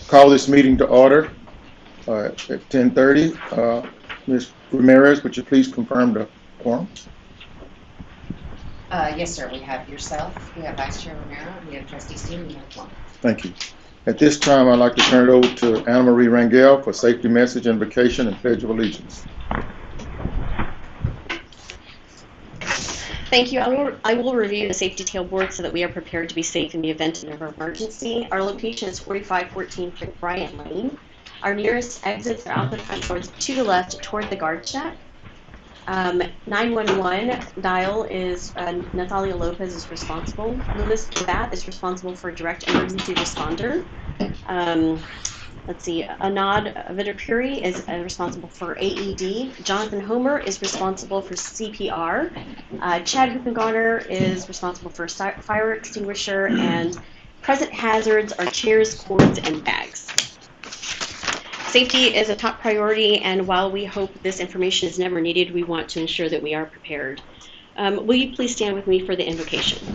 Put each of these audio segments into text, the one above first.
Call this meeting to order at 10:30. Ms. Ramirez, would you please confirm the quorum? Yes, sir. We have yourself, we have Vice Chair Romero, we have Trustee Steen, we have one. Thank you. At this time, I'd like to turn it over to Anna Marie Rangel for safety message, invocation, and pledge of allegiance. Thank you. I will review the safety detail board so that we are prepared to be safe in the event of an emergency. Our location is 4514 Bryant Lane. Our nearest exits are out the front doors to the left toward the guard shack. 911 dial is Natalia Lopez is responsible. Louis Bat is responsible for direct emergency responder. Let's see, Anand Vidapuri is responsible for AED. Jonathan Homer is responsible for CPR. Chad Huppengarner is responsible for fire extinguisher, and present hazards are chairs, cords, and bags. Safety is a top priority, and while we hope this information is never needed, we want to ensure that we are prepared. Will you please stand with me for the invocation?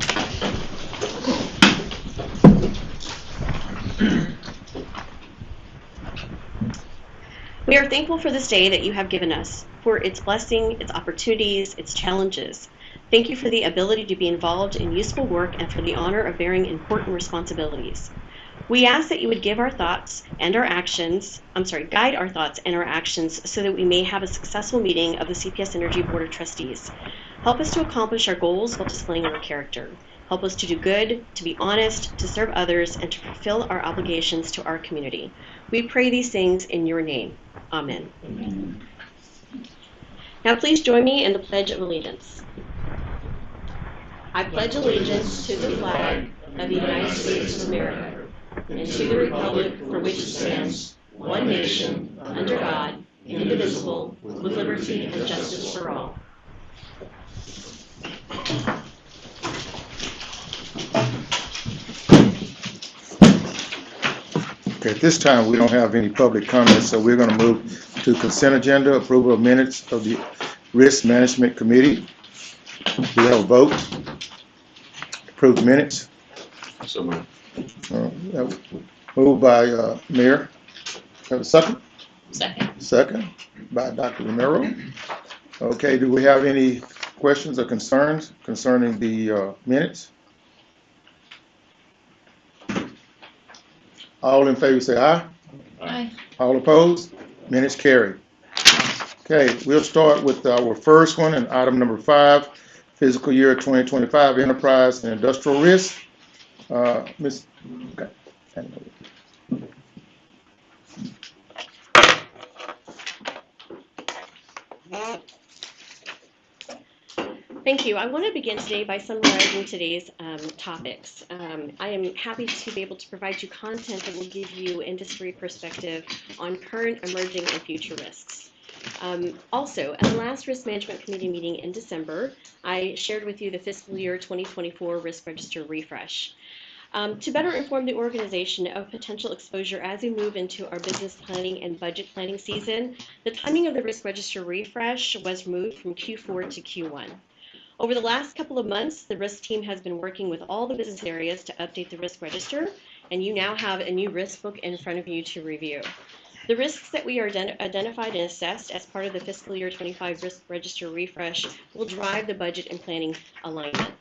We are thankful for this day that you have given us, for its blessing, its opportunities, its challenges. Thank you for the ability to be involved in useful work and for the honor of bearing important responsibilities. We ask that you would give our thoughts and our actions, guide our thoughts and our actions so that we may have a successful meeting of the CPS Energy Board of Trustees. Help us to accomplish our goals while displaying our character. Help us to do good, to be honest, to serve others, and to fulfill our obligations to our community. We pray these things in your name. Amen. Amen. Now please join me in the Pledge of Allegiance. I pledge allegiance to the flag of the United States of America and to the republic for which it stands, one nation, under God, indivisible, with liberty and justice for all. Okay, at this time, we don't have any public comments, so we're going to move to consent agenda, approval of minutes of the Risk Management Committee. We have a vote. Approved minutes. So moved. Moved by Mayor. Have a second? Second. Second by Dr. Romero. Okay, do we have any questions or concerns concerning the minutes? All in favor say aye. Aye. All opposed? Minutes carried. Okay, we'll start with our first one, and item number 5, fiscal year 2025 enterprise and industrial risk. Ms. Okay. Thank you. I want to begin today by summarizing today's topics. I am happy to be able to provide you content that will give you industry perspective on current, emerging, and future risks. Also, at the last Risk Management Committee meeting in December, I shared with you the fiscal year 2024 Risk Register refresh. To better inform the organization of potential exposure as we move into our business planning and budget planning season, the timing of the Risk Register refresh was moved from Q4 to Q1. Over the last couple of months, the risk team has been working with all the business areas to update the risk register, and you now have a new risk book in front of you to review. The risks that we are identified and assessed as part of the fiscal year 25 risk register refresh will drive the budget and planning alignment.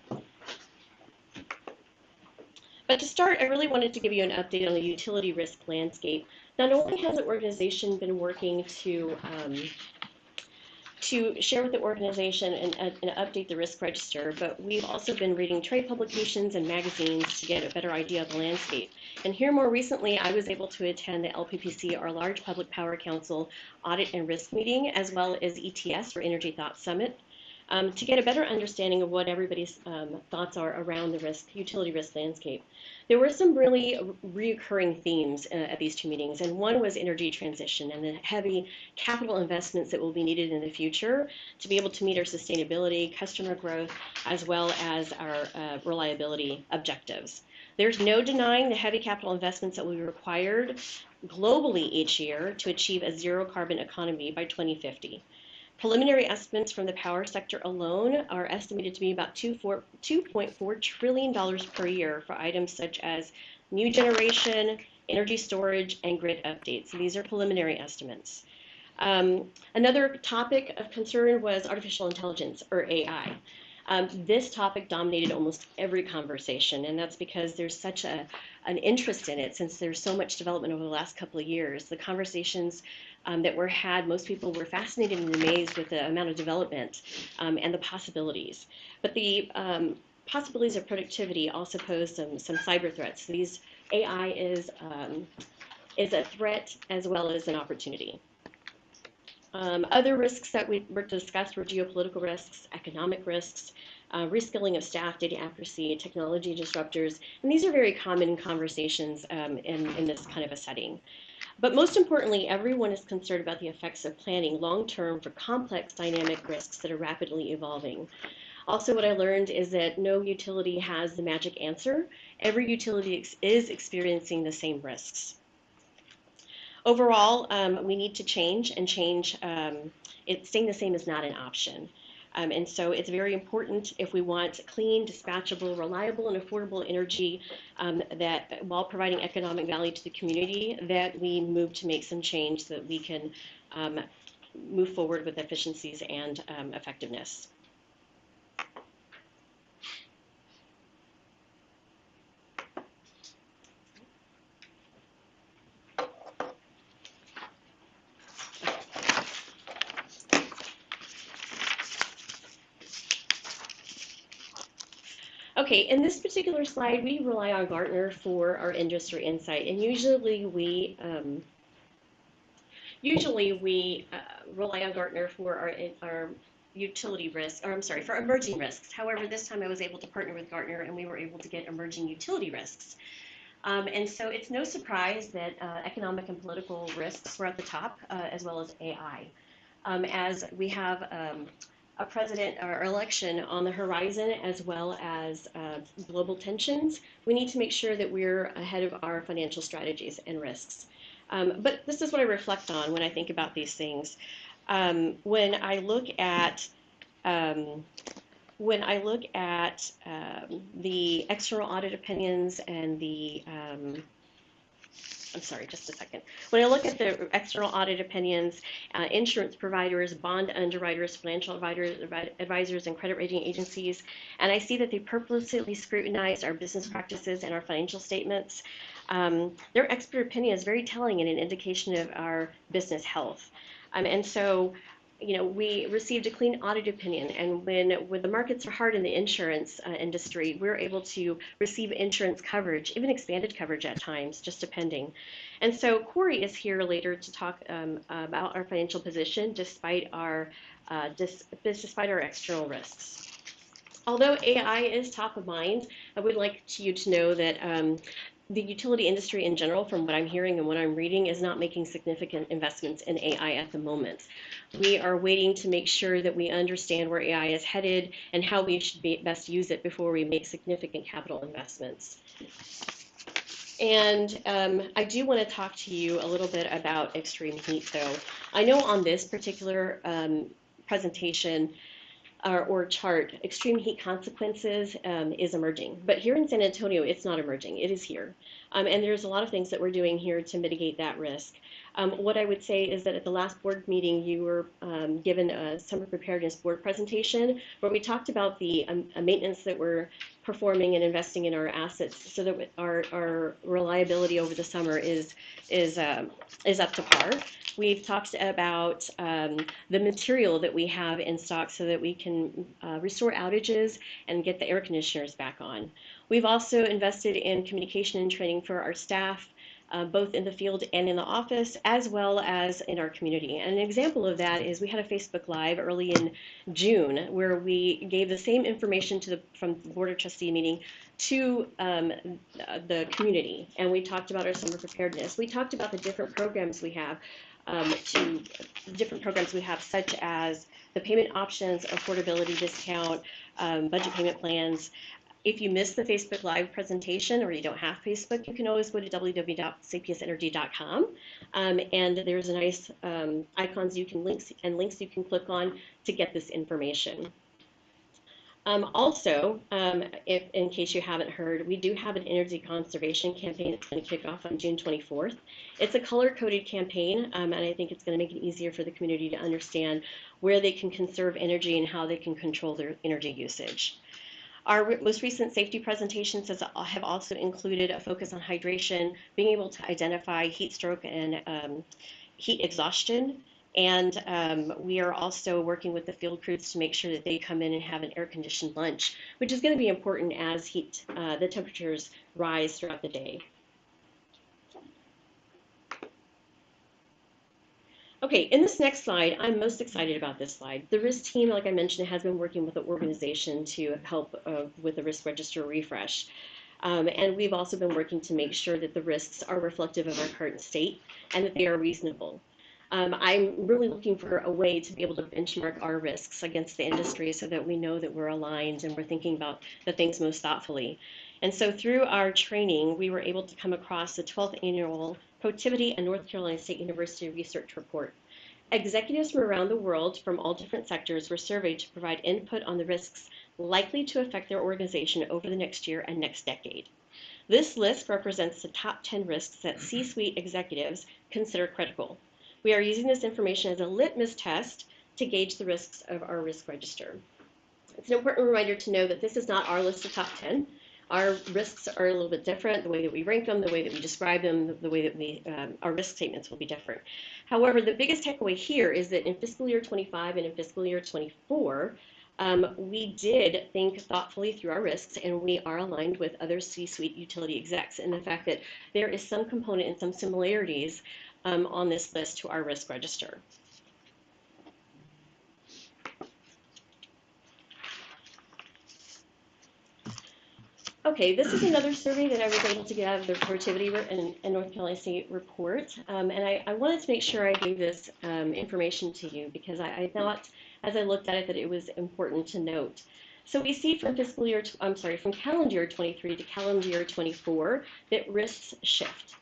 But to start, I really wanted to give you an update on the utility risk landscape. Not only has the organization been working to share with the organization and update the risk register, but we've also been reading trade publications and magazines to get a better idea of the landscape. And here more recently, I was able to attend the LPPC, our Large Public Power Council Audit and Risk Meeting, as well as ETS, or Energy Thought Summit, to get a better understanding of what everybody's thoughts are around the utility risk landscape. There were some really reoccurring themes at these two meetings, and one was energy transition and the heavy capital investments that will be needed in the future to be able to meet our sustainability, customer growth, as well as our reliability objectives. There's no denying the heavy capital investments that will be required globally each year to achieve a zero carbon economy by 2050. Preliminary estimates from the power sector alone are estimated to be about $2.4 trillion per year for items such as new generation, energy storage, and grid updates. So these are preliminary estimates. Another topic of concern was artificial intelligence, or AI. This topic dominated almost every conversation, and that's because there's such an interest in it since there's so much development over the last couple of years. The conversations that were had, most people were fascinated and amazed with the amount of development and the possibilities. But the possibilities of productivity also pose some cyber threats. These AI is a threat as well as an opportunity. Other risks that were discussed were geopolitical risks, economic risks, reskilling of staff, data accuracy, technology disruptors, and these are very common in conversations in this kind of a setting. But most importantly, everyone is concerned about the effects of planning long-term for complex dynamic risks that are rapidly evolving. Also, what I learned is that no utility has the magic answer. Every utility is experiencing the same risks. Overall, we need to change, and staying the same is not an option. And so it's very important if we want clean, dispatchable, reliable, and affordable energy that while providing economic value to the community, that we move to make some change so that we can move forward with efficiencies and effectiveness. Okay, in this particular slide, we rely on Gartner for our industry insight, and usually we rely on Gartner for our utility risks, or I'm sorry, for emerging risks. However, this time I was able to partner with Gartner, and we were able to get emerging utility risks. And so it's no surprise that economic and political risks were at the top, as well as AI. As we have a president or election on the horizon, as well as global tensions, we need to make sure that we're ahead of our financial strategies and risks. But this is what I reflect on when I think about these things. When I look at the external audit opinions and the I'm sorry, just a second. When I look at the external audit opinions, insurance providers, bond underwriters, financial advisors, and credit rating agencies, and I see that they purposely scrutinize our business practices and our financial statements, their expert opinion is very telling and an indication of our business health. And so, we received a clean audit opinion, and when the markets are hard in the insurance industry, we're able to receive insurance coverage, even expanded coverage at times, just depending. And so Corey is here later to talk about our financial position despite our external risks. Although AI is top of mind, I would like you to know that the utility industry in general, from what I'm hearing and what I'm reading, is not making significant investments in AI at the moment. We are waiting to make sure that we understand where AI is headed and how we should best use it before we make significant capital investments. And I do want to talk to you a little bit about extreme heat, though. I know on this particular presentation, or chart, extreme heat consequences is emerging. But here in San Antonio, it's not emerging. It is here. And there's a lot of things that we're doing here to mitigate that risk. What I would say is that at the last board meeting, you were given a summer preparedness board presentation where we talked about the maintenance that we're performing and investing in our assets so that our reliability over the summer is up to par. We've talked about the material that we have in stock so that we can restore outages and get the air conditioners back on. We've also invested in communication and training for our staff, both in the field and in the office, as well as in our community. And an example of that is we had a Facebook Live early in June where we gave the same information from the Board of Trustee meeting to the community. And we talked about our summer preparedness. We talked about the different programs we have, such as the payment options, affordability discount, budget payment plans. If you missed the Facebook Live presentation or you don't have Facebook, you can always go to www.cpsenergy.com, and there's a nice icons links you can click on to get this information. Also, if in case you haven't heard, we do have an energy conservation campaign that's going to kick off on June 24th. It's a color-coded campaign, and I think it's going to make it easier for the community to understand where they can conserve energy and how they can control their energy usage. Our most recent safety presentations have also included a focus on hydration, being able to identify heat stroke and heat exhaustion. And we are also working with the field crews to make sure that they come in and have an air-conditioned lunch, which is going to be important as the temperatures rise throughout the day. Okay, in this next slide, I'm most excited about this slide. The risk team, like I mentioned, has been working with the organization to help with the risk register refresh. And we've also been working to make sure that the risks are reflective of our current state and that they are reasonable. I'm really looking for a way to be able to benchmark our risks against the industry so that we know that we're aligned and we're thinking about the things most thoughtfully. And so through our training, we were able to come across the 12th annual Productivity and North Carolina State University Research Report. Executives from around the world from all different sectors were surveyed to provide input on the risks likely to affect their organization over the next year and next decade. This list represents the top 10 risks that C-suite executives consider critical. We are using this information as a litmus test to gauge the risks of our risk register. It's an important reminder to know that this is not our list of top 10. Our risks are a little bit different. The way that we rank them, the way that we describe them, the way that our risk statements will be different. However, the biggest takeaway here is that in fiscal year 25 and in fiscal year 24, we did think thoughtfully through our risks, and we are aligned with other C-suite utility execs in the fact that there is some component and some similarities on this list to our risk register. Okay, this is another survey that I was able to get out of the Productivity and North Carolina State report, and I wanted to make sure I gave this information to you because I thought, as I looked at it, that it was important to note. So we see from from calendar year 23 to calendar year 24 that risks shift.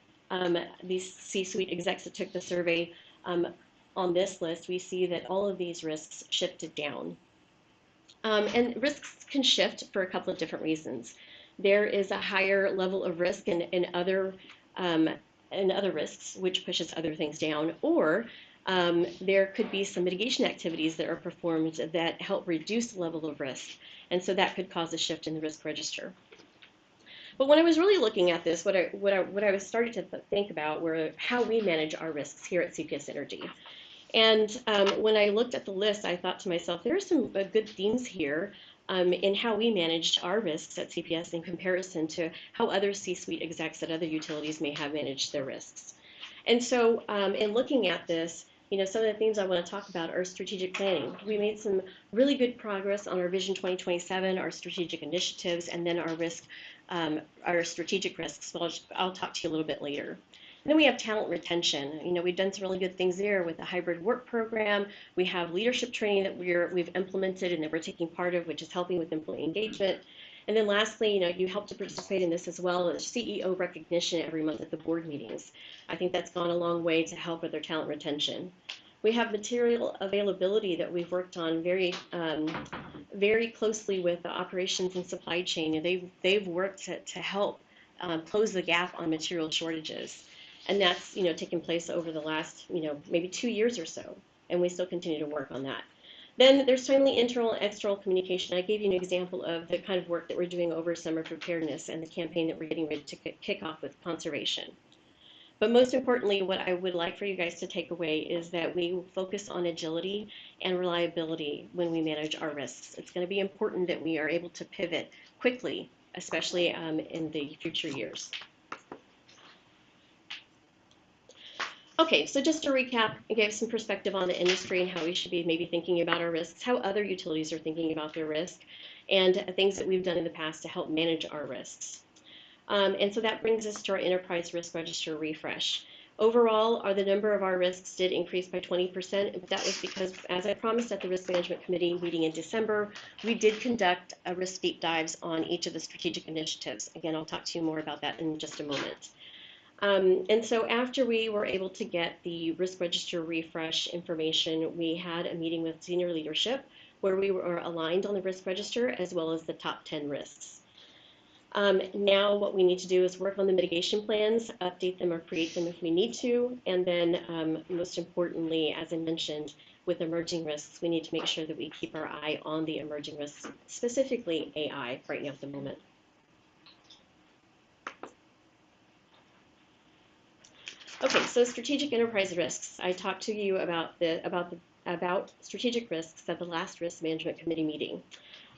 These C-suite execs that took the survey on this list, we see that all of these risks shifted down. And risks can shift for a couple of different reasons. There is a higher level of risk in other risks, which pushes other things down, or there could be some mitigation activities that are performed that help reduce the level of risk, and so that could cause a shift in the risk register. But when I was really looking at this, what I was starting to think about were how we manage our risks here at CPS Energy. And when I looked at the list, I thought to myself, there are some good themes here in how we managed our risks at CPS in comparison to how other C-suite execs at other utilities may have managed their risks. And so in looking at this, some of the themes I want to talk about are strategic planning. We made some really good progress on our Vision 2027, our strategic initiatives, and then our strategic risks. So I'll talk to you a little bit later. And then we have talent retention. We've done some really good things there with the hybrid work program. We have leadership training that we've implemented and that we're taking part of, which is helping with employee engagement. And then lastly, you help to participate in this as well as CEO recognition every month at the board meetings. I think that's gone a long way to help with their talent retention. We have material availability that we've worked on very closely with the operations and supply chain. They've worked to help close the gap on material shortages. And that's, taken place over the last, maybe 2 years or so, and we still continue to work on that. Then there's timely internal and external communication. I gave you an example of the kind of work that we're doing over summer preparedness and the campaign that we're getting ready to kick off with conservation. But most importantly, what I would like for you guys to take away is that we focus on agility and reliability when we manage our risks. It's going to be important that we are able to pivot quickly, especially in the future years. Okay, so just to recap, I gave some perspective on the industry and how we should be maybe thinking about our risks, how other utilities are thinking about their risk, and things that we've done in the past to help manage our risks. And so that brings us to our enterprise risk register refresh. Overall, the number of our risks did increase by 20%. But that was because, as I promised at the Risk Management Committee meeting in December, we did conduct risk deep dives on each of the strategic initiatives. Again, I'll talk to you more about that in just a moment. And so after we were able to get the risk register refresh information, we had a meeting with senior leadership where we were aligned on the risk register as well as the top 10 risks. Now what we need to do is work on the mitigation plans, update them or create them if we need to, and then most importantly, as I mentioned, with emerging risks, we need to make sure that we keep our eye on the emerging risks, specifically AI right now at the moment. Okay, so strategic enterprise risks. I talked to you about strategic risks at the last risk management committee meeting.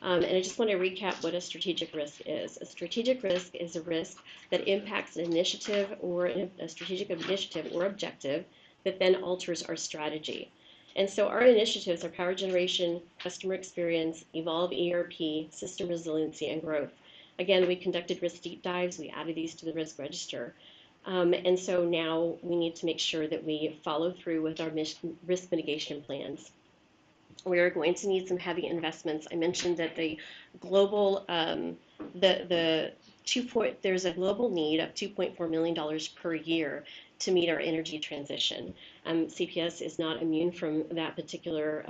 And I just want to recap what a strategic risk is. A strategic risk is a risk that impacts an initiative or a strategic initiative or objective that then alters our strategy. And so our initiatives are power generation, customer experience, evolve ERP, system resiliency, and growth. Again, we conducted risk deep dives. We added these to the risk register. And so now we need to make sure that we follow through with our risk mitigation plans. We are going to need some heavy investments. I mentioned that the global, there's a global need of $2.4 million per year to meet our energy transition. CPS is not immune from that particular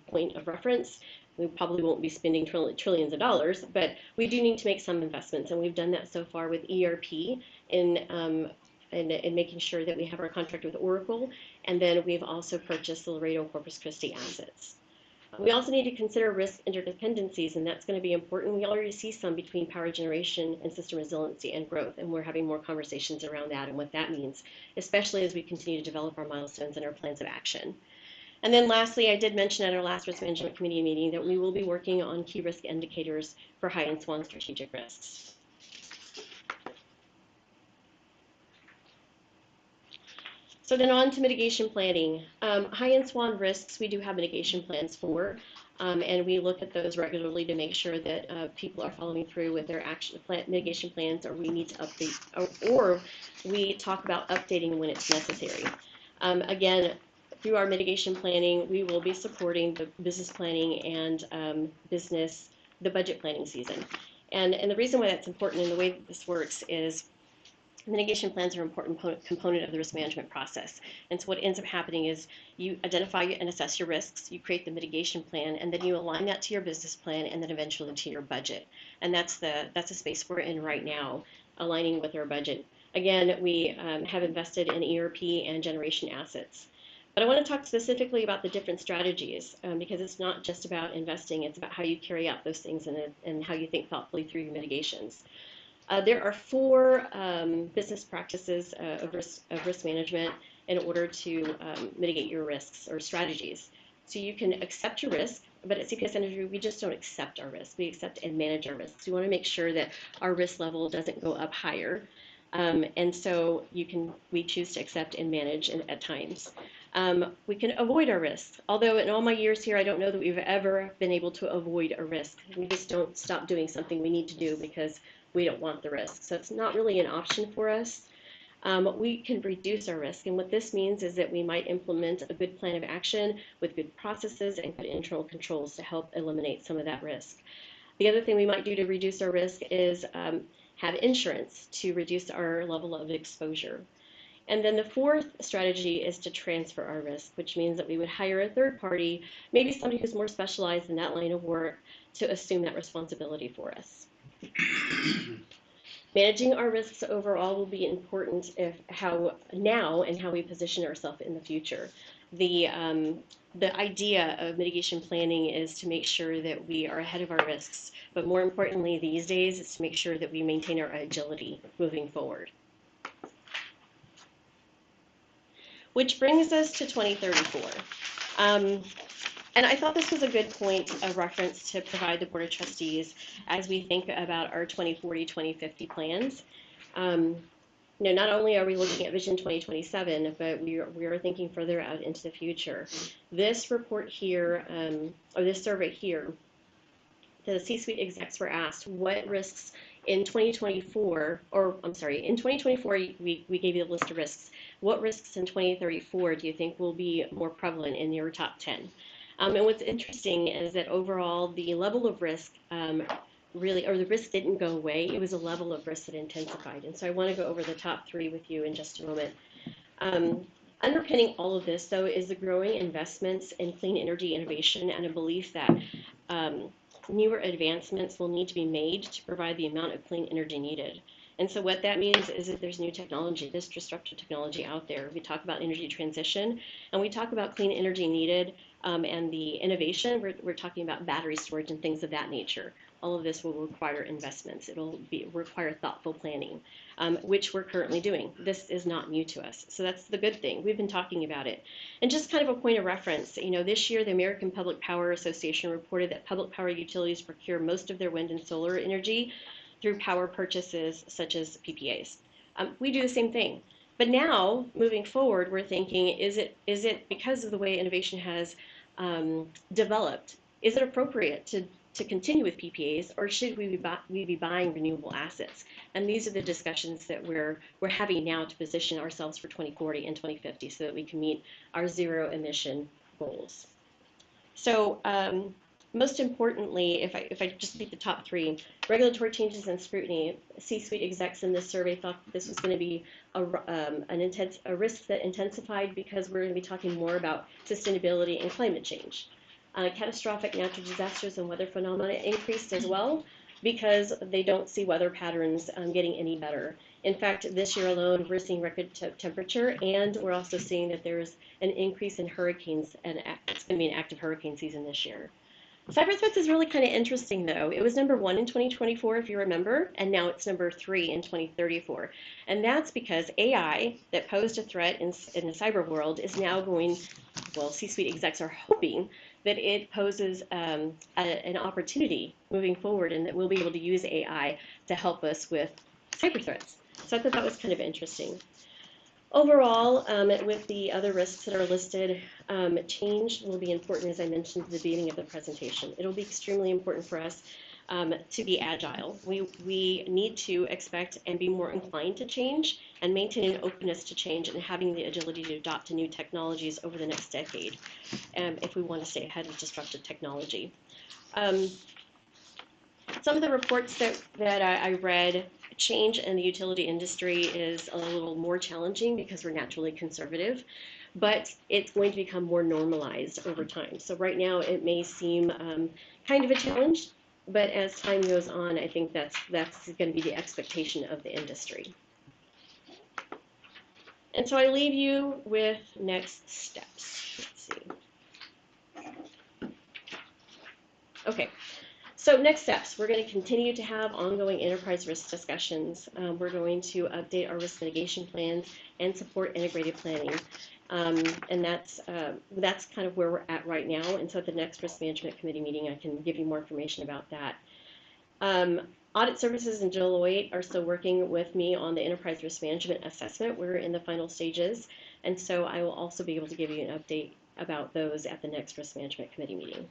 point of reference. We probably won't be spending trillions of dollars, but we do need to make some investments, and we've done that so far with ERP in making sure that we have our contract with Oracle, and then we've also purchased the Laredo Corpus Christi assets. We also need to consider risk interdependencies, and that's going to be important. We already see some between power generation and system resiliency and growth, and we're having more conversations around that and what that means, especially as we continue to develop our milestones and our plans of action. And then lastly, I did mention at our last risk management committee meeting that we will be working on key risk indicators for high and SWAN strategic risks. So then on to mitigation planning. High and SWAN risks, we do have mitigation plans for, and we look at those regularly to make sure that people are following through with their mitigation plans, or we need to update, or we talk about updating when it's necessary. Again, through our mitigation planning, we will be supporting the business planning and the budget planning season. And the reason why that's important and the way that this works is mitigation plans are an important component of the risk management process. And so what ends up happening is you identify and assess your risks, you create the mitigation plan, and then you align that to your business plan and then eventually to your budget. And that's the space we're in right now, aligning with our budget. Again, we have invested in ERP and generation assets. But I want to talk specifically about the different strategies because it's not just about investing, it's about how you carry out those things and how you think thoughtfully through your mitigations. There are 4 business practices of risk management in order to mitigate your risks or strategies. So you can accept your risk, but at CPS Energy, we just don't accept our risk. We accept and manage our risks. We want to make sure that our risk level doesn't go up higher. And so we choose to accept and manage at times. We can avoid our risks. Although in all my years here, I don't know that we've ever been able to avoid a risk. We just don't stop doing something we need to do because we don't want the risk. So it's not really an option for us. We can reduce our risk. And what this means is that we might implement a good plan of action with good processes and good internal controls to help eliminate some of that risk. The other thing we might do to reduce our risk is have insurance to reduce our level of exposure. And then the 4th strategy is to transfer our risk, which means that we would hire a third party, maybe somebody who's more specialized in that line of work, to assume that responsibility for us. Managing our risks overall will be important how we position ourselves in the future. The idea of mitigation planning is to make sure that we are ahead of our risks, but more importantly these days is to make sure that we maintain our agility moving forward. Which brings us to 2034. And I thought this was a good point of reference to provide the Board of Trustees as we think about our 2040, 2050 plans. Not only are we looking at Vision 2027, but we are thinking further out into the future. This report here, or this survey here, the C-suite execs were asked what risks in 2024, in 2024 we gave you a list of risks. What risks in 2034 do you think will be more prevalent in your top 10? And what's interesting is that overall the level of risk the risk didn't go away. It was a level of risk that intensified. And so I want to go over the top 3 with you in just a moment. Underpinning all of this, though, is the growing investments in clean energy innovation and a belief that newer advancements will need to be made to provide the amount of clean energy needed. And so what that means is that there's new technology, this disruptive technology out there. We talk about energy transition, and we talk about clean energy needed and the innovation. We're talking about battery storage and things of that nature. All of this will require investments. It'll require thoughtful planning, which we're currently doing. This is not new to us. So that's the good thing. We've been talking about it. And just kind of a point of reference, this year the American Public Power Association reported that public power utilities procure most of their wind and solar energy through power purchases such as PPAs. We do the same thing. But now, moving forward, we're thinking, is it because of the way innovation has developed, is it appropriate to continue with PPAs, or should we be buying renewable assets? And these are the discussions that we're having now to position ourselves for 2040 and 2050 so that we can meet our zero emission goals. So most importantly, if I just pick the top three, regulatory changes and scrutiny. C-suite execs in this survey thought this was going to be a risk that intensified because we're going to be talking more about sustainability and climate change. Catastrophic natural disasters and weather phenomena increased as well because they don't see weather patterns getting any better. In fact, this year alone, we're seeing record temperature, and we're also seeing that there's an increase in hurricanes, and it's going to be an active hurricane season this year. Cyber threats is really kind of interesting, though. It was number 1 in 2024, if you remember, and now it's number 3 in 2034. And that's because AI that posed a threat in the cyber world is now going, well, C-suite execs are hoping that it poses an opportunity moving forward and that we'll be able to use AI to help us with cyber threats. So I thought that was kind of interesting. Overall, with the other risks that are listed, change will be important, as I mentioned at the beginning of the presentation. It'll be extremely important for us to be agile. We need to expect and be more inclined to change and maintain an openness to change and having the agility to adopt to new technologies over the next decade if we want to stay ahead of disruptive technology. Some of the reports that I read, change in the utility industry is a little more challenging because we're naturally conservative, but it's going to become more normalized over time. So right now it may seem kind of a challenge, but as time goes on, I think that's going to be the expectation of the industry. And so I leave you with next steps. Let's see. Okay. So next steps, we're going to continue to have ongoing enterprise risk discussions. We're going to update our risk mitigation plans and support integrated planning. And that's kind of where we're at right now. And so at the next risk management committee meeting, I can give you more information about that. Audit Services and Deloitte are still working with me on the enterprise risk management assessment. We're in the final stages. And so I will also be able to give you an update about those at the next risk management committee meeting.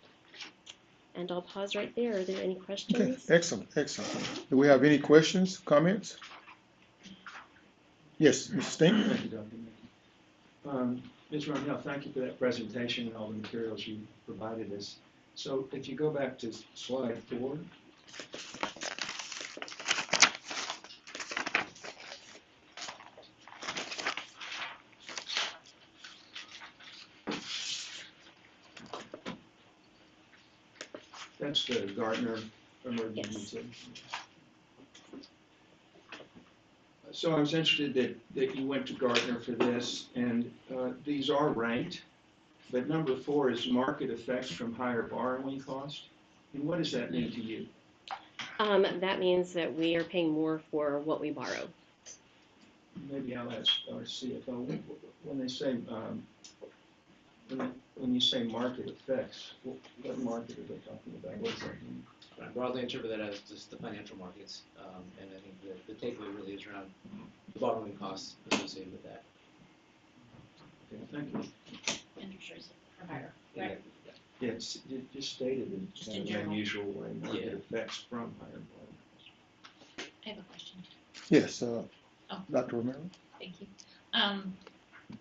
And I'll pause right there. Are there any questions? Okay, excellent, excellent. Do we have any questions, comments? Yes, Mr. Stink? Thank you, Dr. Mickey. Ms. Ronell, thank you for that presentation and all the materials you provided us. So if you go back to slide 4. That's the Gartner emergency. Yes. So I was interested that you went to Gartner for this, and these are ranked, but number 4 is market effects from higher borrowing cost. And what does that mean to you? That means that we are paying more for what we borrow. Maybe I'll ask our CFO, when they say, when you say market effects, what market are they talking about? What does that mean? I broadly interpret that as just the financial markets, and I think the takeaway really is around the borrowing costs associated with that. Okay, thank you. Interest rates are higher, Yeah. right? Yeah, it's just stated in Just kind in of an general. unusual way, market Yeah. effects from higher borrowing costs. I have a question. Yes, Oh. Dr. Romero? Thank you.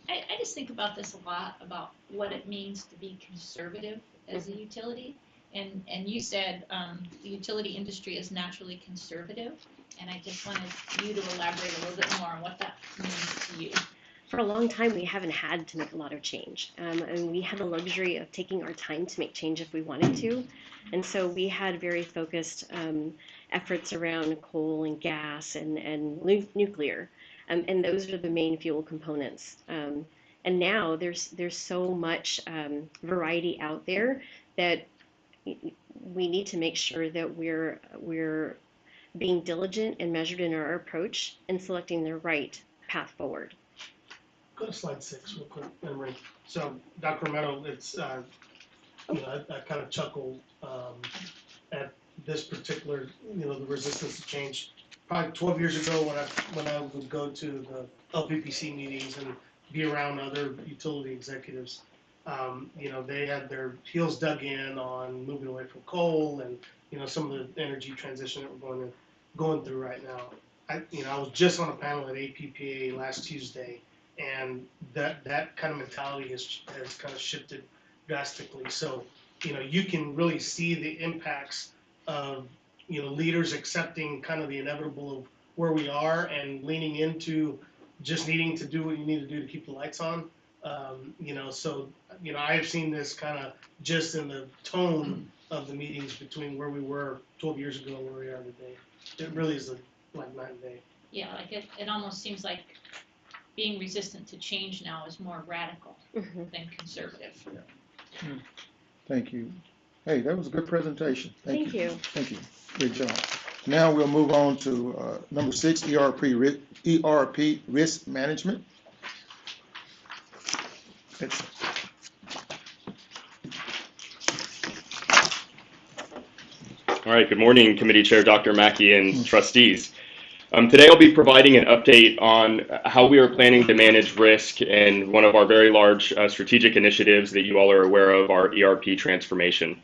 I just think about this a lot, about what it means to be conservative as a utility. And you said the utility industry is naturally conservative. And I just wanted you to elaborate a little bit more on what that means to you. for a long time, we haven't had to make a lot of change. And we had the luxury of taking our time to make change if we wanted to. And so we had very focused efforts around coal and gas and nuclear. And those are the main fuel components. And now there's so much variety out there that we need to make sure that we're being diligent and measured in our approach and selecting the right path forward. Go to slide 6 real quick, Emery. So, Dr. Romero, it's, I kind of chuckled at this particular, the resistance to change. Probably 12 years ago when I would go to the LPPC meetings and be around other utility executives, they had their heels dug in on moving away from coal and, some of the energy transition that we're going through right now. I was just on a panel at APPA last Tuesday, and that kind of mentality has kind of shifted drastically. So, you can really see the impacts of, leaders accepting kind of the inevitable of where we are and leaning into just needing to do what you need to do to keep the lights on. I have seen this kind of just in the tone of the meetings between where we were 12 years ago and where we are today. It really is like night and day. Yeah, like it almost seems like being resistant to change now is more radical than conservative. Thank you. Hey, that was a good presentation. Thank you. Thank you. Great job. Now we'll move on to number 6, ERP risk management. All right, good morning, Committee Chair Dr. Mackey and Trustees. Today I'll be providing an update on how we are planning to manage risk in one of our very large strategic initiatives that you all are aware of, our ERP transformation.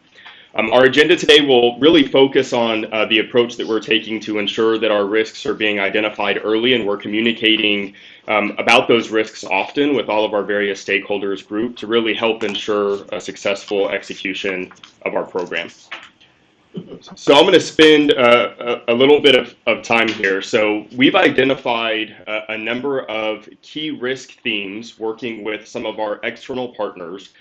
Our agenda today will really focus on the approach that we're taking to ensure that our risks are being identified early, and we're communicating about those risks often with all of our various stakeholders group to really help ensure a successful execution of our program. So I'm going to spend a little bit of time here. So we've identified a number of key risk themes working with some of our external partners,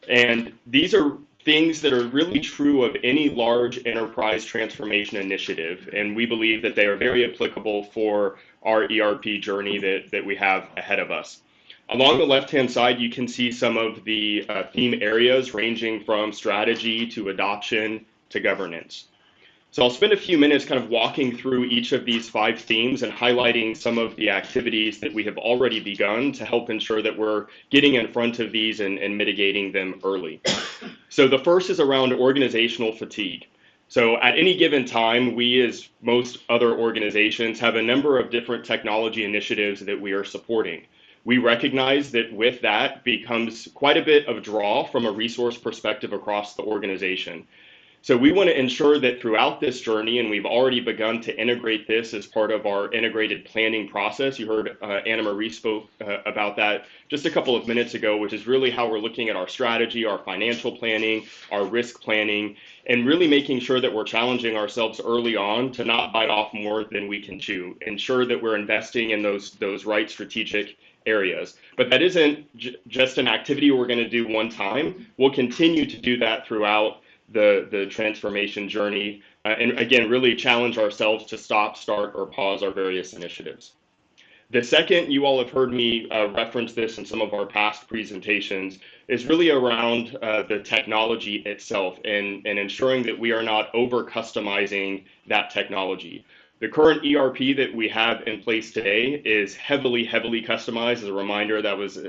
and these are things that are really true of any large enterprise transformation initiative, and we believe that they are very applicable for our ERP journey that we have ahead of us. Along the left-hand side, you can see some of the theme areas ranging from strategy to adoption to governance. So I'll spend a few minutes kind of walking through each of these 5 themes and highlighting some of the activities that we have already begun to help ensure that we're getting in front of these and mitigating them early. So the first is around organizational fatigue. So at any given time, we, as most other organizations, have a number of different technology initiatives that we are supporting. We recognize that with that becomes quite a bit of draw from a resource perspective across the organization. So we want to ensure that throughout this journey, and we've already begun to integrate this as part of our integrated planning process. You heard Anna Marie spoke about that just a couple of minutes ago, which is really how we're looking at our strategy, our financial planning, our risk planning, and really making sure that we're challenging ourselves early on to not bite off more than we can chew. Ensure that we're investing in those right strategic areas. But that isn't just an activity we're going to do one time. We'll continue to do that throughout the transformation journey, and again, really challenge ourselves to stop, start, or pause our various initiatives. The second, you all have heard me reference this in some of our past presentations, is really around the technology itself and ensuring that we are not over-customizing that technology. The current ERP that we have in place today is heavily customized. As a reminder, that was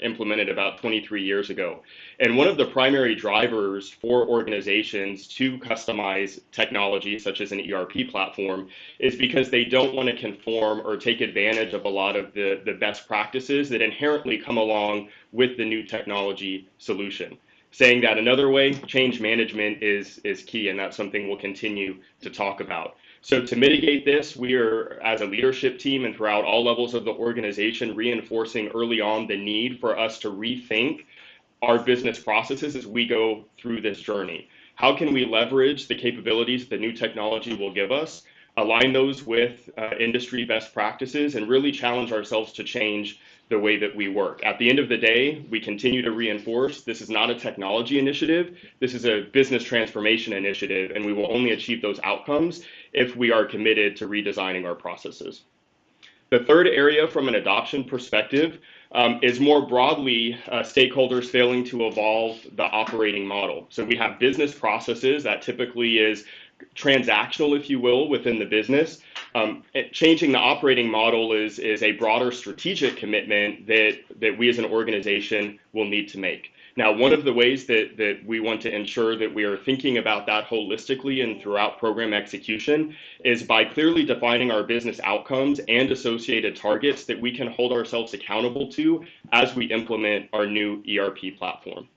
implemented about 23 years ago. And one of the primary drivers for organizations to customize technology, such as an ERP platform, is because they don't want to conform or take advantage of a lot of the best practices that inherently come along with the new technology solution. Saying that another way, change management is key, and that's something we'll continue to talk about. So to mitigate this, we are, as a leadership team and throughout all levels of the organization, reinforcing early on the need for us to rethink our business processes as we go through this journey. How can we leverage the capabilities the new technology will give us, align those with industry best practices, and really challenge ourselves to change the way that we work. At the end of the day, we continue to reinforce this is not a technology initiative, this is a business transformation initiative, and we will only achieve those outcomes if we are committed to redesigning our processes. The third area from an adoption perspective is more broadly stakeholders failing to evolve the operating model. So we have business processes that typically is transactional, if you will, within the business. Changing the operating model is a broader strategic commitment that we as an organization will need to make. Now, one of the ways that we want to ensure that we are thinking about that holistically and throughout program execution is by clearly defining our business outcomes and associated targets that we can hold ourselves accountable to as we implement our new ERP platform.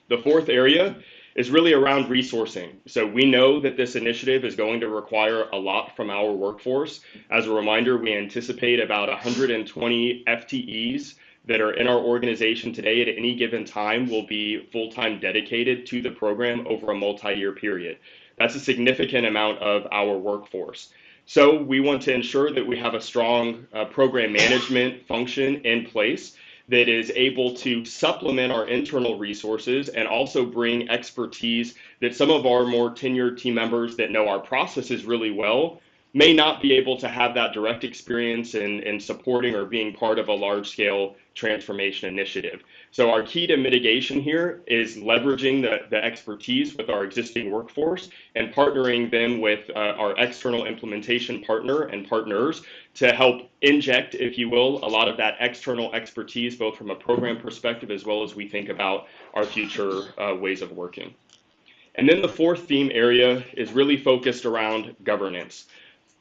The fourth area is really around resourcing. So we know that this initiative is going to require a lot from our workforce. As a reminder, we anticipate about 120 FTEs that are in our organization today at any given time will be full-time dedicated to the program over a multi-year period. That's a significant amount of our workforce. So we want to ensure that we have a strong program management function in place that is able to supplement our internal resources and also bring expertise that some of our more tenured team members that know our processes really well may not be able to have that direct experience in supporting or being part of a large-scale transformation initiative. So our key to mitigation here is leveraging the expertise with our existing workforce and partnering them with our external implementation partner and partners to help inject, if you will, a lot of that external expertise, both from a program perspective as well as we think about our future ways of working. And then the fourth theme area is really focused around governance.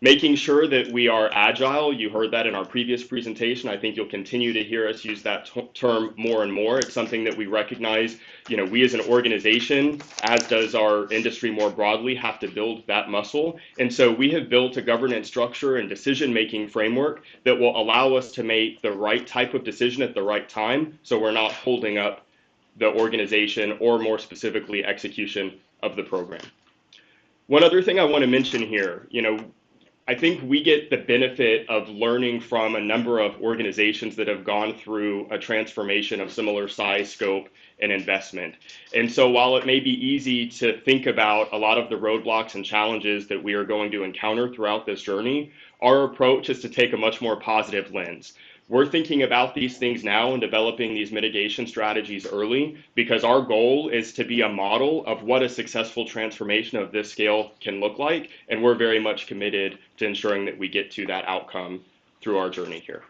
Making sure that we are agile. You heard that in our previous presentation. I think you'll continue to hear us use that term more and more. It's something that we recognize, we as an organization, as does our industry more broadly, have to build that muscle. And so we have built a governance structure and decision-making framework that will allow us to make the right type of decision at the right time, so we're not holding up the organization or more specifically execution of the program. One other thing I want to mention here, I think we get the benefit of learning from a number of organizations that have gone through a transformation of similar size, scope, and investment. And so while it may be easy to think about a lot of the roadblocks and challenges that we are going to encounter throughout this journey, our approach is to take a much more positive lens. We're thinking about these things now and developing these mitigation strategies early because our goal is to be a model of what a successful transformation of this scale can look like, and we're very much committed to ensuring that we get to that outcome through our journey here.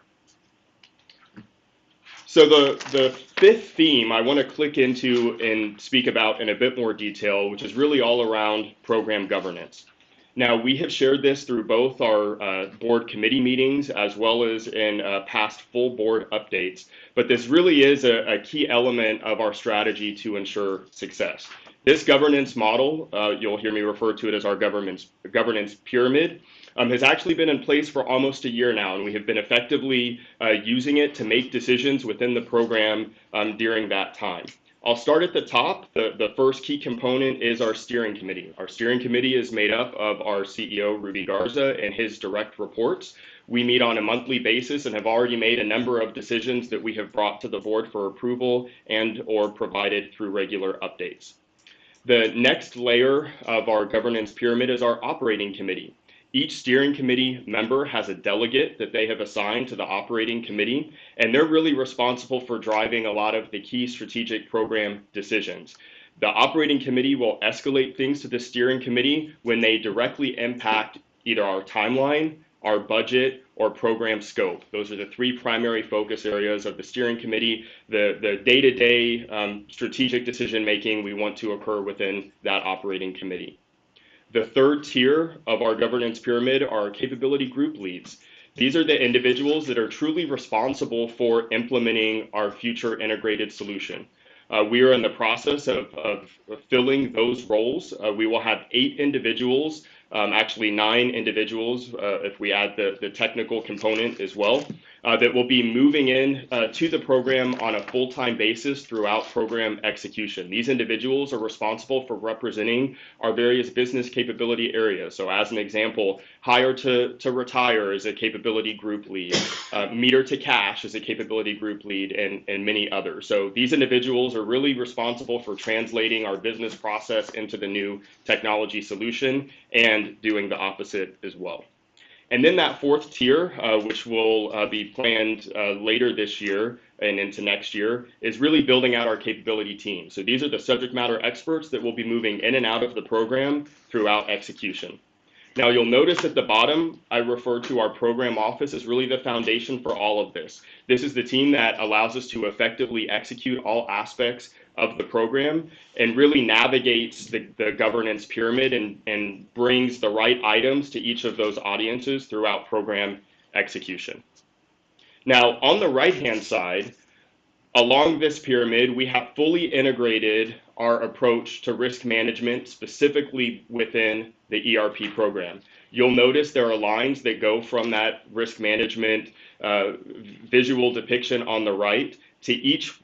So the fifth theme I want to click into and speak about in a bit more detail, which is really all around program governance. Now, we have shared this through both our board committee meetings as well as in past full board updates, but this really is a key element of our strategy to ensure success. This governance model, you'll hear me refer to it as our governance pyramid, has actually been in place for almost a year now, and we have been effectively using it to make decisions within the program during that time. I'll start at the top. The first key component is our steering committee. Our steering committee is made up of our CEO, Rudy Garza, and his direct reports. We meet on a monthly basis and have already made a number of decisions that we have brought to the board for approval and or provided through regular updates. The next layer of our governance pyramid is our operating committee. Each steering committee member has a delegate that they have assigned to the operating committee, and they're really responsible for driving a lot of the key strategic program decisions. The operating committee will escalate things to the steering committee when they directly impact either our timeline, our budget, or program scope. Those are the three primary focus areas of the steering committee. The day-to-day strategic decision-making we want to occur within that operating committee. The third tier of our governance pyramid are capability group leads. These are the individuals that are truly responsible for implementing our future integrated solution. We are in the process of filling those roles. We will have 8 individuals, actually 9 individuals if we add the technical component as well, that will be moving in to the program on a full-time basis throughout program execution. These individuals are responsible for representing our various business capability areas. So as an example, hire to retire is a capability group lead, meter to cash is a capability group lead, and many others. So these individuals are really responsible for translating our business process into the new technology solution and doing the opposite as well. And then that fourth tier, which will be planned later this year and into next year, is really building out our capability team. So these are the subject matter experts that will be moving in and out of the program throughout execution. Now you'll notice at the bottom, I refer to our program office as really the foundation for all of this. This is the team that allows us to effectively execute all aspects of the program and really navigates the governance pyramid and brings the right items to each of those audiences throughout program execution. Now on the right-hand side, along this pyramid, we have fully integrated our approach to risk management specifically within the ERP program. You'll notice there are lines that go from that risk management visual depiction on the right to each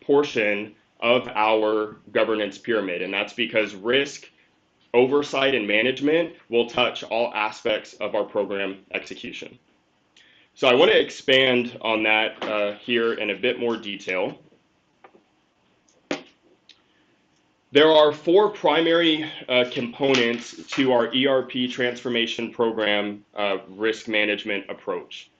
portion of our governance pyramid, and that's because risk, oversight, and management will touch all aspects of our program execution. So I want to expand on that here in a bit more detail. There are four primary components to our ERP transformation program risk management approach.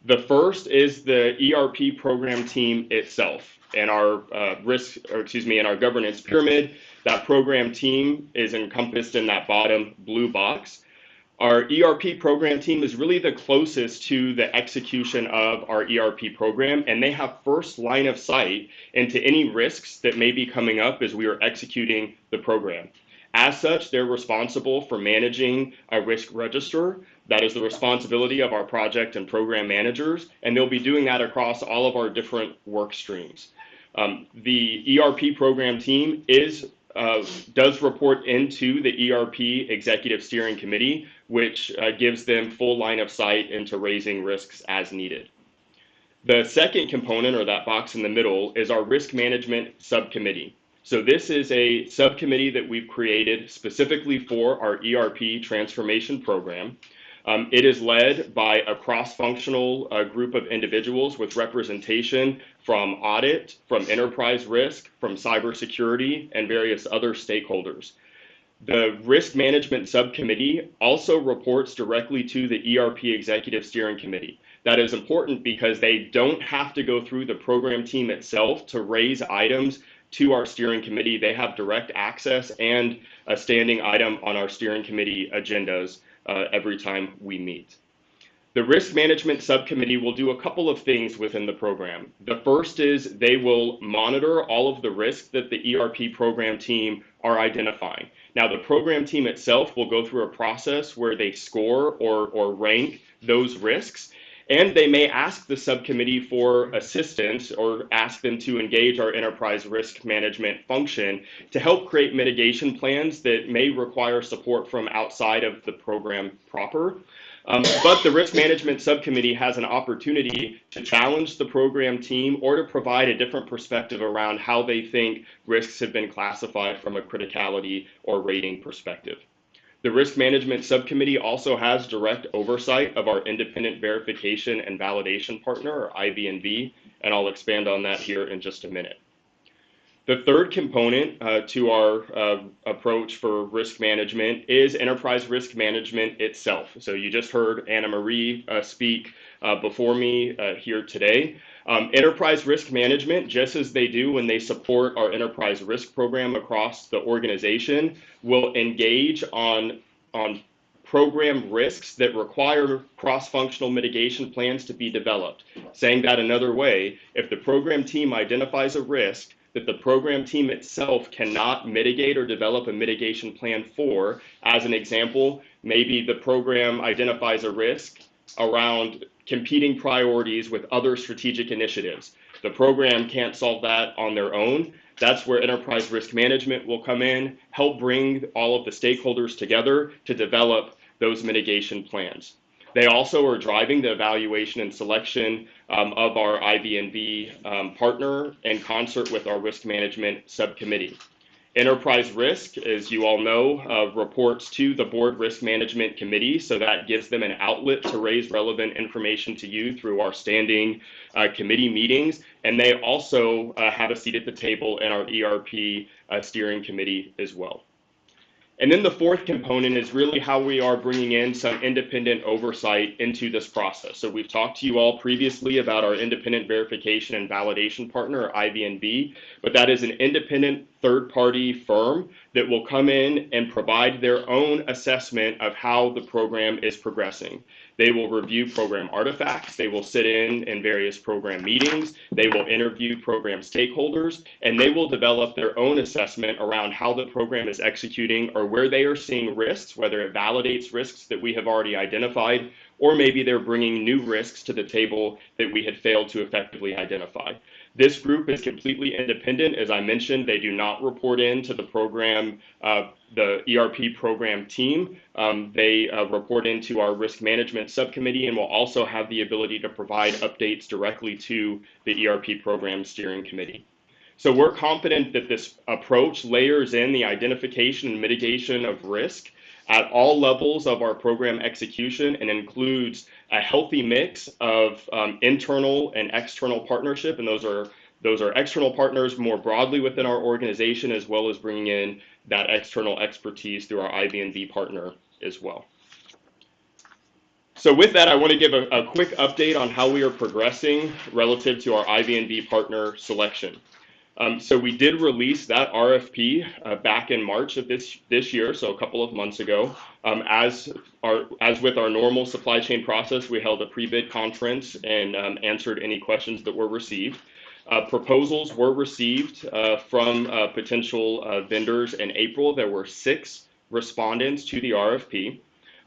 The first is the ERP program team itself. And our in our governance pyramid, that program team is encompassed in that bottom blue box. Our ERP program team is really the closest to the execution of our ERP program, and they have first line of sight into any risks that may be coming up as we are executing the program. As such, they're responsible for managing a risk register. That is the responsibility of our project and program managers, and they'll be doing that across all of our different work streams. The ERP program team does report into the ERP Executive Steering Committee, which gives them full line of sight into raising risks as needed. The second component, or that box in the middle, is our Risk Management Subcommittee. So this is a subcommittee that we've created specifically for our ERP transformation program. It is led by a cross-functional group of individuals with representation from audit, from enterprise risk, from cybersecurity, and various other stakeholders. The Risk Management Subcommittee also reports directly to the ERP Executive Steering Committee. That is important because they don't have to go through the program team itself to raise items to our steering committee. They have direct access and a standing item on our steering committee agendas every time we meet. The Risk Management Subcommittee will do a couple of things within the program. The first is they will monitor all of the risks that the ERP program team are identifying. Now, the program team itself will go through a process where they score or rank those risks, and they may ask the subcommittee for assistance or ask them to engage our enterprise risk management function to help create mitigation plans that may require support from outside of the program proper. But the Risk Management Subcommittee has an opportunity to challenge the program team or to provide a different perspective around how they think risks have been classified from a criticality or rating perspective. The Risk Management Subcommittee also has direct oversight of our Independent Verification and Validation Partner, or IVNV, and I'll expand on that here in just a minute. The third component to our approach for risk management is enterprise risk management itself. So you just heard Anna Marie speak before me here today. Enterprise risk management, just as they do when they support our enterprise risk program across the organization, will engage on program risks that require cross-functional mitigation plans to be developed. Saying that another way, if the program team identifies a risk that the program team itself cannot mitigate or develop a mitigation plan for, as an example, maybe the program identifies a risk around competing priorities with other strategic initiatives. The program can't solve that on their own. That's where enterprise risk management will come in, help bring all of the stakeholders together to develop those mitigation plans. They also are driving the evaluation and selection of our IB&B partner in concert with our risk management subcommittee. Enterprise risk, as you all know, reports to the board risk management committee, so that gives them an outlet to raise relevant information to you through our standing committee meetings. And they also have a seat at the table in our ERP steering committee as well. And then the fourth component is really how we are bringing in some independent oversight into this process. So we've talked to you all previously about our independent verification and validation partner, or IVNV, but that is an independent third-party firm that will come in and provide their own assessment of how the program is progressing. They will review program artifacts, they will sit in various program meetings, they will interview program stakeholders, and they will develop their own assessment around how the program is executing or where they are seeing risks, whether it validates risks that we have already identified, or maybe they're bringing new risks to the table that we had failed to effectively identify. This group is completely independent. As I mentioned, they do not report into the program, the ERP program team. They report into our risk management subcommittee and will also have the ability to provide updates directly to the ERP program steering committee. So we're confident that this approach layers in the identification and mitigation of risk at all levels of our program execution and includes a healthy mix of internal and external partnership, and those are external partners more broadly within our organization, as well as bringing in that external expertise through our IB&V partner as well. So with that, I want to give a quick update on how we are progressing relative to our IB&V partner selection. So we did release that RFP back in March of this year, so a couple of months ago. As with our normal supply chain process, we held a pre-bid conference and answered any questions that were received. Proposals were received from potential vendors in April. There were 6 respondents to the RFP.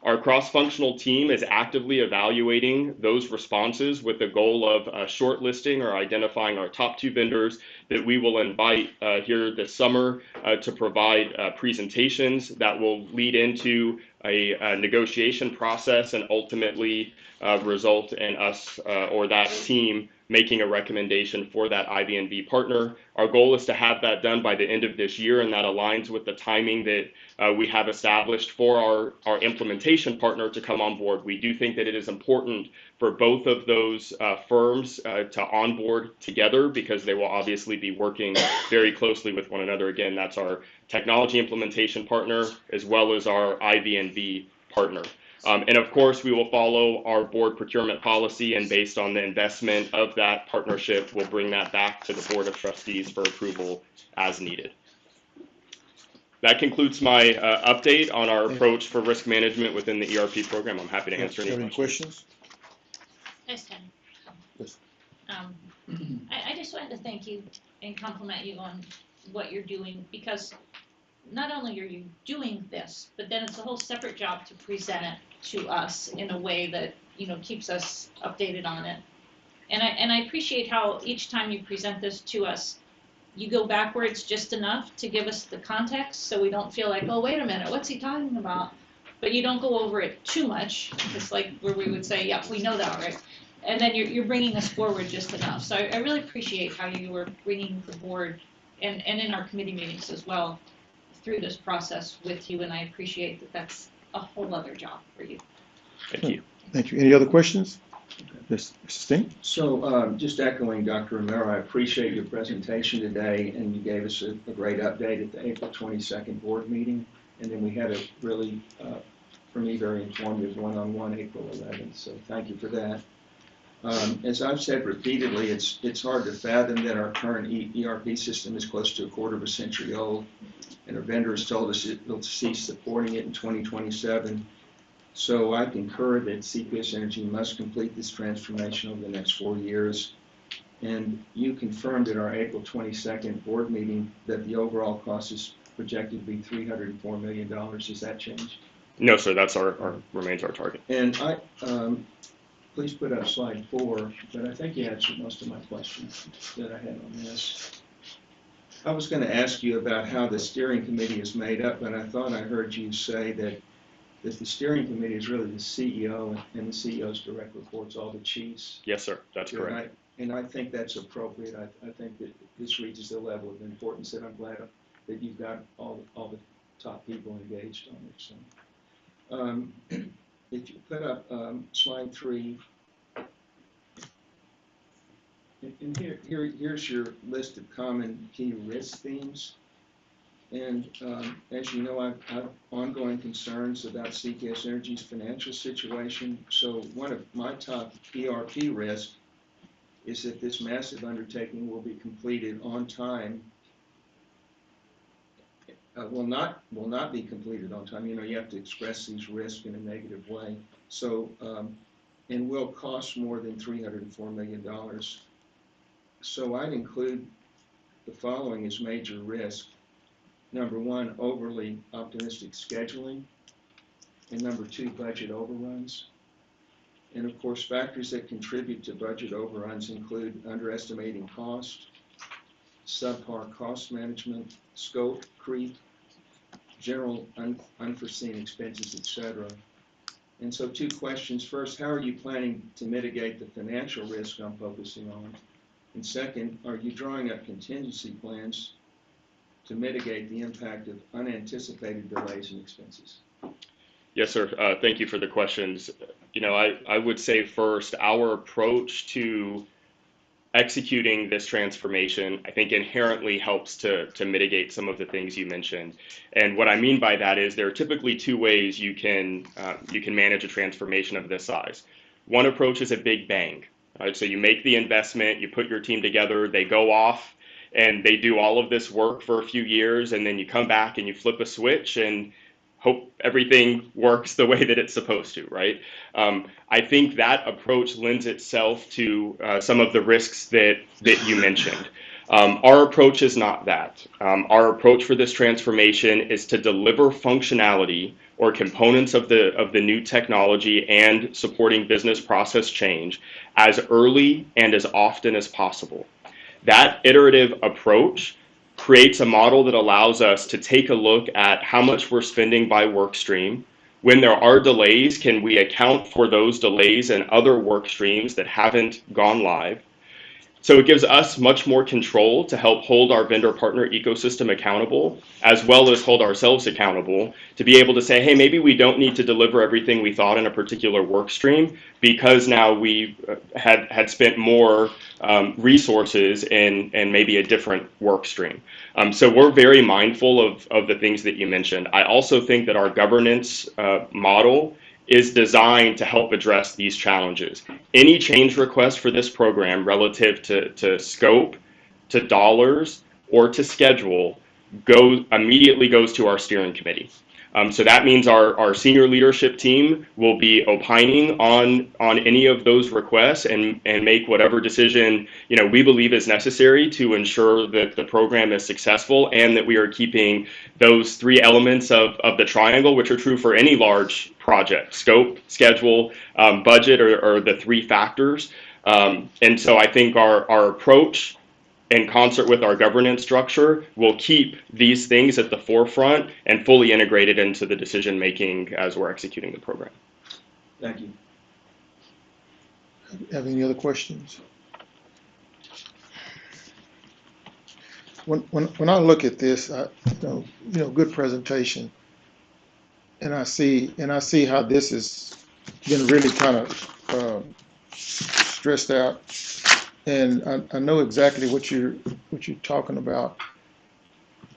Our cross-functional team is actively evaluating those responses with the goal of shortlisting or identifying our top 2 vendors that we will invite here this summer to provide presentations that will lead into a negotiation process and ultimately result in us or that team making a recommendation for that IB&V partner. Our goal is to have that done by the end of this year, and that aligns with the timing that we have established for our implementation partner to come on board. We do think that it is important for both of those firms to onboard together because they will obviously be working very closely with one another. Again, that's our technology implementation partner as well as our IB&V partner. And of course, we will follow our board procurement policy, and based on the investment of that partnership, we'll bring that back to the Board of Trustees for approval as needed. That concludes my update on our approach for risk management within the ERP program. I'm happy to answer any questions. Nice time. Yes. I just wanted to thank you and compliment you on what you're doing, because not only are you doing this, but then it's a whole separate job to present it to us in a way that, you know, keeps us updated on it. And I appreciate how each time you present this to us, you go backwards just enough to give us the context so we don't feel like, oh, wait a minute, what's he talking about? But you don't go over it too much. It's like where we would say, yeah, we know that, right? And then you're bringing us forward just enough. So I really appreciate how you were bringing the board and in our committee meetings as well through this process with you, and I appreciate that that's a whole other job for you. Thank you. Thank you. Any other questions? Yes, Mr. Steen? So just echoing Dr. Romero, I appreciate your presentation today, and you gave us a great update at the April 22nd board meeting. And then we had a really, for me, very informative one-on-one April 11th. So thank you for that. As I've said repeatedly, it's hard to fathom that our current ERP system is close to a quarter of a century old, and our vendor has told us it will cease supporting it in 2027. So I concur that CPS Energy must complete this transformation over the next 4 years. And you confirmed at our April 22nd board meeting that the overall cost is projected to be $304 million. Has that changed? No, sir. That's remains our target. And please put up slide 4, but I think you answered most of my questions that I had on this. I was going to ask you about how the steering committee is made up, but I thought I heard you say that that the steering committee is really the CEO and the CEO's direct reports, all the chiefs. Yes, sir. That's correct. And I think that's appropriate. I think that this reaches the level of importance that I'm glad that you've got all the top people engaged on it. So, if you put up slide 3, and here's your list of common key risk themes. And as you know, I have ongoing concerns about CPS Energy's financial situation. So one of my top ERP risks is that this massive undertaking will be completed on time. Will not be completed on time. You know, you have to express these risks in a negative way. So, and will cost more than $304 million. So I'd include the following as major risk. Number 1, overly optimistic scheduling. And number 2, budget overruns. And of course, factors that contribute to budget overruns include underestimating cost, subpar cost management, scope creep, general unforeseen expenses, etc. And so 2 questions. First, how are you planning to mitigate the financial risk I'm focusing on? And second, are you drawing up contingency plans to mitigate the impact of unanticipated delays and expenses? Yes, sir. Thank you for the questions. You know, I would say first, our approach to executing this transformation, I think, inherently helps to mitigate some of the things you mentioned. And what I mean by that is there are typically 2 ways you can manage a transformation of this size. One approach is a big bang. Right? So you make the investment, you put your team together, they go off, and they do all of this work for a few years, and then you come back and you flip a switch and hope everything works the way that it's supposed to, right? I think that approach lends itself to some of the risks that you mentioned. Our approach is not that. Our approach for this transformation is to deliver functionality or components of the new technology and supporting business process change as early and as often as possible. That iterative approach creates a model that allows us to take a look at how much we're spending by work stream. When there are delays, can we account for those delays and other work streams that haven't gone live? So it gives us much more control to help hold our vendor partner ecosystem accountable, as well as hold ourselves accountable to be able to say, hey, maybe we don't need to deliver everything we thought in a particular work stream because now we had spent more resources in maybe a different work stream. So we're very mindful of the things that you mentioned. I also think that our governance model is designed to help address these challenges. Any change request for this program relative to scope, to dollars, or to schedule immediately goes to our steering committee. So that means our senior leadership team will be opining on any of those requests and make whatever decision we believe is necessary to ensure that the program is successful and that we are keeping those 3 elements of the triangle, which are true for any large project: scope, schedule, budget, or the 3 factors. And so I think our approach, in concert with our governance structure, will keep these things at the forefront and fully integrated into the decision making as we're executing the program. Thank you. Have any other questions? When I look at this, good presentation, and I see how this has been really kind of stressed out. And I know exactly what you're talking about,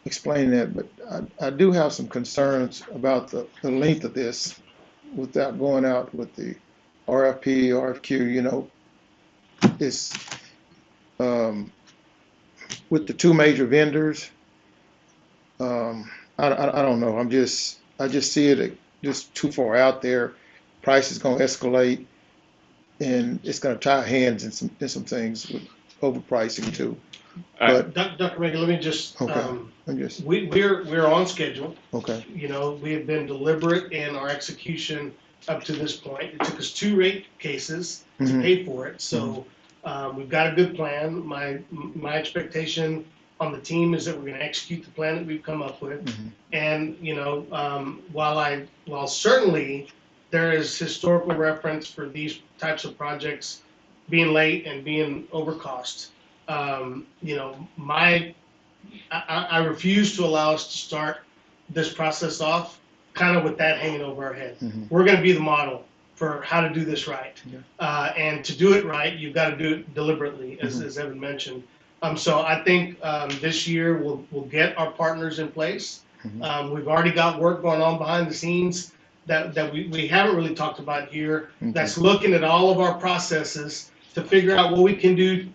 explaining that, but I do have some concerns about the length of this without going out with the RFP, RFQ, it's with the 2 major vendors. I don't know. I just see it just too far out there. Price is going to escalate. And it's going to tie hands in some things with overpricing too. But Dr. Reagan, let me just, okay. we're on schedule. Okay. We have been deliberate in our execution up to this point. It took us 2 rate cases to pay for it. So we've got a good plan. My expectation on the team is that we're going to execute the plan that we've come up with. And while certainly there is historical reference for these types of projects being late and being over cost, I refuse to allow us to start this process off kind of with that hanging over our head. We're going to be the model for how to do this right. And to do it right, you've got to do it deliberately, as Evan mentioned. So I think this year we'll get our partners in place. We've already got work going on behind the scenes that we haven't really talked about here. That's looking at all of our processes to figure out what we can do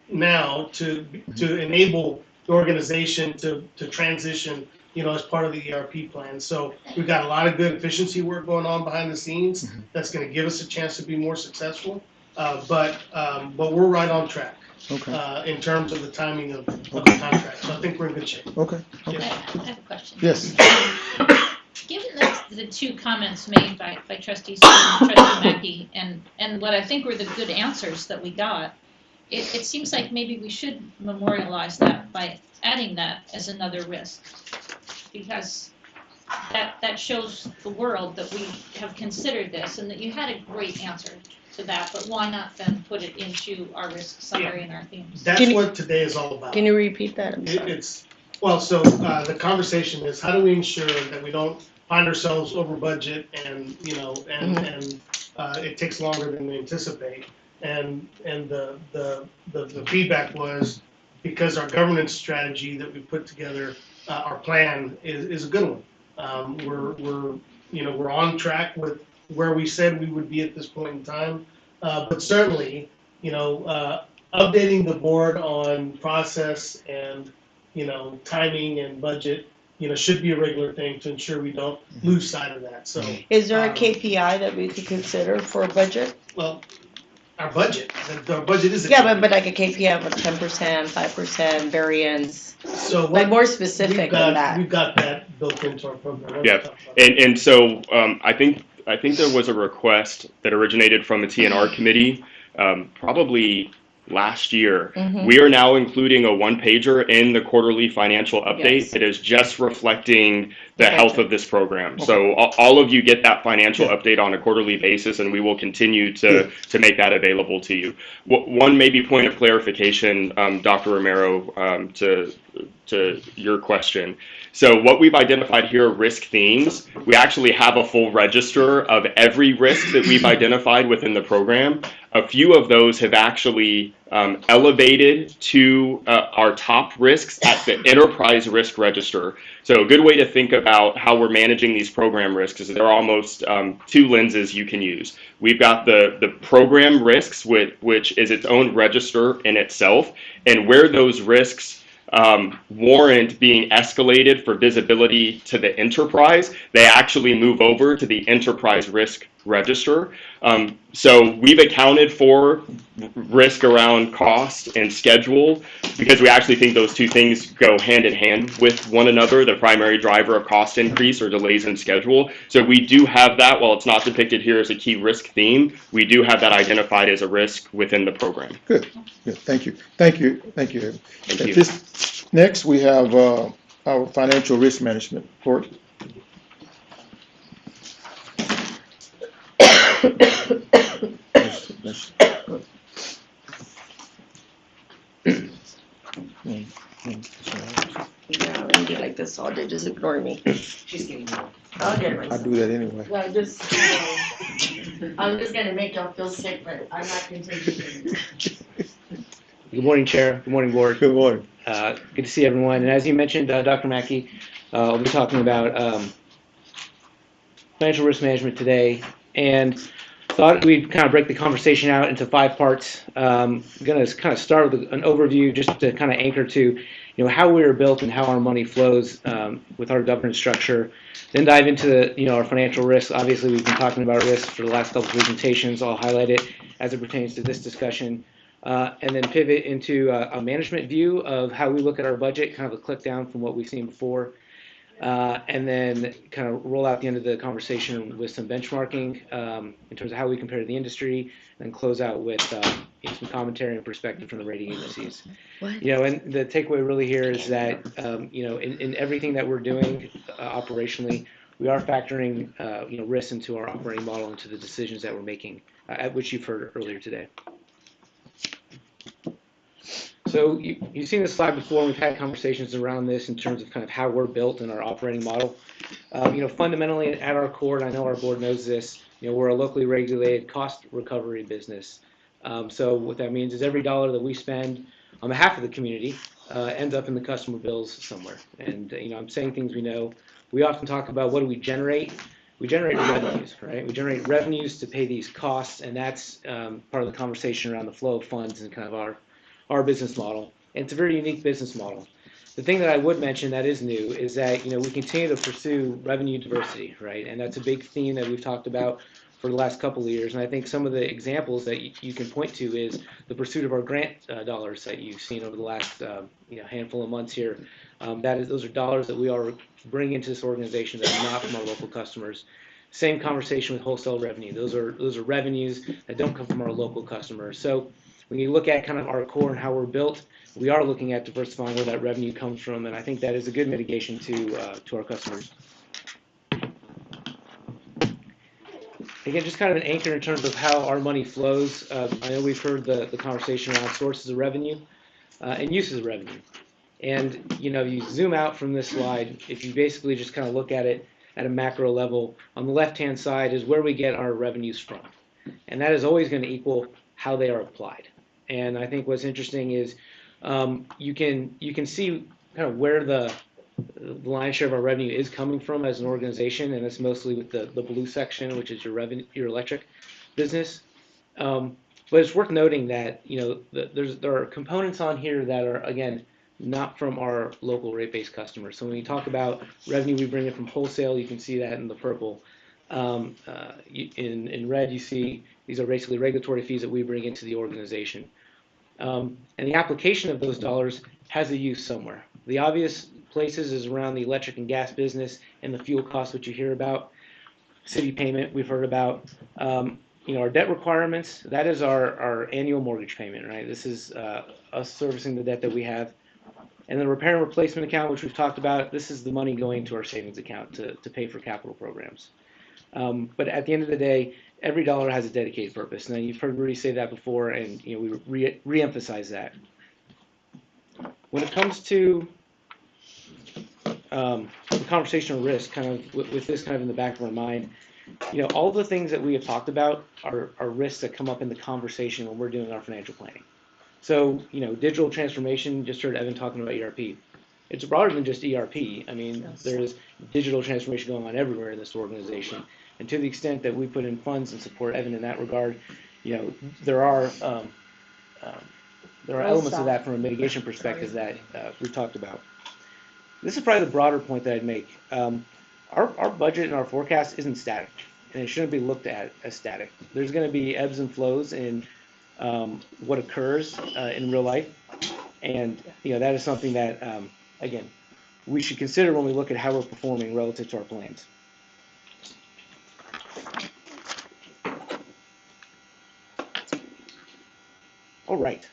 now to enable the organization to transition, as part of the ERP plan. So we've got a lot of good efficiency work going on behind the scenes that's going to give us a chance to be more successful. But we're right on track in terms of the timing of the contract. So I think we're in good shape. Okay. I have a question. Yes. Given the two comments made by Trustee Stewart and Trustee Mackey, and what I think were the good answers that we got, it seems like maybe we should memorialize that by adding that as another risk, because that shows the world that we have considered this and that you had a great answer to that, but why not then put it into our risk summary and our themes? That's what today is all about. Can you repeat that? I'm sorry. The conversation is how do we ensure that we don't find ourselves over budget and it takes longer than we anticipate. And the feedback was because our governance strategy that we put together, our plan is a good one. We're on track with where we said we would be at this point in time, but certainly updating the board on process and timing and budget should be a regular thing to ensure we don't lose sight of that. So Is there a KPI that we could consider for a budget? well. Our budget is Yeah, but like a KPI of 10%, 5% variance, so like more specific than that. We've got that built into our program. Yeah, and so I think there was a request that originated from the TNR committee probably last year. We are now including a one-pager in the quarterly financial update that is just reflecting the health of this program. So all of you get that financial update on a quarterly basis, and we will continue to make that available to you. One maybe point of clarification, Dr. Romero, to your question. So what we've identified here are risk themes. We actually have a full register of every risk that we've identified within the program. A few of those have actually elevated to our top risks at the enterprise risk register. So a good way to think about how we're managing these program risks is there are almost two lenses you can use. We've got the program risks, which is its own register in itself, and where those risks warrant being escalated for visibility to the enterprise, they actually move over to the enterprise risk register. So we've accounted for risk around cost and schedule because we actually think those two things go hand in hand with one another, the primary driver of cost increase or delays in schedule. So we do have that, while it's not depicted here as a key risk theme, we do have that identified as a risk within the program. Good. Thank you. Thank you. Thank you. Next, we have our financial risk management report. Yeah, I'm gonna be like this all day, just ignore me. She's giving you. I'll get I myself. do that anyway. No, I'm just gonna make y'all feel sick, but I'm not gonna take it. Good morning, Chair. Good morning, Board. Good morning. Good to see everyone. And as you mentioned, Dr. Mackey, I'll be talking about financial risk management today. And thought we'd kind of break the conversation out into 5 parts. I'm going to kind of start with an overview just to kind of anchor to how we are built and how our money flows with our governance structure. Then dive into our financial risks. Obviously, we've been talking about risks for the last couple of presentations. I'll highlight it as it pertains to this discussion. And then pivot into a management view of how we look at our budget, kind of a click down from what we've seen before. and then kind of roll out the end of the conversation with some benchmarking in terms of how we compare to the industry, and close out with some commentary and perspective from the rating agencies. And the takeaway really here is that in everything that we're doing operationally, we are factoring risks into our operating model, into the decisions that we're making, at which you've heard earlier today. So you've seen this slide before. We've had conversations around this in terms of kind of how we're built in our operating model. Fundamentally at our core, and I know our board knows this, we're a locally regulated cost recovery business. So what that means is every dollar that we spend on behalf of the community ends up in the customer bills somewhere. And I'm saying things we know. We often talk about, what do we generate? We generate revenues, right? We generate revenues to pay these costs, and that's part of the conversation around the flow of funds and kind of our business model. And it's a very unique business model. The thing that I would mention that is new is that we continue to pursue revenue diversity, right? And that's a big theme that we've talked about for the last couple of years. And I think some of the examples that you can point to is the pursuit of our grant dollars that you've seen over the last handful of months here. Those are dollars that we are bringing into this organization that are not from our local customers. Same conversation with wholesale revenue. Those are revenues that don't come from our local customers. So when you look at kind of our core and how we're built, we are looking at diversifying where that revenue comes from, and I think that is a good mitigation to our customers. Again, just kind of an anchor in terms of how our money flows. I know we've heard the conversation around sources of revenue and uses of revenue. And you zoom out from this slide, if you basically just kind of look at it at a macro level, on the left-hand side is where we get our revenues from. And that is always going to equal how they are applied. And I think what's interesting is you can see kind of where the lion's share of our revenue is coming from as an organization, and it's mostly with the blue section, which is your electric business. But it's worth noting that there are components on here that are, again, not from our local rate-based customers. So when you talk about revenue we bring in from wholesale, you can see that in the purple. In red, you see these are basically regulatory fees that we bring into the organization. And the application of those dollars has a use somewhere. The obvious places is around the electric and gas business and the fuel costs, which you hear about. City payment, we've heard about. Our debt requirements, that is our annual mortgage payment, right? This is us servicing the debt that we have. And the repair and replacement account, which we've talked about, this is the money going to our savings account to pay for capital programs. But at the end of the day, every dollar has a dedicated purpose. Now, you've heard Rudy say that before, and we re-emphasize that. When it comes to the conversation of risk, kind of with this kind of in the back of our mind, all the things that we have talked about are risks that come up in the conversation when we're doing our financial planning. So, digital transformation, just heard Evan talking about ERP. It's broader than just ERP. I mean, there's digital transformation going on everywhere in this organization. And to the extent that we put in funds and support Evan in that regard, there are elements of that from a mitigation perspective that we've talked about. This is probably the broader point that I'd make. Our budget and our forecast isn't static, and it shouldn't be looked at as static. There's going to be ebbs and flows in what occurs in real life, and that is something that, again, we should consider when we look at how we're performing relative to our plans. All right,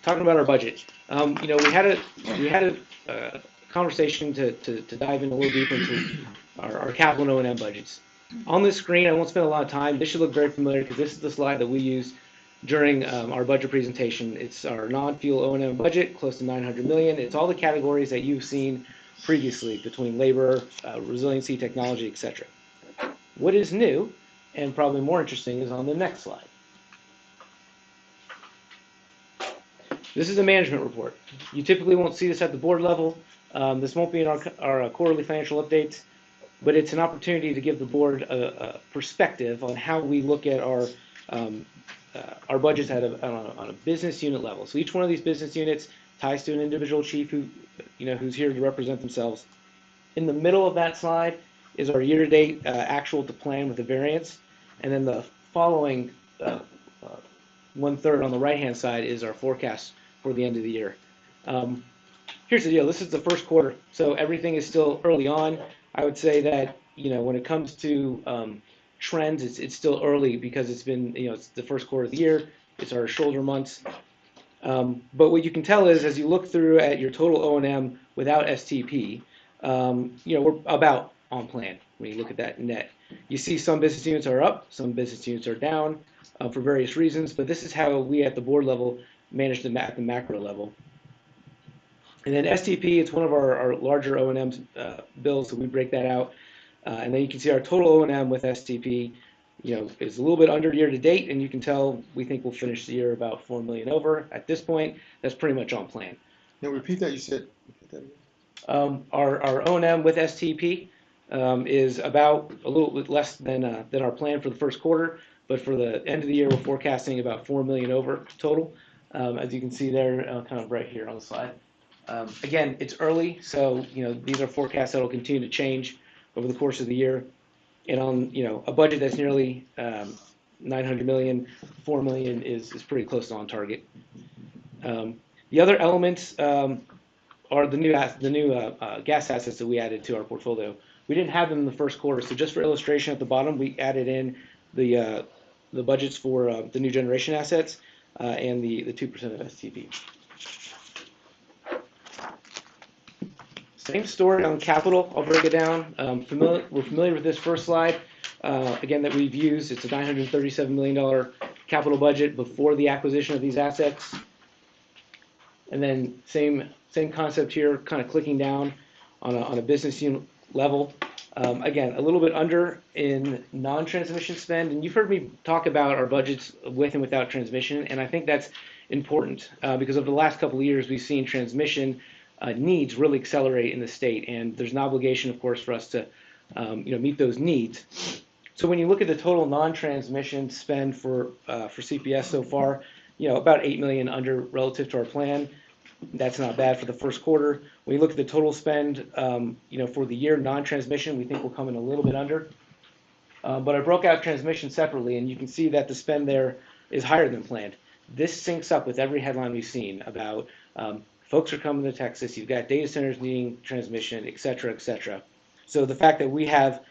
talking about our budget. We had a conversation to dive in a little deeper into our capital and O&M budgets. On this screen, I won't spend a lot of time. This should look very familiar because this is the slide that we use during our budget presentation. It's our non-fuel O&M budget, close to $900 million. It's all the categories that you've seen previously between labor, resiliency, technology, etc. What is new, and probably more interesting, is on the next slide. This is a management report. You typically won't see this at the board level. This won't be in our quarterly financial updates, but it's an opportunity to give the board a perspective on how we look at our budgets on a business unit level. So each one of these business units ties to an individual chief who's here to represent themselves. In the middle of that slide is our year-to-date actual to plan with the variance, and then the following 1/3 on the right-hand side is our forecast for the end of the year. here's the deal. This is the first quarter, so everything is still early on. I would say that, when it comes to trends, it's still early because it's been, it's the first quarter of the year. It's our shoulder months. But what you can tell is, as you look through at your total O&M without STP, we're about on plan when you look at that net. You see some business units are up, some business units are down for various reasons, but this is how we at the board level manage at the macro level. And then STP, it's one of our larger O&M bills, so we break that out. And then you can see our total O&M with STP, is a little bit under year to date, and you can tell we think we'll finish the year about $4 million over. At this point, that's pretty much on plan. Now repeat that, you said. Repeat that again. Our O&M with STP is about a little bit less than our plan for the first quarter, but for the end of the year, we're forecasting about $4 million over total, as you can see there, kind of right here on the slide. Again, it's early, so these are forecasts that will continue to change over the course of the year. And on a budget that's nearly $900 million, $4 million is pretty close to on target. The other elements are the new gas assets that we added to our portfolio. We didn't have them in the first quarter, so just for illustration, at the bottom we added in the budgets for the new generation assets and the 2% of STP. Same story on capital. I'll break it down. We're familiar with this first slide, again, that we've used. It's a $937 million capital budget before the acquisition of these assets. And then same concept here, kind of clicking down on a business unit level. Again, a little bit under in non-transmission spend. And you've heard me talk about our budgets with and without transmission, and I think that's important because over the last couple of years, we've seen transmission needs really accelerate in the state, and there's an obligation, of course, for us to meet those needs. So when you look at the total non-transmission spend for CPS so far, about $8 million under relative to our plan. That's not bad for the first quarter. When you look at the total spend, for the year non-transmission, we think we'll come in a little bit under. But I broke out transmission separately, and you can see that the spend there is higher than planned. This syncs up with every headline we've seen about folks are coming to Texas, you've got data centers needing transmission, et cetera, et cetera. So the fact that we have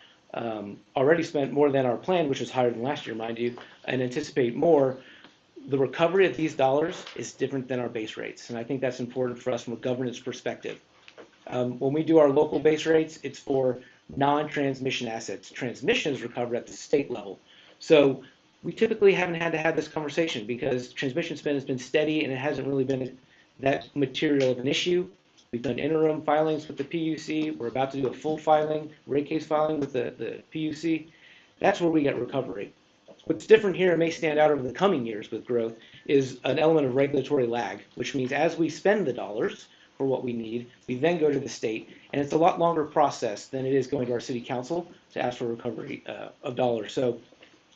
already spent more than our plan, which was higher than last year, mind you, and anticipate more, the recovery of these dollars is different than our base rates. And I think that's important for us from a governance perspective. When we do our local base rates, it's for non-transmission assets. Transmission is recovered at the state level. So we typically haven't had to have this conversation because transmission spend has been steady and it hasn't really been that material of an issue. We've done interim filings with the PUC. We're about to do a full filing, rate case filing with the PUC. That's where we get recovery. What's different here and may stand out over the coming years with growth is an element of regulatory lag, which means as we spend the dollars for what we need, we then go to the state, and it's a lot longer process than it is going to our city council to ask for recovery of dollars. So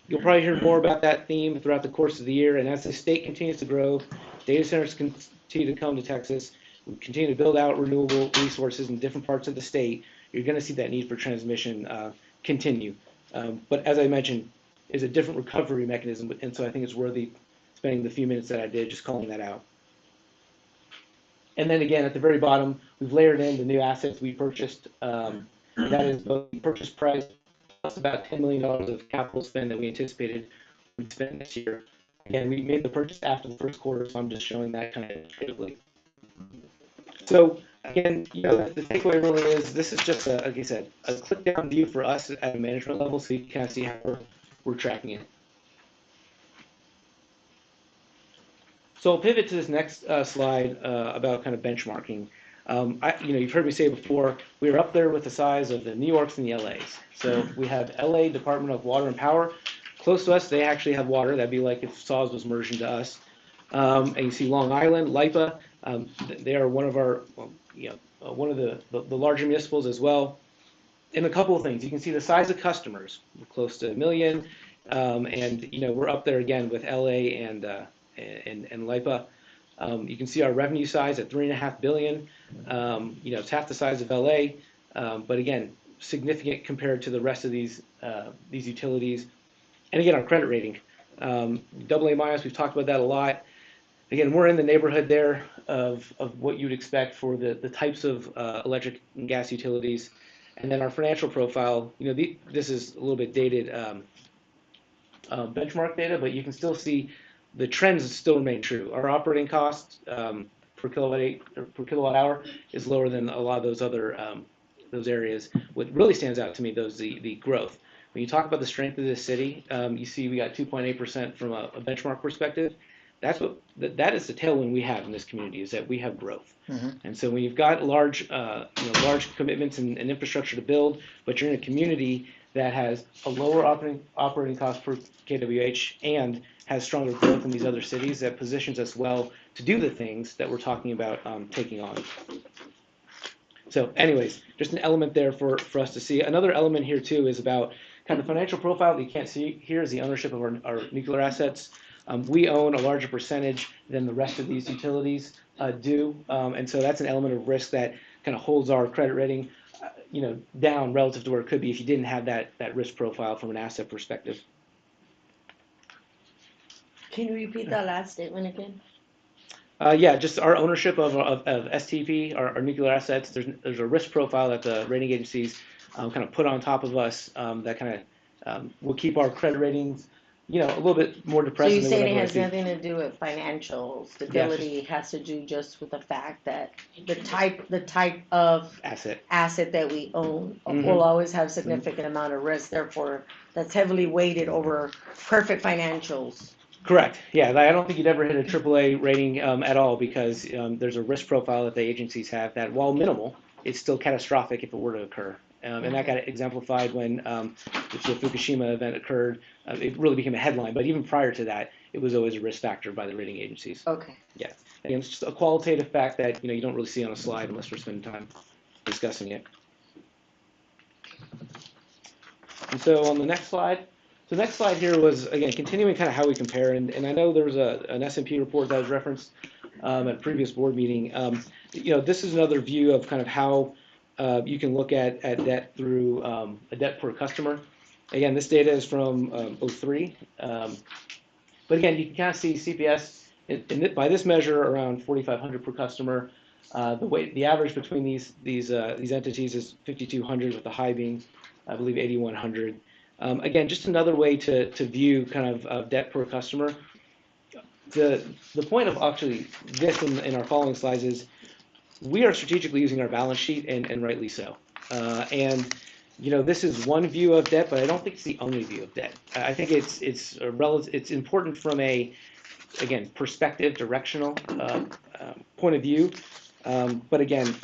you'll probably hear more about that theme throughout the course of the year, and as the state continues to grow, data centers continue to come to Texas, we continue to build out renewable resources in different parts of the state, you're going to see that need for transmission continue. But as I mentioned, is a different recovery mechanism, and so I think it's worthy spending the few minutes that I did just calling that out. And then again, at the very bottom, we've layered in the new assets we purchased. That is both the purchase price plus about $10 million of capital spend that we anticipated we'd spend this year. Again, we made the purchase after the first quarter, so I'm just showing that kind of illustratively. So again, the takeaway really is this is just, like I said, a click-down view for us at a management level, so you can kind of see how we're tracking it. So I'll pivot to this next slide about kind of benchmarking. You've heard me say before, we are up there with the size of the New Yorks and the LAs. So we have LA Department of Water and Power. Close to us, they actually have water. That'd be like if SAWS was merged into us. And you see Long Island, LIPA. They are one of our, one of the larger municipals as well. And a couple of things. You can see the size of customers. We're close to 1 million. And we're up there again with LA and LIPA. You can see our revenue size at $3.5 billion. It's half the size of LA, but again, significant compared to the rest of these utilities. And again, our credit rating, AA-, we've talked about that a lot. again, we're in the neighborhood there of what you'd expect for the types of electric and gas utilities. And then our financial profile, this is a little bit dated benchmark data, but you can still see the trends still remain true. Our operating cost per kilowatt hour is lower than a lot of those other those areas. What really stands out to me, though, is the growth. When you talk about the strength of this city, you see we got 2.8% from a benchmark perspective. That is the tailwind we have in this community, is that we have growth. And so when you've got large commitments and infrastructure to build, but you're in a community that has a lower operating cost per kWh and has stronger growth in these other cities, that positions us well to do the things that we're talking about taking on. So anyways, just an element there for us to see. Another element here too is about kind of the financial profile that you can't see here is the ownership of our nuclear assets. We own a larger percentage than the rest of these utilities do, and so that's an element of risk that kind of holds our credit rating, down relative to where it could be if you didn't have that risk profile from an asset perspective. Can you repeat that last statement again? Yeah, just our ownership of STP, our nuclear assets. There's a risk profile that the rating agencies kind of put on top of us that kind of will keep our credit ratings, a little bit more depressed. So you than say they it would has otherwise be. nothing to do with financial stability. It has to do just with the fact that the type of asset that we own will always have significant amount of risk. Therefore, that's heavily weighted over perfect financials. Correct. Yeah, I don't think you'd ever hit a AAA rating at all because there's a risk profile that the agencies have that, while minimal, it's still catastrophic if it were to occur. And that got exemplified when the Fukushima event occurred. It really became a headline, but even prior to that, it was always a risk factor by the rating agencies. Okay. Yeah, and it's just a qualitative fact that you don't really see on a slide unless we're spending time discussing it. And so on the next slide. So the next slide here was, again, continuing kind of how we compare, and I know there was an S&P report that was referenced at a previous board meeting. This is another view of kind of how you can look at debt through a debt per customer. Again, this data is from 2003, but again, you can kind of see CPS by this measure around 4,500 per customer. The average between these entities is 5,200, with the high being, I believe, 8,100. Again, just another way to view kind of debt per customer. The point of actually this in our following slides is we are strategically using our balance sheet, and rightly so. And this is one view of debt, but I don't think it's the only view of debt. I think it's important from a, again, perspective, directional point of view. But again,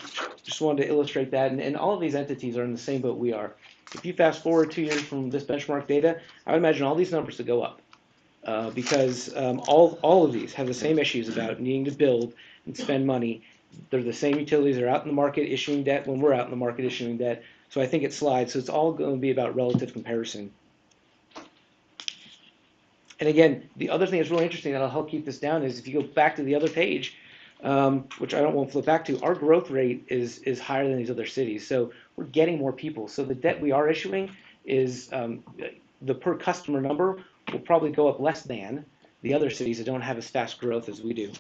just wanted to illustrate that, and all of these entities are in the same boat we are. If you fast forward 2 years from this benchmark data, I would imagine all these numbers to go up because all of these have the same issues about needing to build and spend money. They're the same utilities that are out in the market issuing debt when we're out in the market issuing debt. So I think it slides. So it's all going to be about relative comparison. And again, the other thing that's really interesting that'll help keep this down is if you go back to the other page, which I won't flip back to, our growth rate is higher than these other cities. So we're getting more people. So the debt we are issuing is the per customer number will probably go up less than the other cities that don't have as fast growth as we do.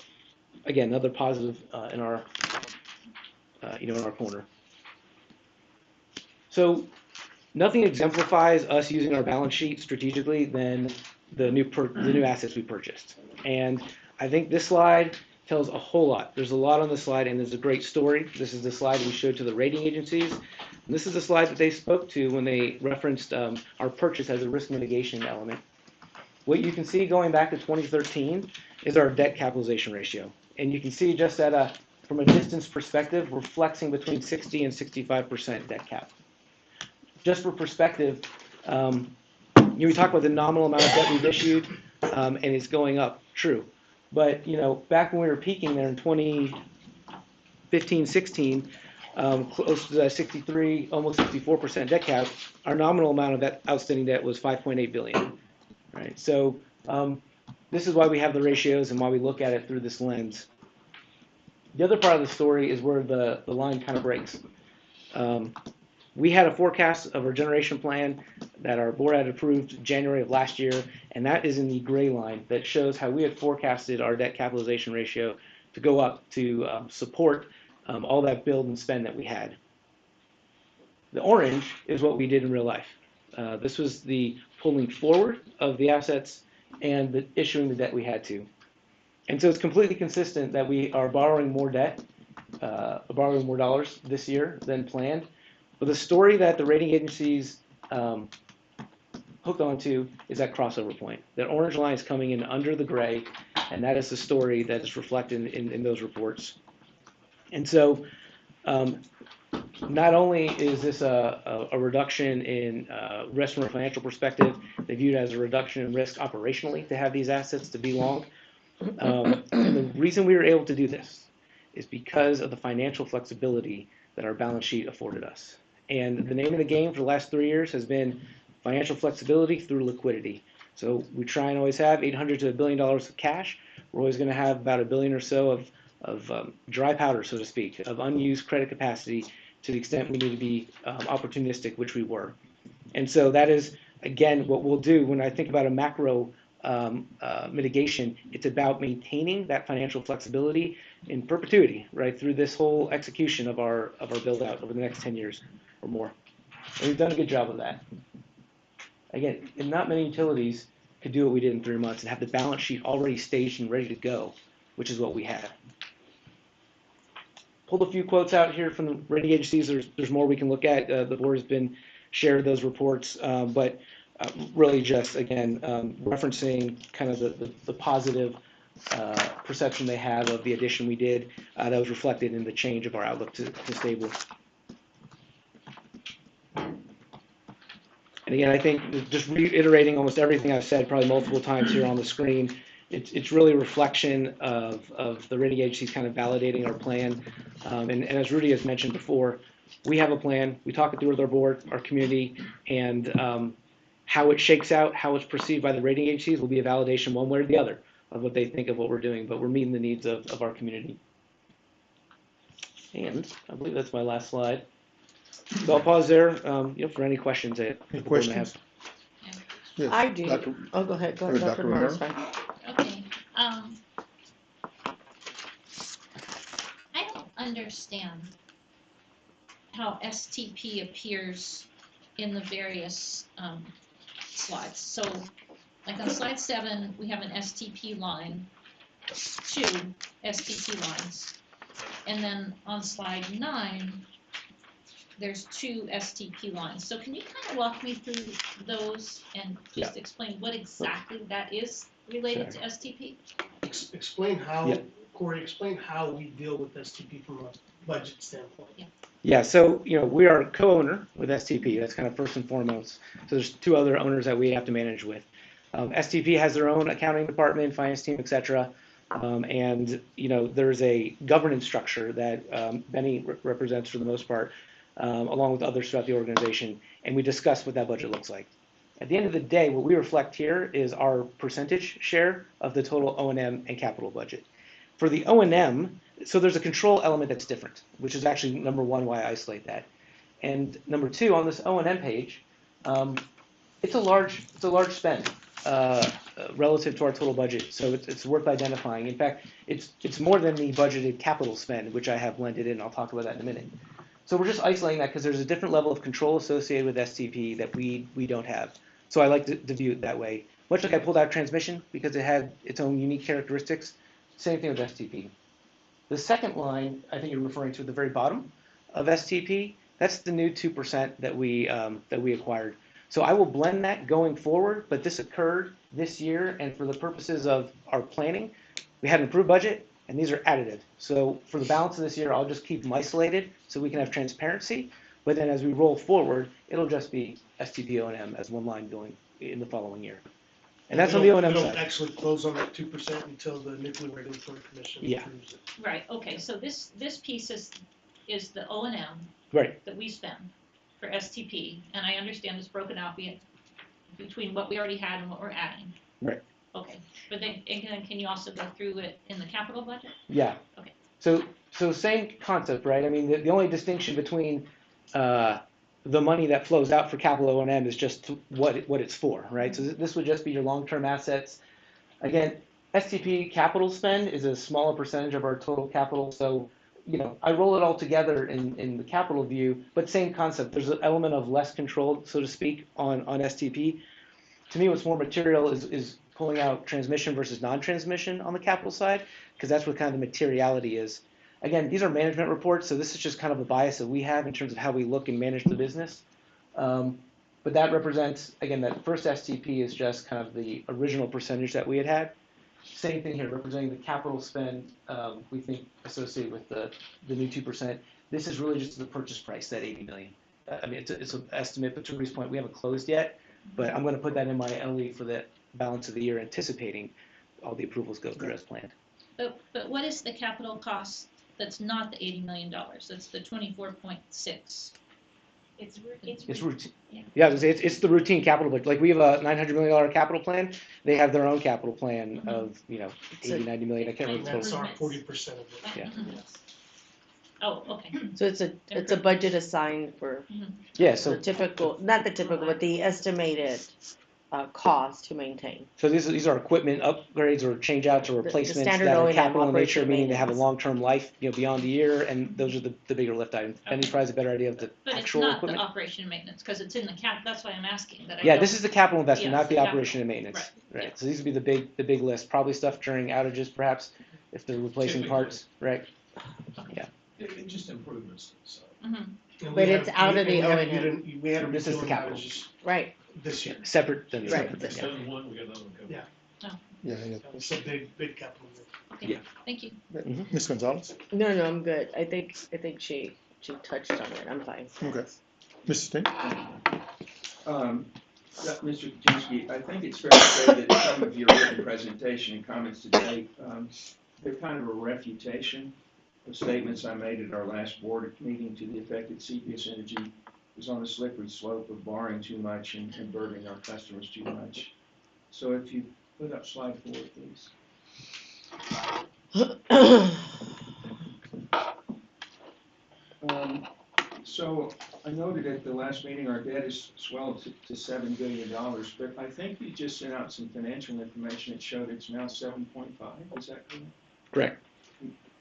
Again, another positive in our in our corner. So nothing exemplifies us using our balance sheet strategically than the new assets we purchased. And I think this slide tells a whole lot. There's a lot on this slide, and there's a great story. This is the slide we showed to the rating agencies. And this is the slide that they spoke to when they referenced our purchase as a risk mitigation element. What you can see going back to 2013 is our debt capitalization ratio. And you can see just from a distance perspective, we're flexing between 60 and 65% debt cap. Just for perspective, we talk about the nominal amount of debt we've issued, and it's going up. True. But, back when we were peaking there in 2015, 16, close to 63, almost 64% debt cap, our nominal amount of that outstanding debt was $5.8 billion. Right? So this is why we have the ratios and why we look at it through this lens. The other part of the story is where the line kind of breaks. We had a forecast of our generation plan that our board had approved January of last year, and that is in the gray line that shows how we had forecasted our debt capitalization ratio to go up to support all that build and spend that we had. The orange is what we did in real life. This was the pulling forward of the assets and the issuing the debt we had to. And so it's completely consistent that we are borrowing more debt, borrowing more dollars this year than planned. But the story that the rating agencies hooked onto is that crossover point. That orange line is coming in under the gray, and that is the story that is reflected in those reports. And so not only is this a reduction in risk from a financial perspective, they view it as a reduction in risk operationally to have these assets to be long. And the reason we were able to do this is because of the financial flexibility that our balance sheet afforded us. And the name of the game for the last 3 years has been financial flexibility through liquidity. So we try and always have $800 to $1 billion of cash. We're always going to have about $1 billion or so of dry powder, so to speak, of unused credit capacity to the extent we need to be opportunistic, which we were. And so that is, again, what we'll do when I think about a macro mitigation. It's about maintaining that financial flexibility in perpetuity, right, through this whole execution of our build out over the next 10 years or more. And we've done a good job of that. Again, and not many utilities could do what we did in 3 months and have the balance sheet already staged and ready to go, which is what we had. Pulled a few quotes out here from the rating agencies. There's more we can look at. The board has been shared those reports, but really just, again, referencing kind of the positive perception they have of the addition we did that was reflected in the change of our outlook to stable. And again, I think just reiterating almost everything I've said probably multiple times here on the screen, it's really a reflection of the rating agencies kind of validating our plan. And as Rudy has mentioned before, we have a plan. We talk it through with our board, our community, and how it shakes out, how it's perceived by the rating agencies will be a validation one way or the other of what they think of what we're doing, but we're meeting the needs of our community. And I believe that's my last slide. So I'll pause there, for any questions that the board may have. Yes, I do. Dr. Oh, go ahead, Dr. Dr. Romero's Romero. fine. Okay, I don't understand how STP appears in the various slides. So, like on slide 7, we have an STP line, 2 STP lines, and then on slide 9, there's 2 STP lines. So can you kind of walk me through those and just explain what exactly that is related to STP? Explain how, Yeah. Corey, explain how we deal with STP from a budget standpoint. Yeah, so we are a co-owner with STP. That's kind of first and foremost. So there's 2 other owners that we have to manage with. STP has their own accounting department, finance team, etc. And there's a governance structure that Benny represents for the most part, along with others throughout the organization, and we discuss what that budget looks like. At the end of the day, what we reflect here is our percentage share of the total O&M and capital budget. For the O&M, so there's a control element that's different, which is actually number 1 why I isolate that. And number 2, on this O&M page, it's a large spend relative to our total budget. So it's worth identifying. In fact, it's more than the budgeted capital spend, which I have blended in. I'll talk about that in a minute. So we're just isolating that because there's a different level of control associated with STP that we don't have. So I like to view it that way. Much like I pulled out transmission because it had its own unique characteristics. Same thing with STP. The second line, I think you're referring to at the very bottom of STP. That's the new 2% that we acquired. So I will blend that going forward, but this occurred this year, and for the purposes of our planning, we had an approved budget, and these are additive. So for the balance of this year, I'll just keep them isolated so we can have transparency. But then as we roll forward, it'll just be STP O&M as one line going in the following year. And that's on the O&M We side. don't actually close on that 2% until the Nuclear Regulatory Commission approves it. Right, okay, so this piece is the O&M Right. that we spend for STP, and I understand it's broken out between what we already had and what we're adding. Right. Okay, but then again, can you also go through it in the capital budget? Yeah. Okay. So same concept, right? I mean, the only distinction between the money that flows out for capital O&M is just what it's for, right? So this would just be your long-term assets. Again, STP capital spend is a smaller percentage of our total capital, so I roll it all together in the capital view, but same concept. There's an element of less control, so to speak, on STP. To me, what's more material is pulling out transmission versus non-transmission on the capital side, because that's what kind of the materiality is. Again, these are management reports, so this is just kind of a bias that we have in terms of how we look and manage the business. But that represents, again, that first STP is just kind of the original percentage that we had. Same thing here, representing the capital spend, we think associated with the new 2%. This is really just the purchase price, that $80 million. I mean, it's an estimate, but to Rudy's point, we haven't closed yet, but I'm going to put that in my LE for the balance of the year, anticipating all the approvals go through as planned. But what is the capital cost that's not the $80 million? That's the 24.6. It's routine. Yeah, it's the routine capital, but like we have a $900 million capital plan. They have their own capital plan of 80, 90 million. I can't remember. That's our 40% of it. Yeah. Oh, okay. So it's a budget assigned for Yeah. the So typical, not the typical, but the estimated cost to maintain. So these are equipment upgrades or change outs or replacements standard that are O&M, capital in nature, operation meaning they have a maintenance. long-term life, beyond a year, and those are the bigger lift items. Benny probably has a better idea of the But it's actual not equipment. the operation and maintenance, because it's in the cap, that's why I'm asking that. Yeah, this is the capital investment, Yeah, not the capital. operation and maintenance. Right. Right. Yeah. So these would be the big list. Probably stuff during outages, perhaps, if they're replacing parts. Right. Just improvements, so. And But we it's had- out of we the had O&M. util- We had This is the utility capital. outages Right. this year. Separate than Right. separate. That's Yeah. done one, we got another one coming. Yeah. It's a big capital. Okay, Yeah. thank you. Ms. Gonzalez? No, I'm good. I think she touched on it. I'm fine. Okay. Mr. Steen? Mr. Kaczynski, I think it's fair to say that some of your written presentation and comments today, they're kind of a refutation of statements I made at our last board meeting to the effect that CPS Energy is on a slippery slope of borrowing too much and burdening our customers too much. So if you put up slide 4, please. So I noted at the last meeting our debt is swelled to $7 billion, but I think you just sent out some financial information that showed it's now 7.5. Is that correct? Correct.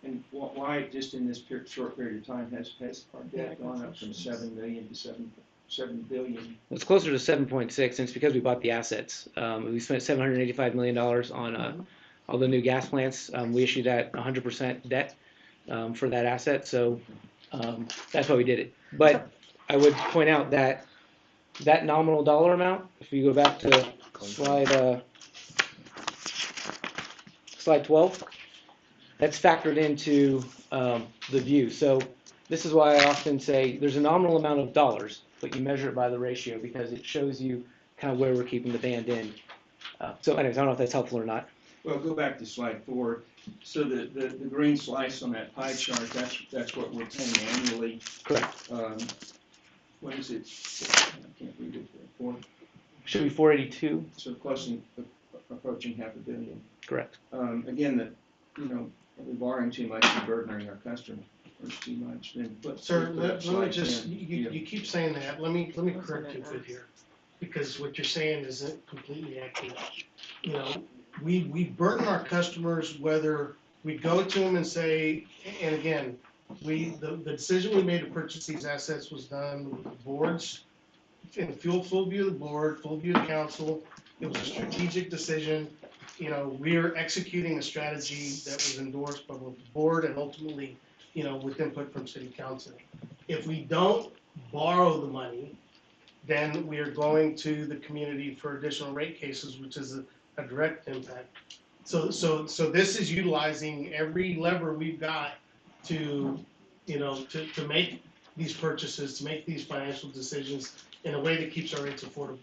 And why, just in this short period of time, has our debt gone up from 7 million to 7 billion? Well, it's closer to 7.6, and it's because we bought the assets. We spent $785 million on all the new gas plants. We issued that 100% debt for that asset, so that's why we did it. But I would point out that that nominal dollar amount, if you go back to slide 12, that's factored into the view. So this is why I often say there's a nominal amount of dollars, but you measure it by the ratio because it shows you kind of where we're keeping the band in. So anyways, I don't know if that's helpful or not. Well, go back to slide 4. So the green slice on that pie chart, that's what we're paying annually. Correct. What is it? I can't read it. 4. Should be 482. So close to approaching $500 million. Correct. Again, we're borrowing too much and burdening our customers too much. Then Sir, let me slide just, 10. you keep saying that, let me correct you a bit here, because what you're saying isn't completely accurate. We burden our customers whether we go to them and say, and again, the decision we made to purchase these assets was done with the boards, in full view of the board, full view of the council. It was a strategic decision. We are executing a strategy that was endorsed by both the board and ultimately, with input from city council. If we don't borrow the money, then we are going to the community for additional rate cases, which is a direct impact. So this is utilizing every lever we've got to make these purchases, to make these financial decisions in a way that keeps our rates affordable.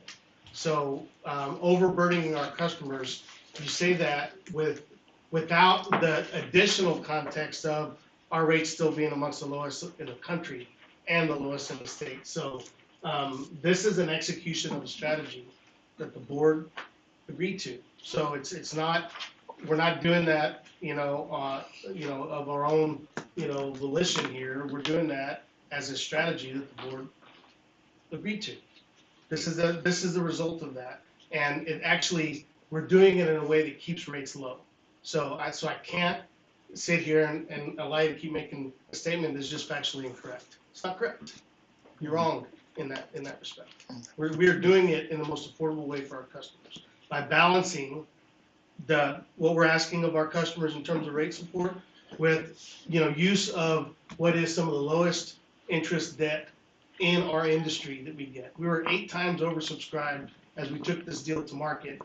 So overburdening our customers, you say that without the additional context of our rates still being amongst the lowest in the country and the lowest in the state. So this is an execution of a strategy that the board agreed to. So it's not, we're not doing that, of our own, volition here. We're doing that as a strategy that the board agreed to. This is the result of that, and it actually, we're doing it in a way that keeps rates low. So I can't sit here and allow you to keep making a statement that's just factually incorrect. It's not correct. You're wrong in that respect. We're doing it in the most affordable way for our customers by balancing what we're asking of our customers in terms of rate support with, use of what is some of the lowest interest debt in our industry that we get. We were 8 times oversubscribed as we took this deal to market,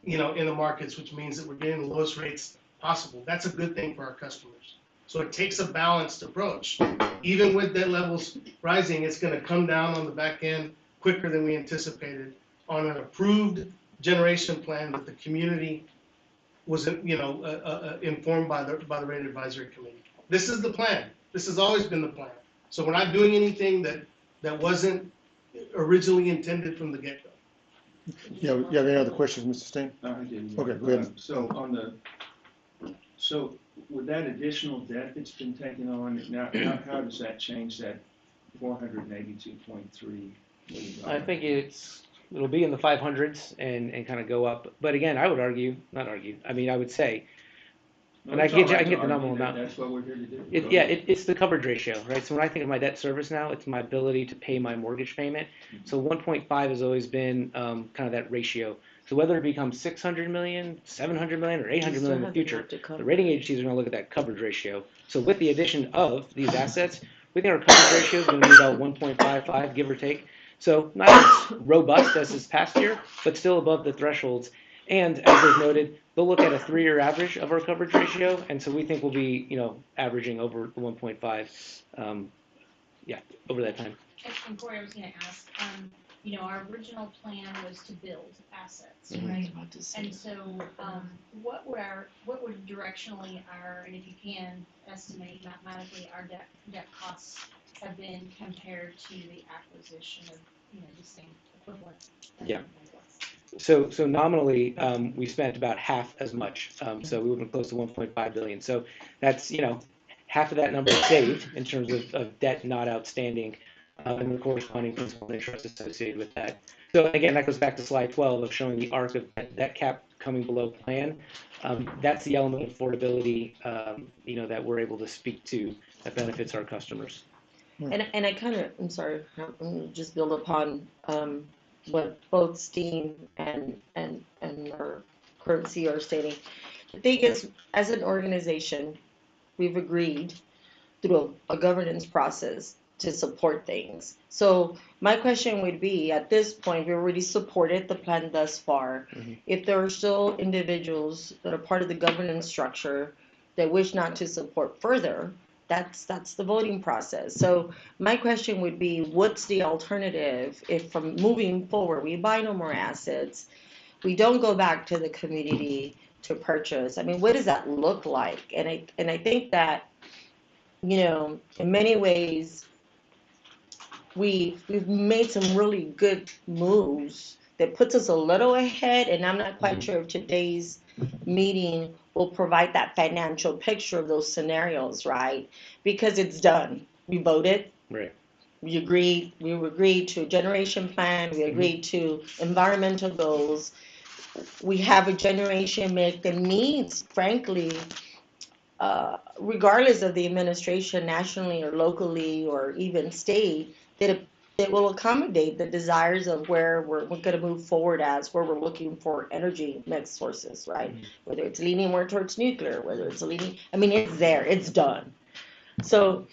in the markets, which means that we're getting the lowest rates possible. That's a good thing for our customers. So it takes a balanced approach. Even with debt levels rising, it's going to come down on the back end quicker than we anticipated on an approved generation plan that the community was, informed by the rate advisory committee. This is the plan. This has always been the plan. So we're not doing anything that wasn't originally intended from the get-go. You have any other questions, Mr. Steen? I do. Okay, go ahead. So with that additional debt that's been taken on, now how does that change that $482.3 million? I think it'll be in the 500s and kind of go up. But again, I would I would say, and I can get the nominal amount. That's what we're here to do. It's the coverage ratio, right? So when I think of my debt service now, it's my ability to pay my mortgage payment. So 1.5 has always been kind of that ratio. So whether it becomes 600 million, 700 million, or 800 million in the future, the rating agencies are going to look at that coverage ratio. So with the addition of these assets, we think our coverage ratio is going to be about 1.55, give or take. So not as robust as this past year, but still above the thresholds. And as they've noted, they'll look at a 3-year average of our coverage ratio, and so we think we'll be, averaging over the 1.5, over that time. And Corey, I was gonna ask, our original plan was to build assets, Mhm. right? And so, what would directionally and if you can estimate mathematically, our debt costs have been compared to the acquisition of, the same equivalent? Yeah. So nominally, we spent about half as much. So we would have been close to 1.5 billion. So that's, half of that number is saved in terms of debt not outstanding, and the corresponding principal and interest associated with that. So again, that goes back to slide 12 of showing the arc of that cap coming below plan. That's the element of affordability, that we're able to speak to that benefits our customers. And I'm sorry, I'm gonna just build upon what both Steen and our current CEO are stating. The thing is, as an organization, we've agreed through a governance process to support things. So my question would be, at this point, we already supported the plan thus far. Mhm. If there are still individuals that are part of the governance structure that wish not to support further, that's the voting process. So my question would be, what's the alternative if from moving forward, we buy no more assets, we don't go back to the community to purchase? I mean, what does that look like? And I think that, in many ways, we've made some really good moves that puts us a little ahead, and I'm not quite sure if today's meeting will provide that financial picture of those scenarios, right? Because it's done. We voted. Right. We agreed to a generation plan. We agreed to environmental goals. We have a generation mix that needs, frankly, regardless of the administration nationally or locally or even state, that will accommodate the desires of where we're going to move forward where we're looking for energy mix sources, right? Mm-hmm. Whether it's leaning more towards nuclear, whether it's it's there, it's done. So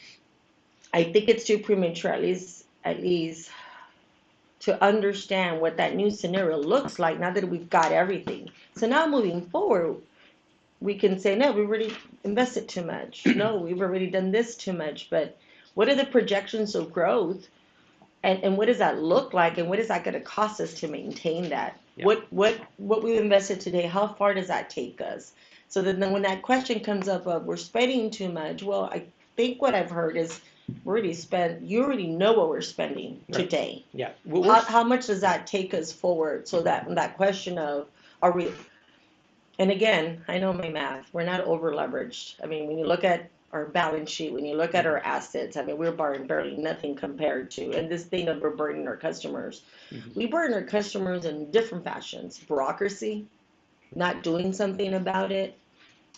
I think it's too premature, at least to understand what that new scenario looks like now that we've got everything. So now moving forward, we can say, no, we've already invested too much. No, we've already done this too much. But what are the projections of growth? And what does that look like? And what is that going to cost us to maintain that? Yeah. What we've invested today, how far does that take us? So then when that question comes up of we're spending too much, well, I think what I've heard is you already know what we're spending today. Yeah. How much does that take us forward? So that question of, are we... And again, I know my math. We're not over leveraged. I mean, when you look at our balance sheet, when you look at our assets, I mean, we're borrowing barely nothing compared to, and this thing of we're burdening our customers. We burden our customers in different fashions. Bureaucracy, not doing something about it,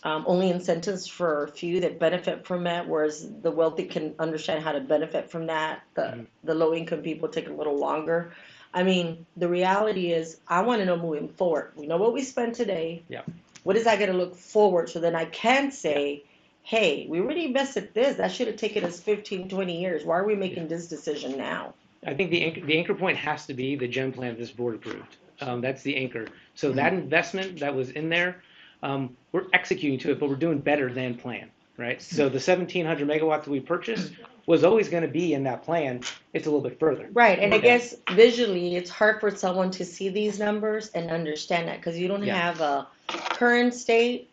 only incentives for a few that benefit from it, whereas the wealthy can understand how to benefit from that. The low income people take a little longer. I mean, the reality is, I want to know moving forward. We know what we spend today. Yeah. What is that going to look forward? So then I can say, hey, we really invested this. That should have taken us 15, 20 years. Why are we making this decision now? I think the anchor point has to be the gen plan this board approved. That's the anchor. So that investment that was in there, we're executing to it, but we're doing better than plan, right? So the 1,700 megawatts that we purchased was always going to be in that plan. It's a little bit further. Right, and I guess visually, it's hard for someone to see these numbers and understand that because you don't have a current state.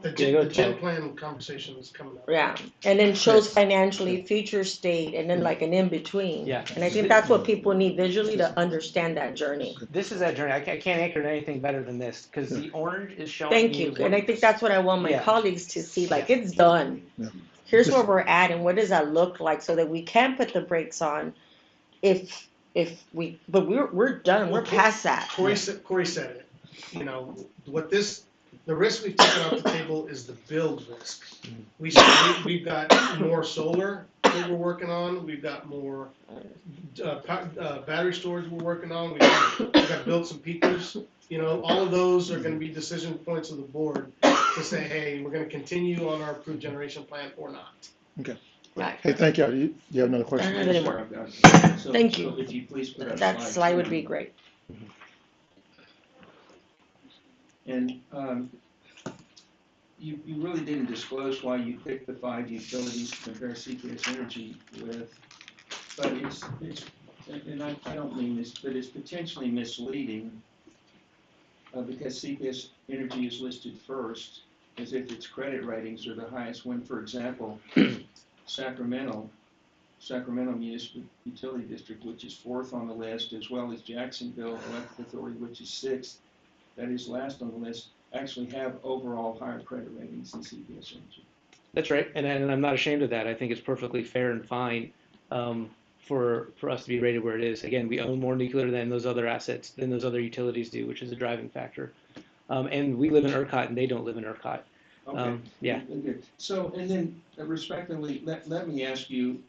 The go gen to- plan conversation is coming up. Yeah, and then shows financially future state and then like an in between. Yeah. And I think that's what people need visually to understand that journey. This is that journey. I can't anchor to anything better than this because the orange is showing. Thank you, and I think that's what I want my Yeah. colleagues to see, like it's done. Yeah. Here's where we're at and what does that look like so that we can put the brakes on if we, but we're done, we're past that. Corey said it, you know, the risk we've taken off the table is the build risk. We've got more solar that we're working on, we've got more battery storage we're working on, we've got to build some peakers. You know, all of those are gonna be decision points of the board to say, hey, we're gonna continue on our approved generation plan or not. Okay. Right. Hey, thank you. You have another I question? don't have any more. I've got- so- Thank so you. If you please put up That slide would be great. And you really didn't disclose why you picked the 5 utilities to compare CPS Energy with, but and I don't mean this, but it's potentially misleading because CPS Energy is listed first as if its credit ratings are the highest when, for example, Sacramento Municipal Utility District, which is 4th on the list, as well as Jacksonville Electric Authority, which is 6th, that is last on the list, actually have overall higher credit ratings than CPS Energy. That's right, and I'm not ashamed of that. I think it's perfectly fair and fine for us to be rated where it is. Again, we own more nuclear than those other assets, than those other utilities do, which is a driving factor. And we live in ERCOT, and they don't live in ERCOT. Okay. Yeah. Okay. So, and then respectively, let me ask you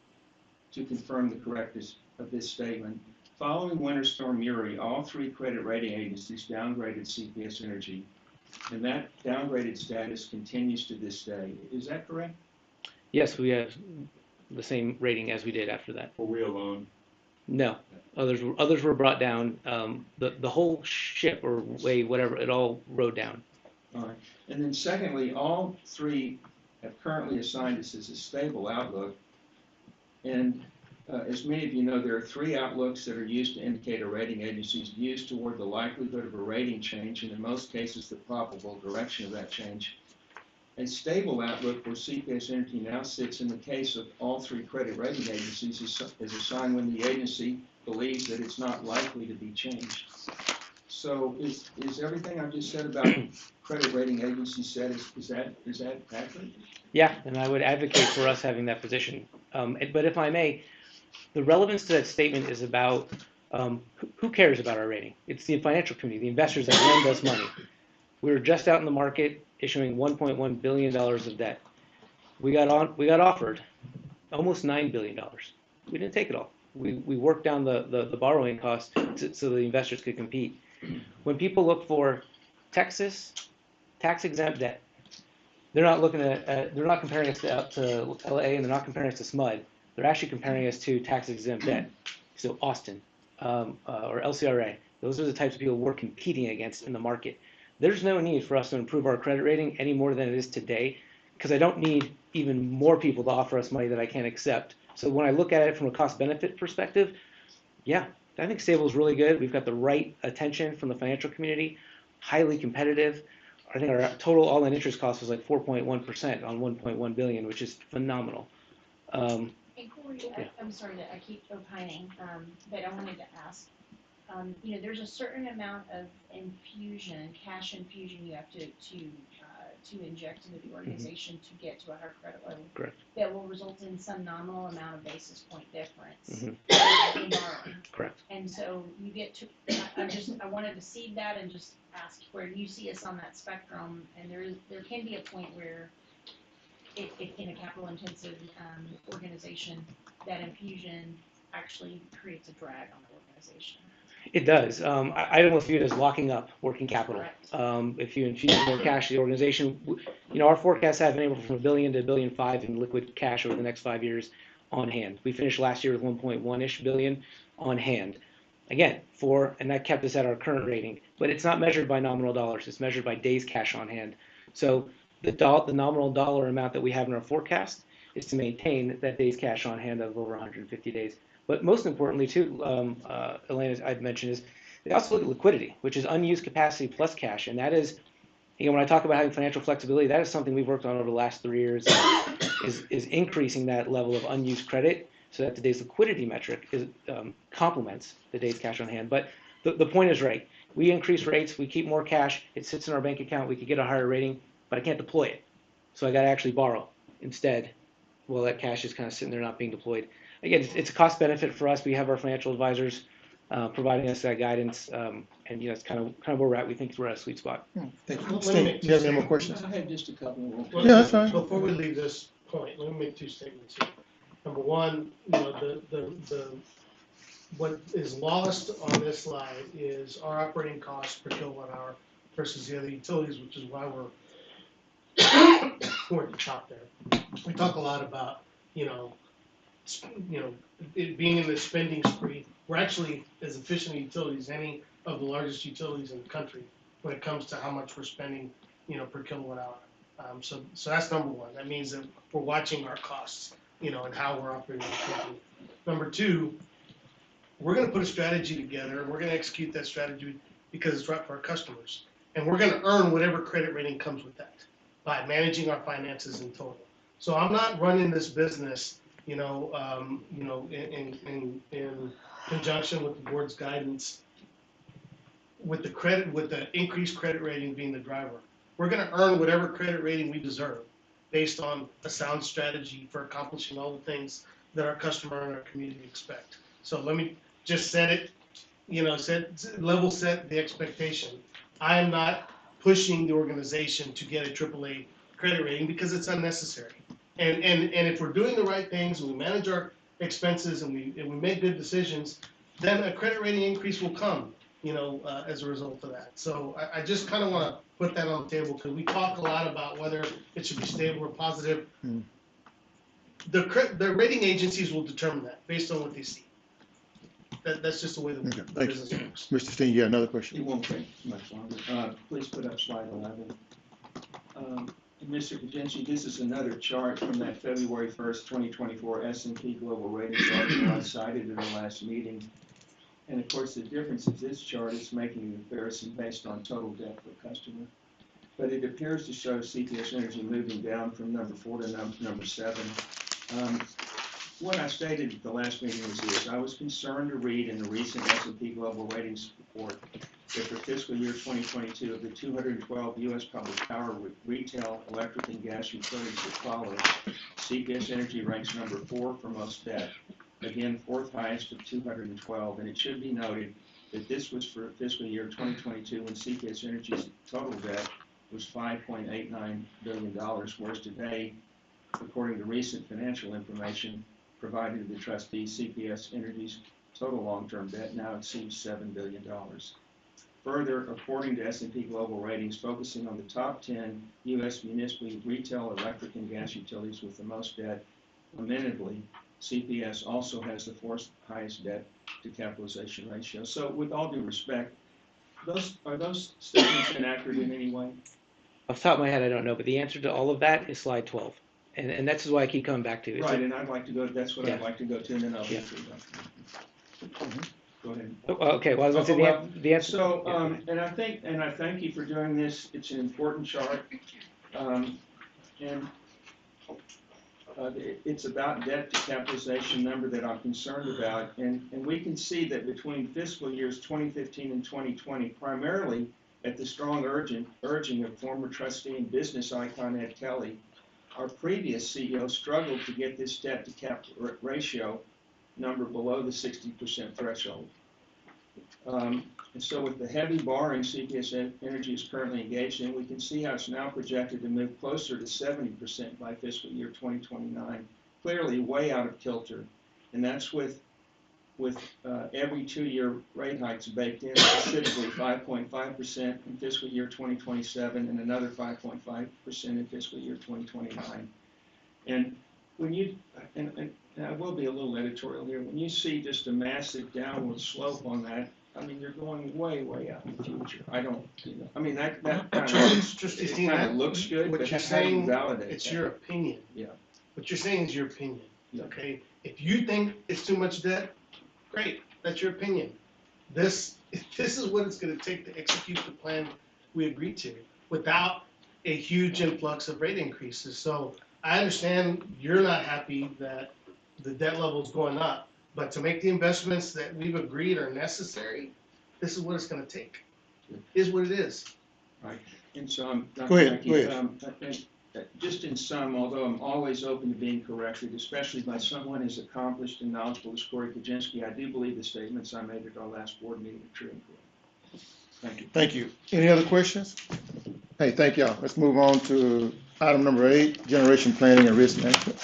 to confirm the correctness of this statement. Following Winter Storm Uri, all 3 credit rating agencies downgraded CPS Energy, and that downgraded status continues to this day. Is that correct? Yes, we have the same rating as we did after that. Were we alone? No, others were brought down. The whole ship or way, whatever, it all rode down. All right. And then secondly, all 3 have currently assigned us as a stable outlook. And as many of you know, there are 3 outlooks that are used to indicate a rating agency's views toward the likelihood of a rating change, and in most cases, the probable direction of that change. A stable outlook where CPS Energy now sits in the case of all 3 credit rating agencies is a sign when the agency believes that it's not likely to be changed. So is everything I've just said about credit rating agency status, is that accurate? Yeah, and I would advocate for us having that position. But if I may, the relevance to that statement is about who cares about our rating? It's the financial community, the investors that lend us money. We were just out in the market issuing $1.1 billion of debt. We got offered almost $9 billion. We didn't take it all. We worked down the borrowing cost so the investors could compete. When people look for Texas tax-exempt debt, they're not looking at they're not comparing us to LA, and they're not comparing us to SMUD. They're actually comparing us to tax-exempt debt. So Austin or LCRA. Those are the types of people we're competing against in the market. There's no need for us to improve our credit rating any more than it is today, because I don't need even more people to offer us money that I can't accept. So when I look at it from a cost-benefit perspective, yeah, I think stable is really good. We've got the right attention from the financial community, highly competitive. I think our total all-in interest cost was like 4.1% on 1.1 billion, which is phenomenal. And Corey, Yeah. I'm sorry that I keep opining, but I wanted to ask, there's a certain amount of infusion, cash infusion you have to to inject into the organization to get to a higher credit level. Correct. That will result in some nominal amount of basis point difference Mhm. in borrowing. Correct. And so you get to, I wanted to seed that and just ask where you see us on that spectrum, and there can be a point where in a capital intensive organization, that infusion actually creates a drag on the organization. It does. I'd almost view it as locking up working capital. Correct. If you infuse more cash to the organization, our forecasts have been able from $1 billion to $1.5 billion in liquid cash over the next 5 years on hand. We finished last year with 1.1-ish billion on hand. Again, and that kept us at our current rating, but it's not measured by nominal dollars. It's measured by days cash on hand. So the nominal dollar amount that we have in our forecast is to maintain that days cash on hand of over 150 days. But most importantly, too, Elaine, I'd mentioned, is they also look at liquidity, which is unused capacity plus cash. And that is, when I talk about having financial flexibility, that is something we've worked on over the last 3 years, is increasing that level of unused credit so that today's liquidity metric complements the days cash on hand. But the point is right. We increase rates, we keep more cash, it sits in our bank account, we could get a higher rating, but I can't deploy it. So I got to actually borrow instead. Well, that cash is kind of sitting there not being deployed. Again, it's a cost benefit for us. We have our financial advisors providing us that guidance, and it's kind of where we're at. We think we're at a sweet spot. Thank you. Let me Steve, make do you have two any more questions? I have just a couple more. Well, Yeah, that's fine. Before we leave this point, let me make 2 statements here. Number one, what is lost on this slide is our operating costs per kilowatt hour versus the other utilities, which is why we're at the top there. We talk a lot about, it being in the spending spree. We're actually as efficient a utility as any of the largest utilities in the country when it comes to how much we're spending, per kilowatt hour. So that's number one. That means that we're watching our costs, and how we're operating the company. Number two, we're going to put a strategy together, and we're going to execute that strategy because it's right for our customers. And we're going to earn whatever credit rating comes with that by managing our finances in total. So I'm not running this business, in conjunction with the board's guidance, with the increased credit rating being the driver. We're going to earn whatever credit rating we deserve based on a sound strategy for accomplishing all the things that our customer and our community expect. So let me just level set the expectation. I am not pushing the organization to get a AAA credit rating because it's unnecessary. And if we're doing the right things and we manage our expenses and we make good decisions, then a credit rating increase will come, as a result of that. So I just kind of want to put that on the table because we talk a lot about whether it should be stable or positive. The rating agencies will determine that based on what they see. That's just the way the business works. Mr. Steen, you have another question? It won't take much longer. Please put up slide 11. Mr. Kaczynski, this is another chart from that February 1st, 2024 S&P Global Ratings article I cited at our last meeting. And of course, the difference is this chart is making a comparison based on total debt per customer. But it appears to show CPS Energy moving down from number 4 to number 7. What I stated at the last meeting was this: I was concerned to read in the recent S&P Global Ratings report that for fiscal year 2022, of the 212 U.S. public power retail, electric, and gas utilities that follow, CPS Energy ranks number 4 for most debt. Again, 4th highest of 212. And it should be noted that this was for fiscal year 2022 when CPS Energy's total debt was $5.89 billion, whereas today, according to recent financial information provided to the trustees, CPS Energy's total long-term debt now exceeds $7 billion. Further, according to S&P Global Ratings, focusing on the top 10 U.S. municipal retail, electric, and gas utilities with the most debt, lamentably, CPS also has the 4th highest debt to capitalization ratio. So with all due respect, are those statements inaccurate in any way? Off the top of my head, I don't know, but the answer to all of that is slide 12. And that's why I keep coming back to it. Right, and I'd like to go, that's what Yeah. I'd like to go to, and then I'll Yeah. answer that. Go ahead. Okay, well, I was going to say the answer. So, and I thank you for doing this. It's an important chart. It's about debt to capitalization number that I'm concerned about. And we can see that between fiscal years 2015 and 2020, primarily At the strong urging of former trustee and business icon Ed Kelly, our previous CEO struggled to get this debt to cap ratio number below the 60% threshold. And so with the heavy borrowing CPS Energy is currently engaged in, we can see how it's now projected to move closer to 70% by fiscal year 2029, clearly way out of kilter. And that's with every 2-year rate hikes baked in, specifically 5.5% in fiscal year 2027 and another 5.5% in fiscal year 2029. And when you, and I will be a little editorial here, when you see just a massive downward slope on that, I mean, you're going way, way out in the future. I don't, I mean, that kind of looks good, What but you're how do you saying, validate it's that? your opinion. Yeah. What you're saying is your opinion, Yeah. okay? If you think it's too much debt, great, that's your opinion. This is what it's gonna take to execute the plan we agreed to without a huge influx of rate increases. So I understand you're not happy that the debt level's going up, but to make the investments that we've agreed are necessary, this is what it's gonna take. Is what it is. Right. And so, Go ahead, go ahead. Just in sum, although I'm always open to being corrected, especially by someone as accomplished and knowledgeable as Corey Kaczynski, I do believe the statements I made at our last board meeting are true and correct. Thank you. Thank you. Any other questions? Hey, thank y'all. Let's move on to item number 8, generation planning and risk management.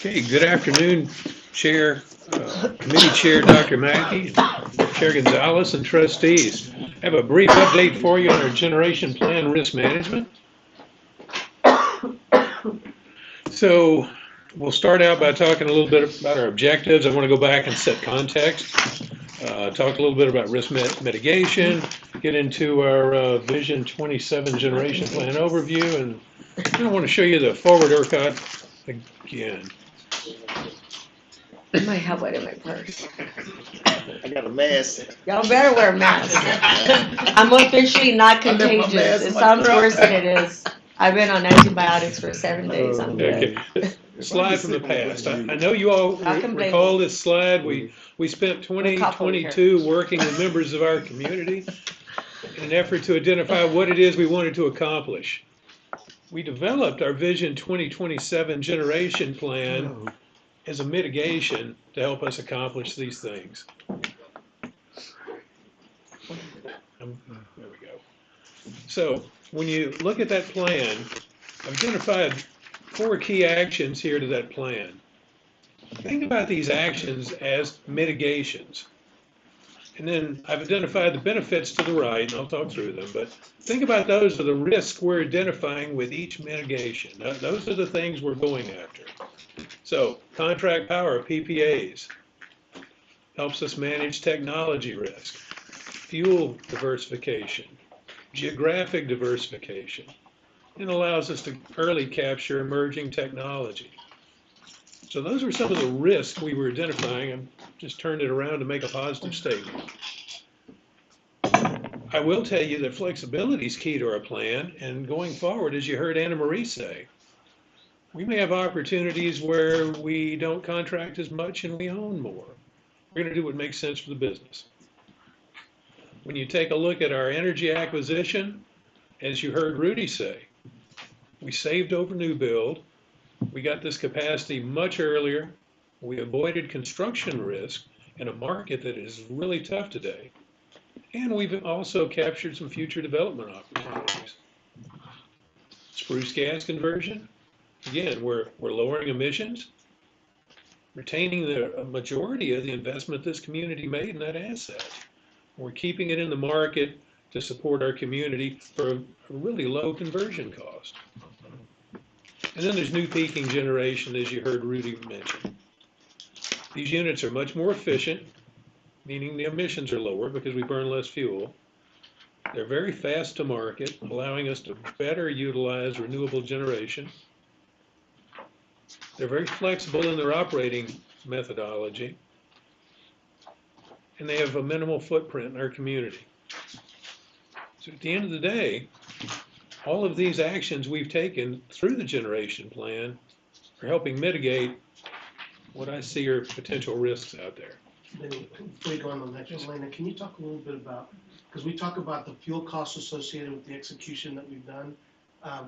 Okay, good afternoon, Chair, Committee Chair Dr. Mackey, Chair Gonzalez, and trustees. I have a brief update for you on our generation plan risk management. So we'll start out by talking a little bit about our objectives. I want to go back and set context, talk a little bit about risk mitigation, get into our Vision 27 generation plan overview, and I want to show you the forward ERCOT again. I might have one in my purse. I got a mask. Y'all better wear masks. I'm officially not I left my contagious. mask It in my sounds truck. worse than it is. I've been on antibiotics for 7 days. I'm good. Okay. Slide from the past. I know you all Not complaining. recall this slide. We spent 2022 working with members of our community in an effort to identify what it is we wanted to accomplish. We developed our Vision 2027 generation plan as a mitigation to help us accomplish these things. There we go. So when you look at that plan, I've identified 4 key actions here to that plan. Think about these actions as mitigations. And then I've identified the benefits to the right, and I'll talk through them, but think about those are the risks we're identifying with each mitigation. Those are the things we're going after. So contract power, PPAs, helps us manage technology risk, fuel diversification, geographic diversification, and allows us to early capture emerging technology. So those were some of the risks we were identifying. I've just turned it around to make a positive statement. I will tell you that flexibility is key to our plan, and going forward, as you heard Anna Marie say, we may have opportunities where we don't contract as much and we own more. We're going to do what makes sense for the business. When you take a look at our energy acquisition, as you heard Rudy say, we saved over new build. We got this capacity much earlier. We avoided construction risk in a market that is really tough today. And we've also captured some future development opportunities. Spruce gas conversion. Again, we're lowering emissions, retaining the majority of the investment this community made in that asset. We're keeping it in the market to support our community for a really low conversion cost. And then there's new peaking generation, as you heard Rudy mention. These units are much more efficient, meaning the emissions are lower because we burn less fuel. They're very fast to market, allowing us to better utilize renewable generation. They're very flexible in their operating methodology, and they have a minimal footprint in our community. So at the end of the day, all of these actions we've taken through the generation plan are helping mitigate what I see are potential risks out there. Benny, before you go on to the next one, Elena, can you talk a little bit about, because we talk about the fuel costs associated with the execution that we've done.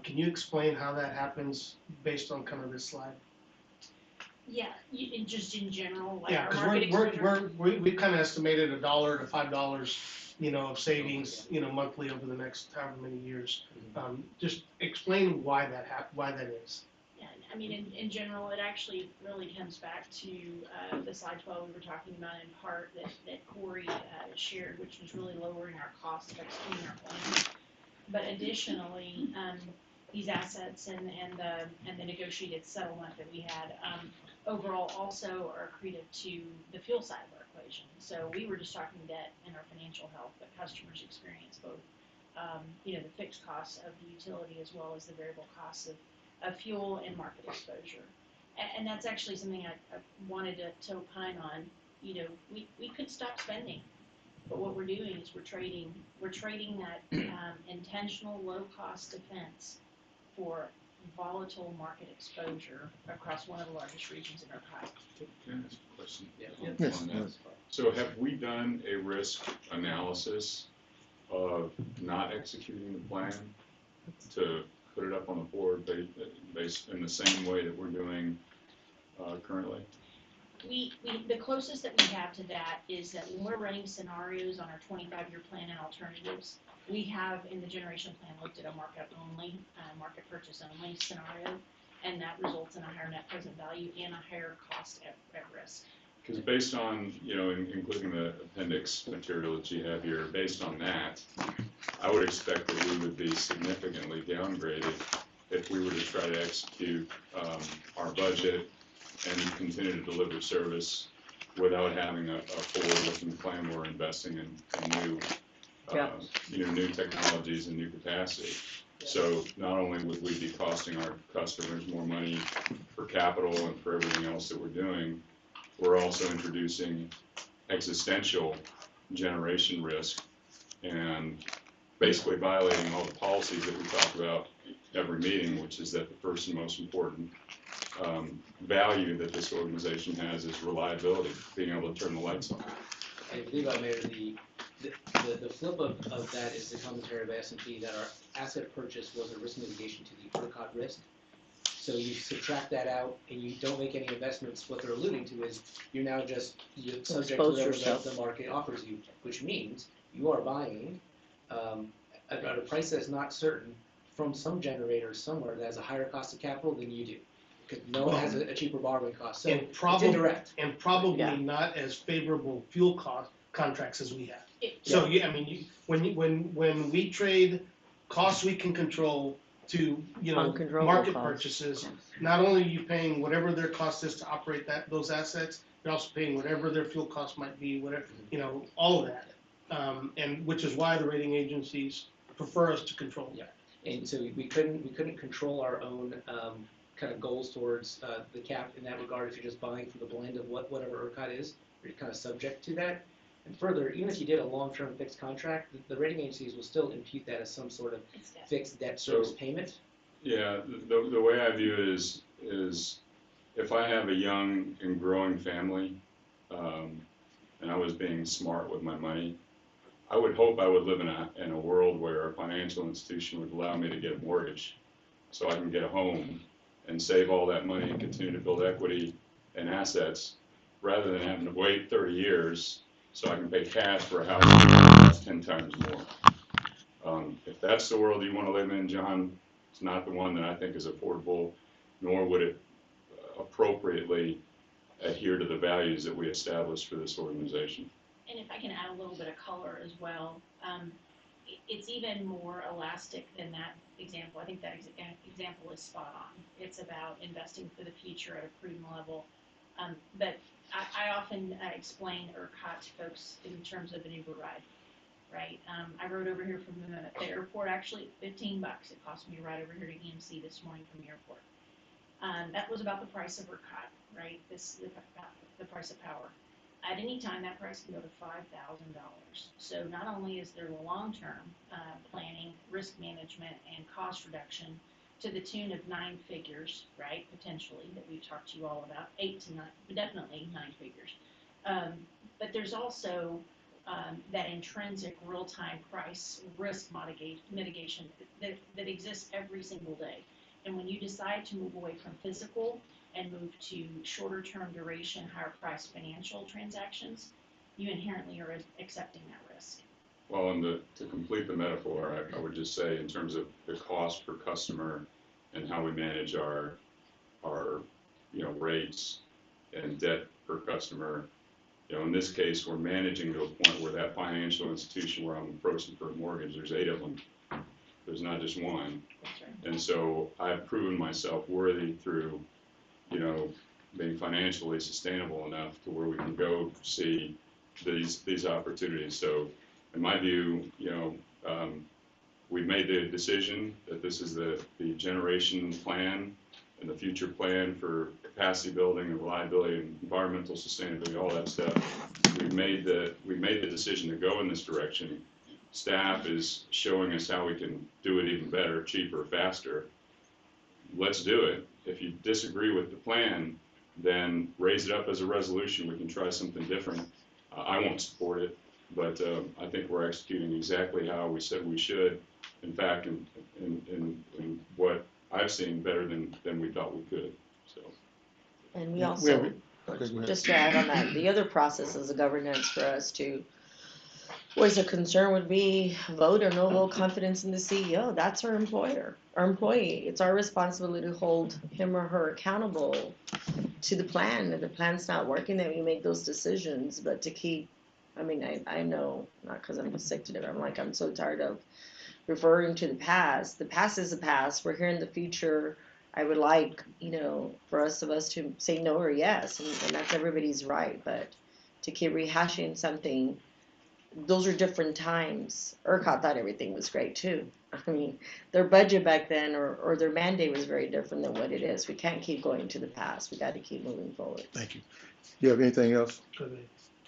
Can you explain how that happens based on kind of this slide? Yeah, just in general, like Yeah, our because market exposure. we've kind of estimated $1 to $5, of savings, monthly over the next however many years. Just explain why that is. Yeah, I mean, in general, it actually really comes back to the slide 12 we were talking about in part that Corey shared, which was really lowering our cost of executing our plan. But additionally, these assets and the negotiated settlement that we had overall also are accretive to the fuel side of our equation. So we were just talking debt and our financial health, but customers experience both, the fixed costs of the utility as well as the variable costs of fuel and market exposure. And that's actually something I wanted to opine on. We could stop spending, but what we're doing is we're trading that intentional low cost defense for volatile market exposure across one of the largest regions in ERCOT. Can I ask a question? Yes. On that? So have we done a risk analysis of not executing the plan to put it up on the board based in the same way that we're doing currently? The closest that we have to that is that when we're running scenarios on our 25-year plan and alternatives, we have in the generation plan looked at a market purchase only scenario, and that results in a higher net present value and a higher cost at risk. Because based on, including the appendix material that you have here, based on that, I would expect that we would be significantly downgraded if we were to try to execute our budget and continue to deliver service without having a forward-looking plan. We're investing in new technologies and new capacity. So not only would we be costing our customers more money for capital and for everything else that we're doing, we're also introducing existential generation risk and basically violating all the policies that we talk about every meeting, which is that the first and most important value that this organization has is reliability, being able to turn the lights on. I believe, Mayor, the flip of that is the commentary by S&P that our asset purchase was a risk mitigation to the ERCOT risk. So you subtract that out and you don't make any investments. What they're alluding to is you're now you're subject to whatever the market offers you, which means you are buying at a price that's not certain from some generator somewhere that has a higher cost of capital than you do. Because no one has a cheaper borrowing cost. So it's indirect. And probably not as favorable fuel cost contracts as we have. When we trade costs we can control to market purchases, not only are you paying whatever their cost is to operate those assets, you're also paying whatever their fuel cost might be, whatever all of that, and which is why the rating agencies prefer us to control that. And so we couldn't control our own kind of goals towards the cap in that regard. If you're just buying for the blend of whatever ERCOT is, you're kind of subject to that. And further, even if you did a long-term fixed contract, the rating agencies will still impute that as some sort of fixed debt service payment. Yeah, the way I view it is if I have a young and growing family, and I was being smart with my money, I would hope I would live in a world where a financial institution would allow me to get a mortgage so I can get a home and save all that money and continue to build equity and assets rather than having to wait 30 years so I can pay cash for a house that costs 10 times more. If that's the world you want to live in, John, it's not the one that I think is affordable, nor would it appropriately adhere to the values that we established for this organization. And if I can add a little bit of color as well, it's even more elastic than that example. I think that example is spot on. It's about investing for the future at a prudent level. But I often explain ERCOT to folks in terms of an Uber ride, right? I rode over here from the airport, actually, $15. It cost me a ride over here to EMC this morning from the airport. That was about the price of ERCOT, right? The price of power. at any time, that price can go to $5,000. So not only is there the long-term planning, risk management, and cost reduction to the tune of 9 figures, right, potentially, that we've talked to you all about, 8 to 9, but definitely 9 figures. But there's also that intrinsic real-time price risk mitigation that exists every single day. And when you decide to move away from physical and move to shorter term duration, higher price financial transactions, you inherently are accepting that risk. Well, and to complete the metaphor, I would just say in terms of the cost per customer and how we manage our rates and debt per customer, in this case, we're managing to a point where that financial institution where I'm approaching for a mortgage, there's 8 of them. There's not just one. That's right. And so I've proven myself worthy through, being financially sustainable enough to where we can go see these opportunities. So in my view, we've made the decision that this is the generation plan and the future plan for capacity building and reliability and environmental sustainability, all that stuff. We've made the decision to go in this direction. Staff is showing us how we can do it even better, cheaper, faster. Let's do it. If you disagree with the plan, then raise it up as a resolution. We can try something different. I won't support it, but I think we're executing exactly how we said we should. In fact, in what I've seen, better than we thought we could. So. And we also, Okay, go ahead. just to add on that, the other processes of governance for us to, whereas a concern would be vote or no vote confidence in the CEO. That's our employer, our employee. It's our responsibility to hold him or her accountable to the plan. If the plan's not working, then we make those decisions. But to keep, I know, not because I'm sick to it, I'm so tired of referring to the past. The past is the past. We're here in the future. I would like, for us to say no or yes, and that's everybody's right. But to keep rehashing something, those are different times. ERCOT thought everything was great too. Their budget back then or their mandate was very different than what it is. We can't keep going to the past. We got to keep moving forward. Thank you. You have anything else?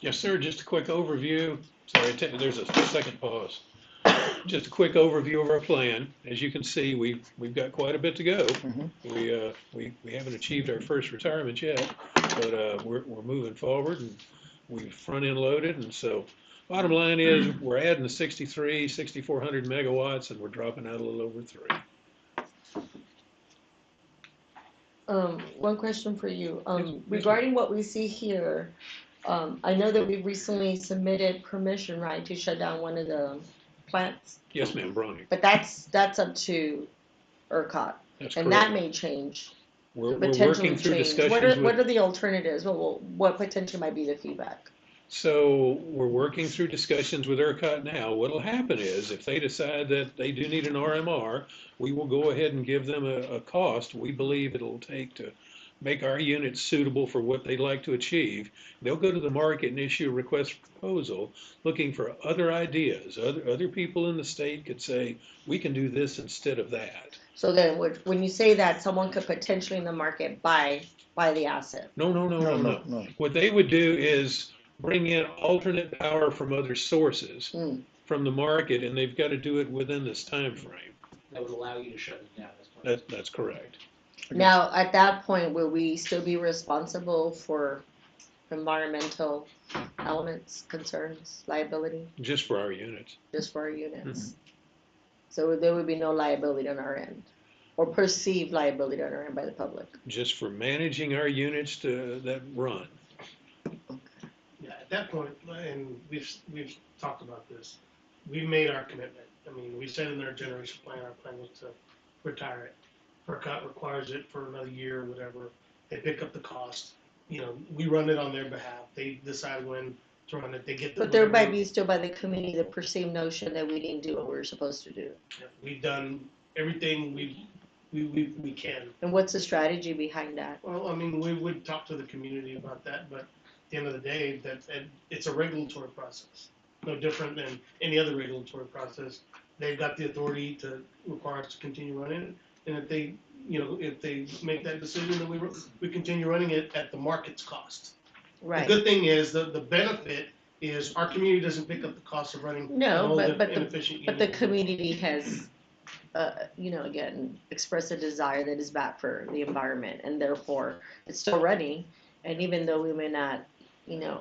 Yes, sir. Just a quick overview. Sorry, there's a second pause. Just a quick overview of our plan. As you can see, we've got quite a bit to go. We haven't achieved our first retirement yet, but we're moving forward and we've front end loaded. And so, bottom line is we're adding the 6,400 megawatts, and we're dropping out a little over 3. One question for you. Regarding what we see here, I know that we recently submitted permission, right, to shut down one of the plants. Yes, ma'am, Bronny. But that's up to ERCOT. That's and correct. That may change. We're working through discussions. What are the alternatives? What potentially might be the feedback? So we're working through discussions with ERCOT now. What'll happen is if they decide that they do need an RMR, we will go ahead and give them a cost we believe it'll take to make our units suitable for what they'd like to achieve. They'll go to the market and issue a request for proposal looking for other ideas. Other people in the state could say, we can do this instead of that. So then when you say that, someone could potentially in the market buy the asset? No. What they would do is bring in alternate power from other sources from the market, and they've got to do it within this time frame. That would allow you to shut it down. That's correct. Now, at that point, will we still be responsible for environmental elements, concerns, liability? Just for our units. Just for our units. So there would be no liability on our end, or perceived liability on our end by the public? Just for managing our units that run. Yeah, at that point, and we've talked about this, we made our commitment. We said in our generation plan, our plan was to retire it. ERCOT requires it for another year or whatever. They pick up the cost. We run it on their behalf. They decide when to run it. They get the. But there might be still by the committee the perceived notion that we didn't do what we were supposed to do. Yeah, we've done everything we can. And what's the strategy behind that? Well, we would talk to the community about that, but at the end of the day, it's a regulatory process. No different than any other regulatory process. They've got the authority to require us to continue running it. And if they make that decision, then we continue running it at the market's cost. The Right. good thing is, the benefit is our community doesn't pick up the cost of running an No, old but inefficient but the unit. community has, again, expressed a desire that is bad for the environment, and therefore it's still running. And even though we may not,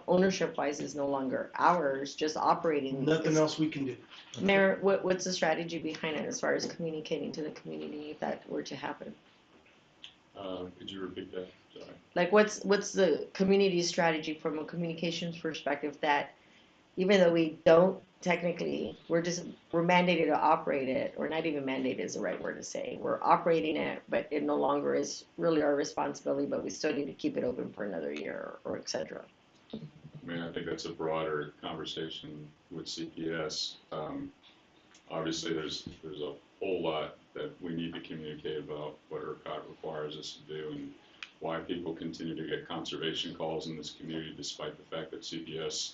ownership wise is no longer ours, just operating. Nothing is- else we can do. Mayor, what's the strategy behind it as far as communicating to the community if that were to happen? Could you repeat that? Sorry. Like, what's the community strategy from a communications perspective that even though we don't technically, we're mandated to operate it, or not even mandated is the right word to say. We're operating it, but it no longer is really our responsibility, but we still need to keep it open for another year or et cetera. I mean, I think that's a broader conversation with CPS. Obviously, there's a whole lot that we need to communicate about what ERCOT requires us to do and why people continue to get conservation calls in this community despite the fact that CPS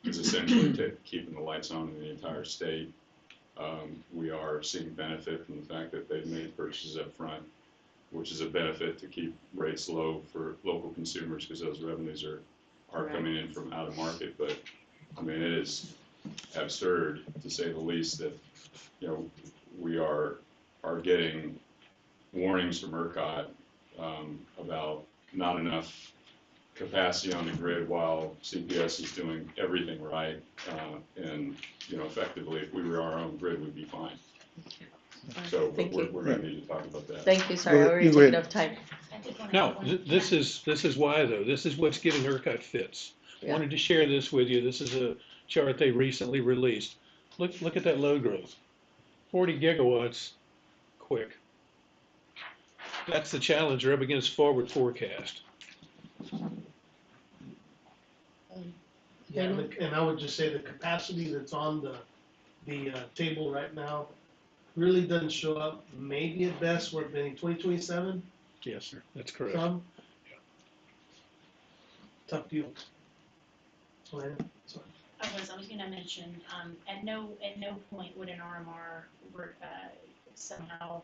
is essentially keeping the lights on in the entire state. We are seeing benefit from the fact that they've made purchases up front, which is a benefit to keep rates low for local consumers because those revenues are coming in from out of market. But I mean, it is absurd to say the least that we are getting warnings from ERCOT about not enough capacity on the grid while CPS is doing everything right, and effectively, if we were our own grid, we'd be fine. So we're going to need to talk about that. Thank you. Sorry, I already You go took ahead. enough time. No, this is why though. This is what's giving ERCOT fits. Yeah. Wanted to share this with you. This is a chart they recently released. Look at that load growth. 40 gigawatts, quick. That's the challenge they're up against forward forecast. Yeah, and I would just say the capacity that's on the table right now really doesn't show up. Maybe at best, we're in 2027. Yes, sir. That's correct. Some. Tough deal. Sorry. I was gonna mention, at no point would an RMR somehow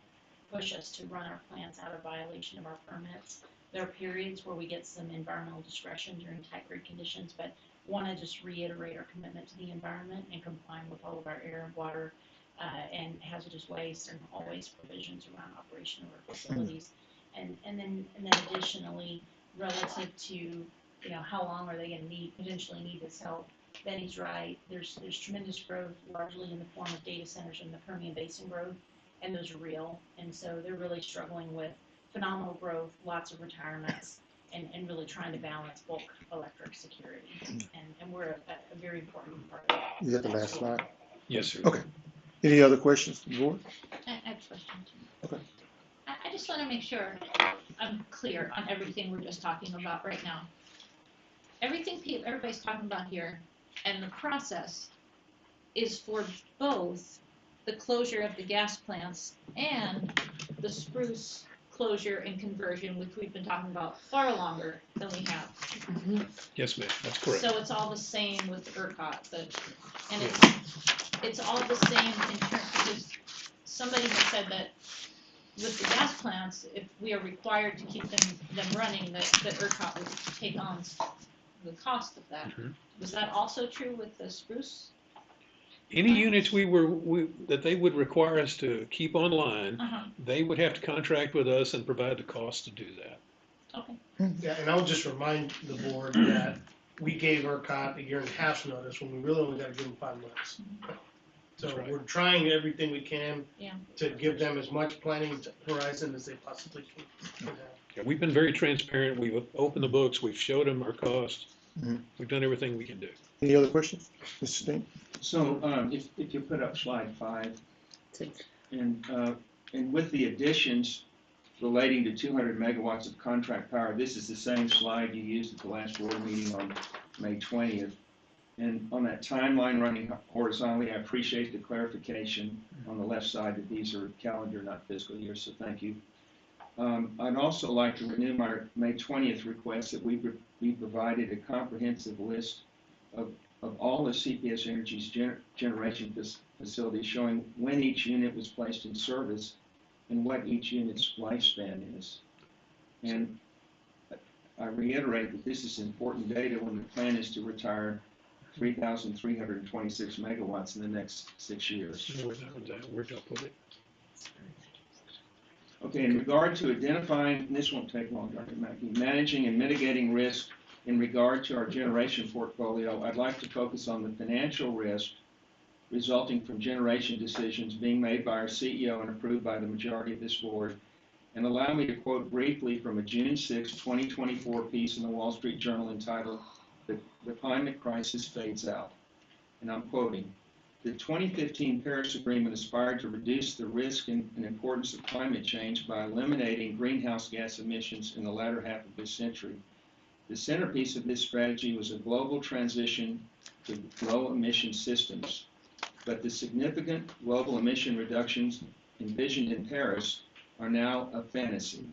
push us to run our plants out of violation of our permits. There are periods where we get some environmental discretion during tight grid conditions, but want to just reiterate our commitment to the environment and complying with all of our air and water and hazardous waste and all waste provisions around operation of our facilities. And then additionally, relative to how long are they going to potentially need this help? Benny's right. There's tremendous growth, largely in the form of data centers in the Permian Basin growth, and those are real. And so they're really struggling with phenomenal growth, lots of retirements, and really trying to balance bulk electric security. And we're a very important part of that. You got the last slide? Yes, sir. Okay. Any other questions from the board? I have a question too. Okay. I just want to make sure I'm clear on everything we're just talking about right now. Everything everybody's talking about here and the process is for both the closure of the gas plants and the spruce closure and conversion, which we've been talking about far longer than we have. Yes, ma'am. That's correct. So it's all the same with ERCOT, and it's all the same in terms, because somebody has said that with the gas plants, if we are required to keep them running, that ERCOT would take on the cost of that. Was that also true with the spruce? Any units that they would require us to keep online, they would have to contract with us and provide the cost to do that. Okay. Yeah, and I'll just remind the board that we gave ERCOT a 1.5 year notice when we really only got to give them 5 months. So right. we're trying everything we can Yeah. to give them as much planning horizon as they possibly can have. Yeah, we've been very transparent. We've opened the books. We've showed them our cost. Mhm. We've done everything we can do. Any other questions? Mr. Steen? So if you put up slide 5, and with the additions relating to 200 megawatts of contract power, this is the same slide you used at the last board meeting on May 20th. And on that timeline running horizontally, I appreciate the clarification on the left side that these are calendar, not fiscal years, so thank you. I'd also like to renew my May 20th request that we provided a comprehensive list of all of CPS Energy's generation facilities showing when each unit was placed in service and what each unit's lifespan is. And I reiterate that this is important data when the plan is to retire 3,326 megawatts in the next 6 years. Where'd I put it? Okay, in regard to identifying, and this won't take long, Dr. Mackey, managing and mitigating risk in regard to our generation portfolio, I'd like to focus on the financial risk resulting from generation decisions being made by our CEO and approved by the majority of this board. And allow me to quote briefly from a June 6, 2024 piece in the Wall Street Journal entitled, The Climate Crisis Fades Out. And I'm quoting, "The 2015 Paris Agreement aspired to reduce the risk and importance of climate change by eliminating greenhouse gas emissions in the latter half of this century. The centerpiece of this strategy was a global transition to low-emission systems. But the significant global emission reductions envisioned in Paris are now a fantasy.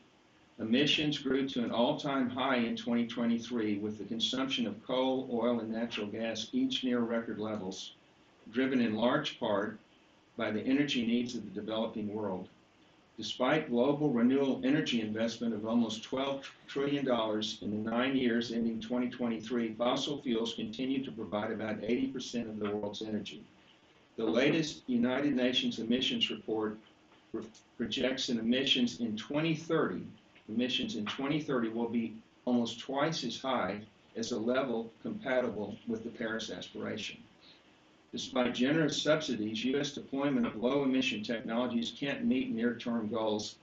Emissions grew to an all-time high in 2023, with the consumption of coal, oil, and natural gas each near record levels, driven in large part by the energy needs of the developing world. Despite global renewable energy investment of almost $12 trillion in the 9 years ending 2023, fossil fuels continue to provide about 80% of the world's energy. The latest United Nations emissions report projects emissions in 2030 will be almost twice as high as a level compatible with the Paris aspiration. Despite generous subsidies, U.S. deployment of low-emission technologies can't meet near-term goals,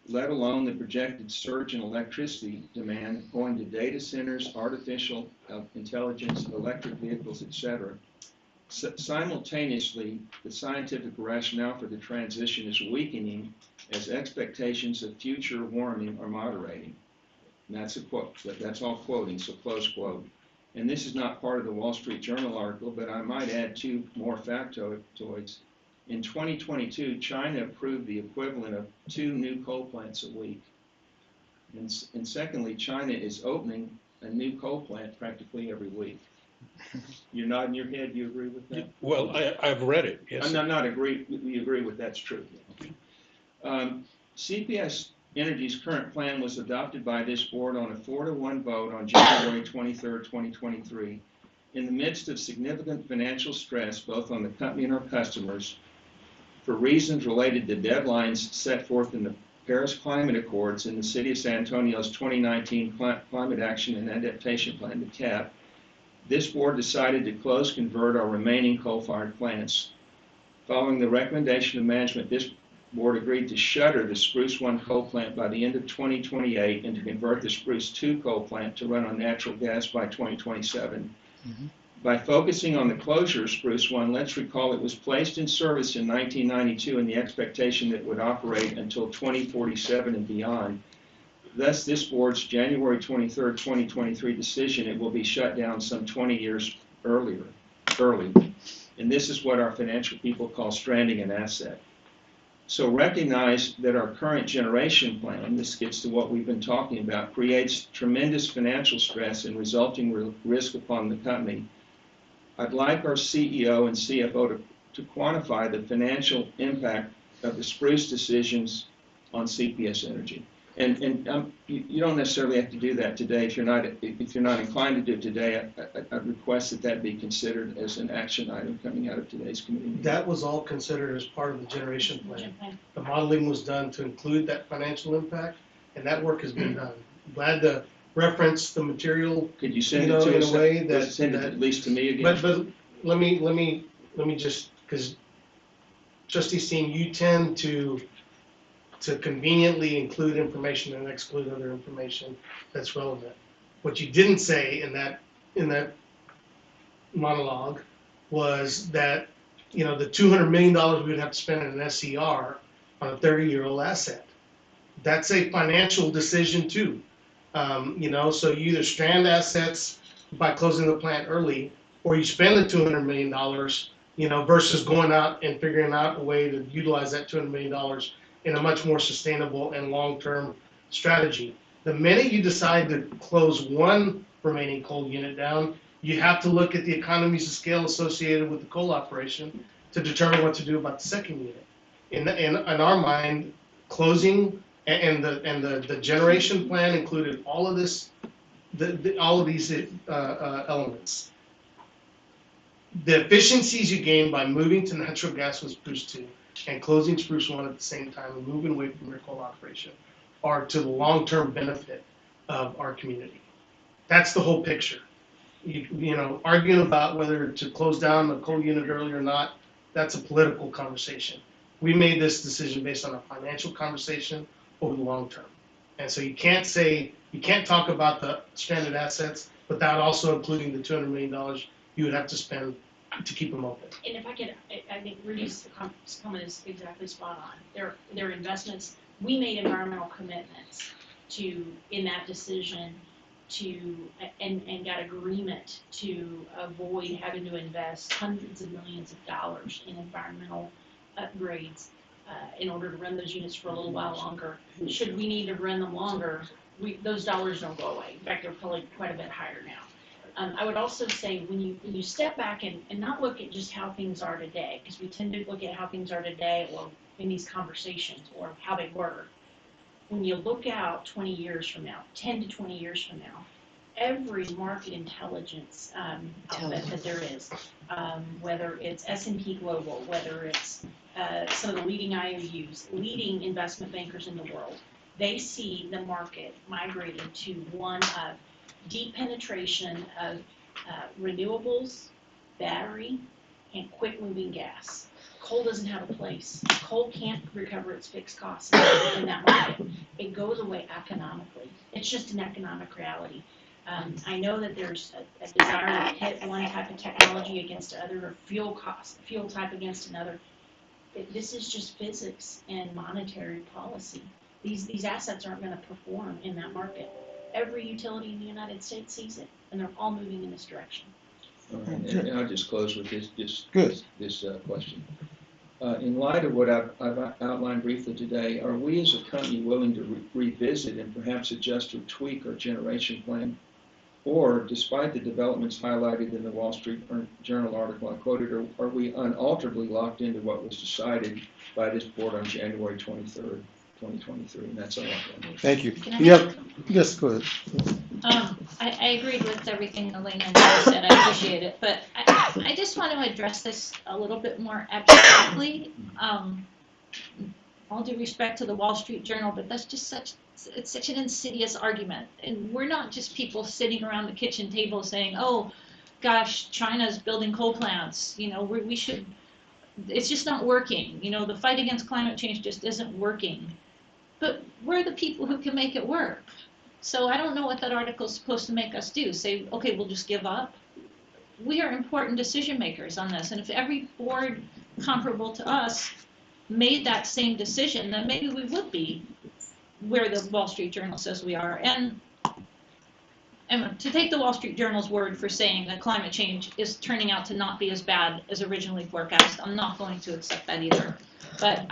let alone the projected surge in electricity demand going to data centers, artificial intelligence, electric vehicles, etc. Simultaneously, the scientific rationale for the transition is weakening as expectations of future warming are moderating. And that's a quote. That's all quoting, so close quote. And this is not part of the Wall Street Journal article, but I might add two more factoids. In 2022, China approved the equivalent of 2 new coal plants a week. And secondly, China is opening a new coal plant practically every week. You're nodding your head. You agree with that? Well, I've read it. Yes. I'm not agree. We agree with that's true. CPS Energy's current plan was adopted by this board on a 4-to-1 vote on January 23, 2023. In the midst of significant financial stress, both on the company and our customers, for reasons related to deadlines set forth in the Paris Climate Accords in the City of San Antonio's 2019 Climate Action and Adaptation Plan, the CAP, this board decided to close convert our remaining coal-fired plants. Following the recommendation of management, this board agreed to shutter the Spruce 1 coal plant by the end of 2028 and to convert the Spruce 2 coal plant to run on natural gas by 2027. Mm-hmm. By focusing on the closure of Spruce 1, let's recall it was placed in service in 1992 in the expectation that it would operate until 2047 and beyond. Thus, this board's January 23, 2023 decision, it will be shut down some 20 years early. And this is what our financial people call stranding an asset. So recognize that our current generation plan, this gets to what we've been talking about, creates tremendous financial stress and resulting risk upon the company. I'd like our CEO and CFO to quantify the financial impact of the Spruce decisions on CPS Energy. And you don't necessarily have to do that today. If you're not inclined to do it today, I'd request that be considered as an action item coming out of today's committee meeting. That was all considered as part of the generation plan. The modeling was done to include that financial impact, and that work has been done. Glad to reference the material. Could you send it to us in a way that send it at least to me again? But let me just, because Trustee Steen, you tend to conveniently include information and exclude other information that's relevant. What you didn't say in that monologue was that, the $200 million we would have to spend in an SCR on a 30-year-old asset. That's a financial decision too. So you either strand assets by closing the plant early, or you spend the $200 million, versus going out and figuring out a way to utilize that $200 million in a much more sustainable and long-term strategy. The minute you decide to close one remaining coal unit down, you have to look at the economies of scale associated with the coal operation to determine what to do about the second unit. In our mind, closing And the generation plan included all of this, all of these elements. The efficiencies you gain by moving to natural gas with Spruce 2 and closing Spruce 1 at the same time and moving away from your coal operation are to the long-term benefit of our community. That's the whole picture. You know, arguing about whether to close down the coal unit early or not, that's a political conversation. We made this decision based on a financial conversation over the long term. And so you can't talk about the stranded assets without also including the $200 million you would have to spend to keep them open. And if I could, I think Rudy's comment is exactly spot on. Their investments, we made environmental commitments in that decision and got agreement to avoid having to invest hundreds of millions of dollars in environmental upgrades in order to run those units for a little while longer. Should we need to run them longer, those dollars don't go away. In fact, they're probably quite a bit higher now. I would also say when you step back and not look at just how things are today, because we tend to look at how things are today or in these conversations or how they were. When you look out 20 years from now, 10 to 20 years from now, every market intelligence outfit that there is, whether it's S&P Global, whether it's some of the leading IOUs, leading investment bankers in the world, they see the market migrating to one of deep penetration of renewables, battery, and quick-moving gas. Coal doesn't have a place. Coal can't recover its fixed costs in that market. It goes away economically. It's just an economic reality. I know that there's a desire to pit one type of technology against another, or fuel type against another. This is just physics and monetary policy. These assets aren't going to perform in that market. Every utility in the United States sees it, and they're all moving in this direction. And I'll just close with this question. In light of what I've outlined briefly today, are we as a company willing to revisit and perhaps adjust or tweak our generation plan? Or, despite the developments highlighted in the Wall Street Journal article I quoted, are we unalterably locked into what was decided by this board on January 23rd, 2023? And that's all I've got. Thank you. Can I Yep. Yes, go ahead. I agreed with everything Elaine and Joe said. I appreciate it, but I just want to address this a little bit more abstractly. All due respect to the Wall Street Journal, but that's just such an insidious argument. And we're not just people sitting around the kitchen table saying, "Oh, gosh, China's building coal plants. You know, we should." It's just not working. You know, the fight against climate change just isn't working. But we're the people who can make it work. So I don't know what that article is supposed to make us do. Say, okay, we'll just give up. We are important decision makers on this. And if every board comparable to us made that same decision, then maybe we would be where the Wall Street Journal says we are. And to take the Wall Street Journal's word for saying that climate change is turning out to not be as bad as originally forecast, I'm not going to accept that either. But,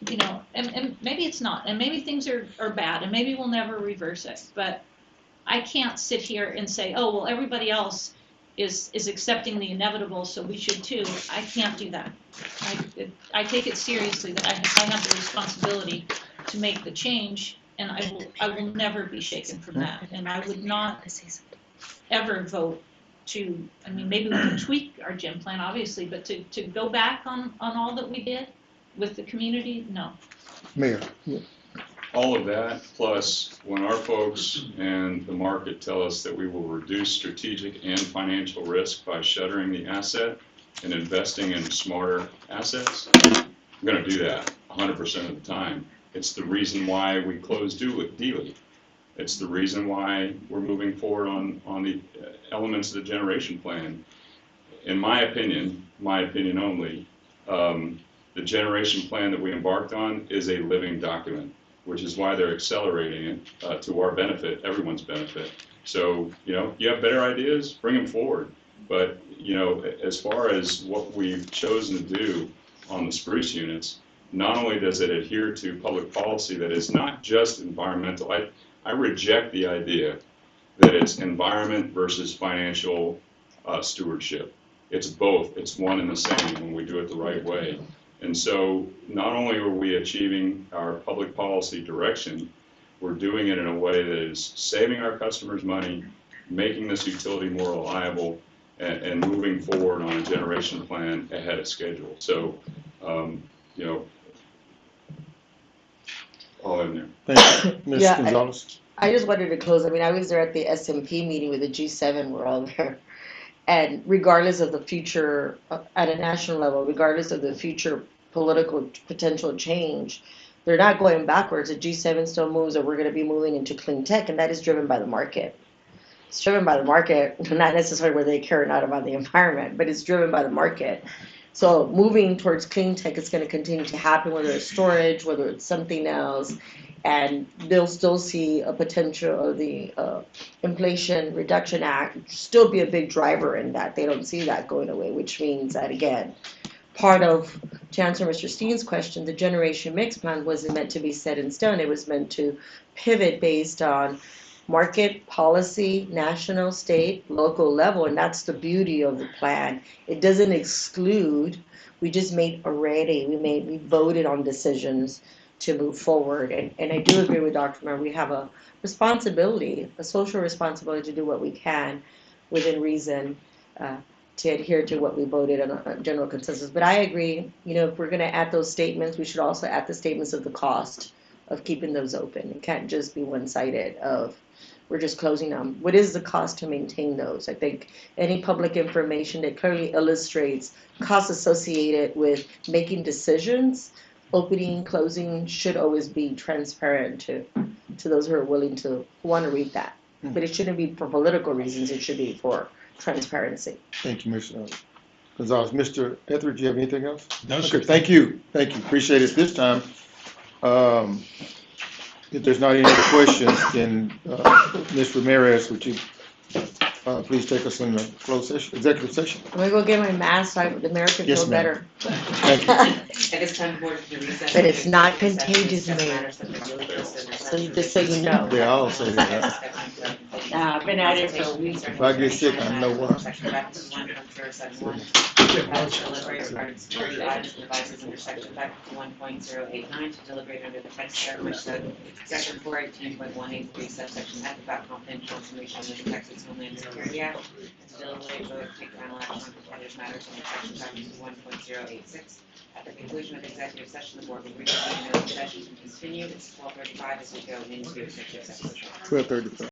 you know, and maybe it's not, and maybe things are bad, and maybe we'll never reverse it. But I can't sit here and say, oh, well, everybody else is accepting the inevitable, so we should too. I can't do that. I take it seriously that I have the responsibility to make the change, and I will never be shaken from that. And I would not ever vote to, I mean, maybe we can tweak our gym plan, obviously, but to go back on all that we did with the community, no. Mayor. Yeah. All of that, plus when our folks and the market tell us that we will reduce strategic and financial risk by shuttering the asset and investing in smarter assets, I'm going to do that 100% of the time. It's the reason why we closed Dealey. It's the reason why we're moving forward on the elements of the generation plan. In my opinion only, the generation plan that we embarked on is a living document, which is why they're accelerating it to our benefit, everyone's benefit. So, you know, you have better ideas, bring them forward. But, you know, as far as what we've chosen to do on the Spruce units, not only does it adhere to public policy that is not just environmental, I reject the idea that it's environment versus financial stewardship. It's both. It's one and the same when we do it the right way. And so not only are we achieving our public policy direction, we're doing it in a way that is saving our customers money, making this utility more reliable, and moving forward on a generation plan ahead of schedule. So, you know, all in there. Thank you. Ms. Yeah, Gonzalez? I just wanted to close. I mean, I was there at the SMP meeting with the G7. We're all there. And regardless of the future, at a national level, regardless of the future political potential change, they're not going backwards. The G7 still moves, and we're going to be moving into clean tech, and that is driven by the market. It's driven by the market, not necessarily where they care or not about the environment, but it's driven by the market. So moving towards clean tech is going to continue to happen, whether it's storage, whether it's something else, and they'll still see a potential of the Inflation Reduction Act still be a big driver in that. They don't see that going away, which means that, again, part of, to answer Mr. Steen's question, the generation mix plan wasn't meant to be set in stone. It was meant to pivot based on market policy, national, state, local level, and that's the beauty of the plan. It doesn't exclude. We just made we voted on decisions to move forward. And I do agree with Dr. Mer. We have a responsibility, a social responsibility to do what we can within reason to adhere to what we voted on a general consensus. But I agree, if we're going to add those statements, we should also add the statements of the cost of keeping those open. It can't just be one-sided of we're just closing them. What is the cost to maintain those? I think any public information that clearly illustrates costs associated with making decisions, opening, closing, should always be transparent to those who are willing to want to read that. But it shouldn't be for political reasons. It should be for transparency. Thank you, Ms. Gonzalez. Mr. Etheridge, do you have anything else? No, sir. Okay, thank you. Thank you. Appreciate it this time. If there's not any other questions, then Ms. Ramirez, would you please take us in the closed session, executive session? I'm gonna go get my mask so the mayor can Yes, feel ma'am. better. Thank you. At this time, board to recess. But it's not Executive session to contagious, discuss Mayor. matters that are duly listed in the So just so you know. They all say that. I've been at it for a week. If I get sick, I know why. Section 5.1.071. Deliberate regarding security items and devices under section 5.1.089 to deliberate under the text there, which said section 418.183 subsection F about confidential information under the Texas Homeland Security Act. To deliberate vote take final action on proposed matters under section 5.1.086. At the conclusion of the executive session, the board will reconvene in open session to continue. It's 12:35 as we go into executive session. 12:35.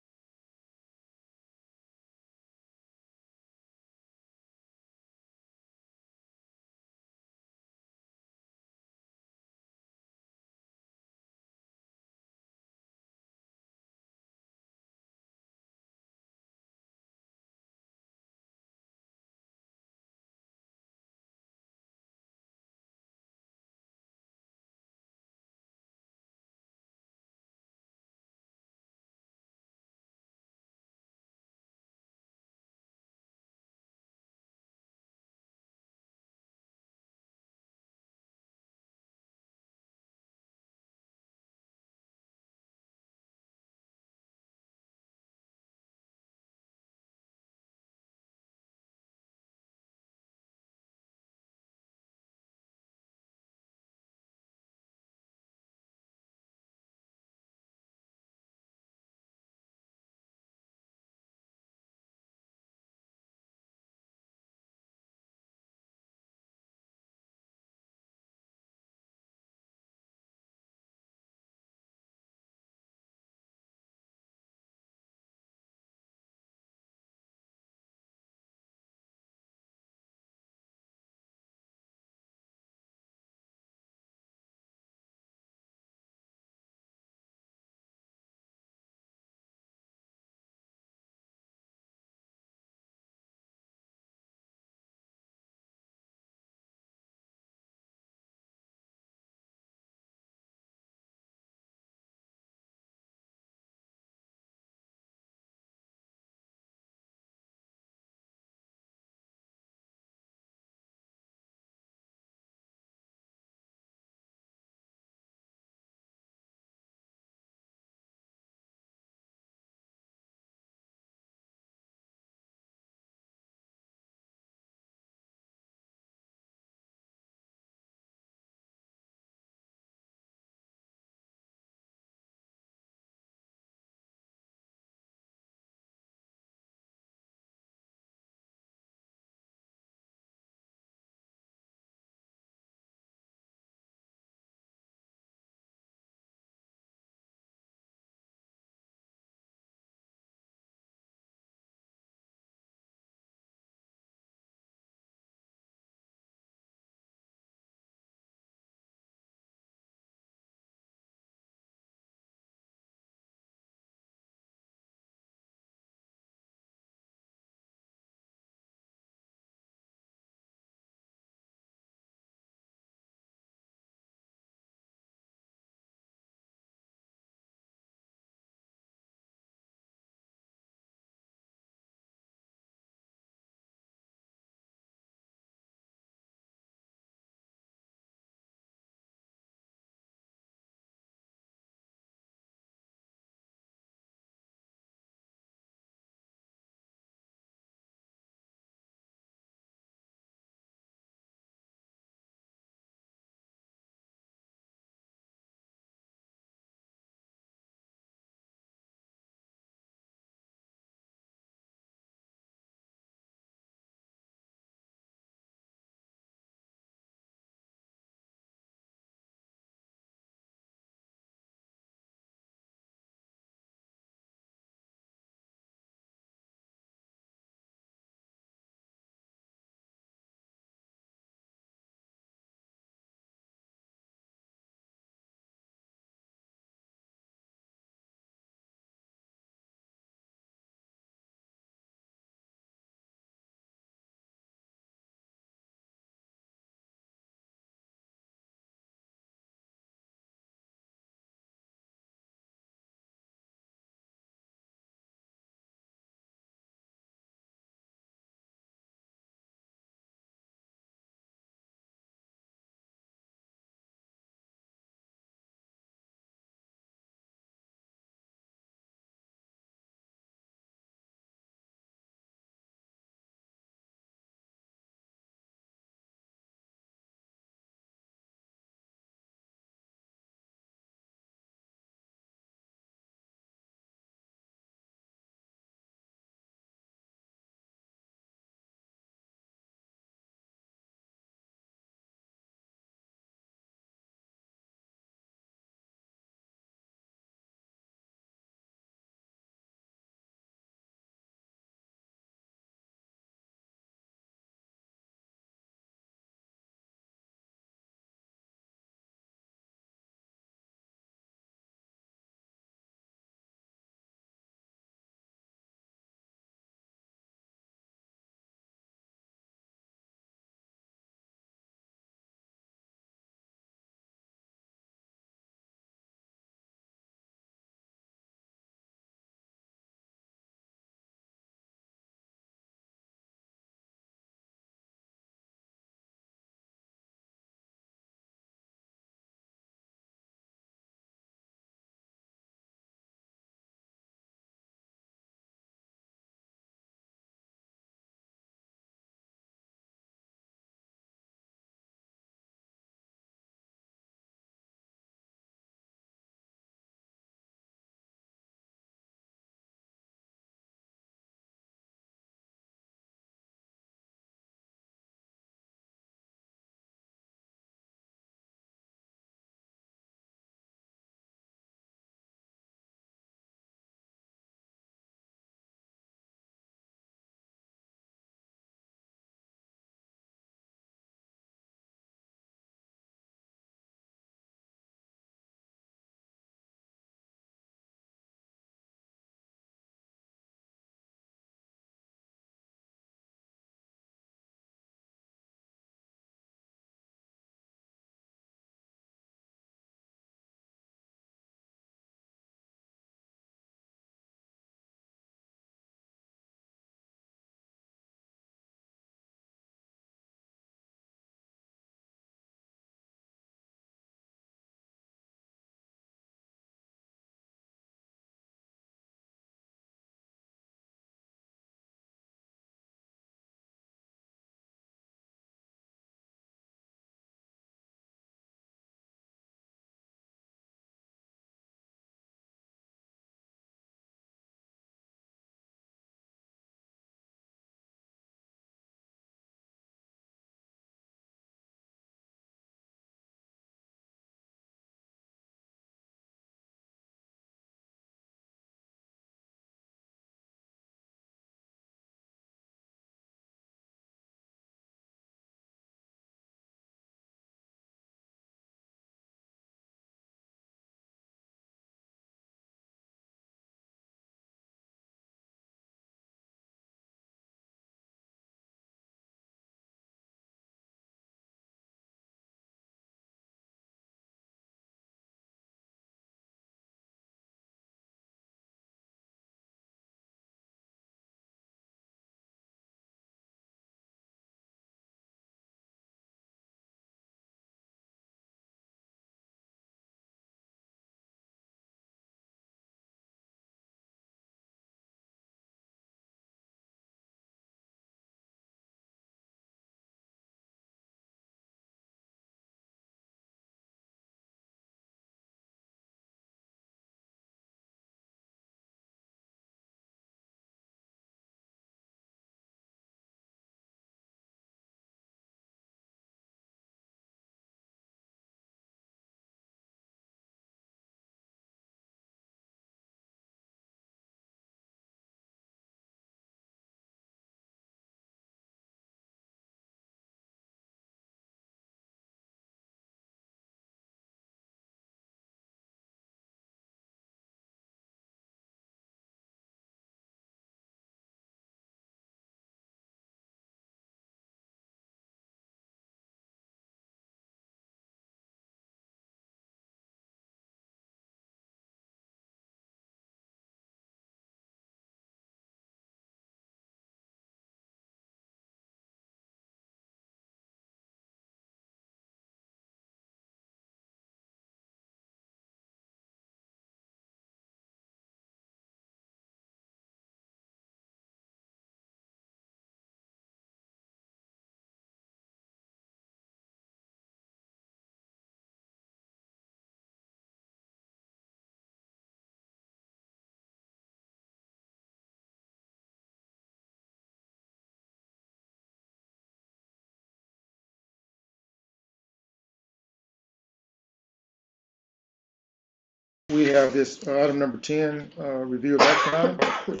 we have this item number 10, review of action item.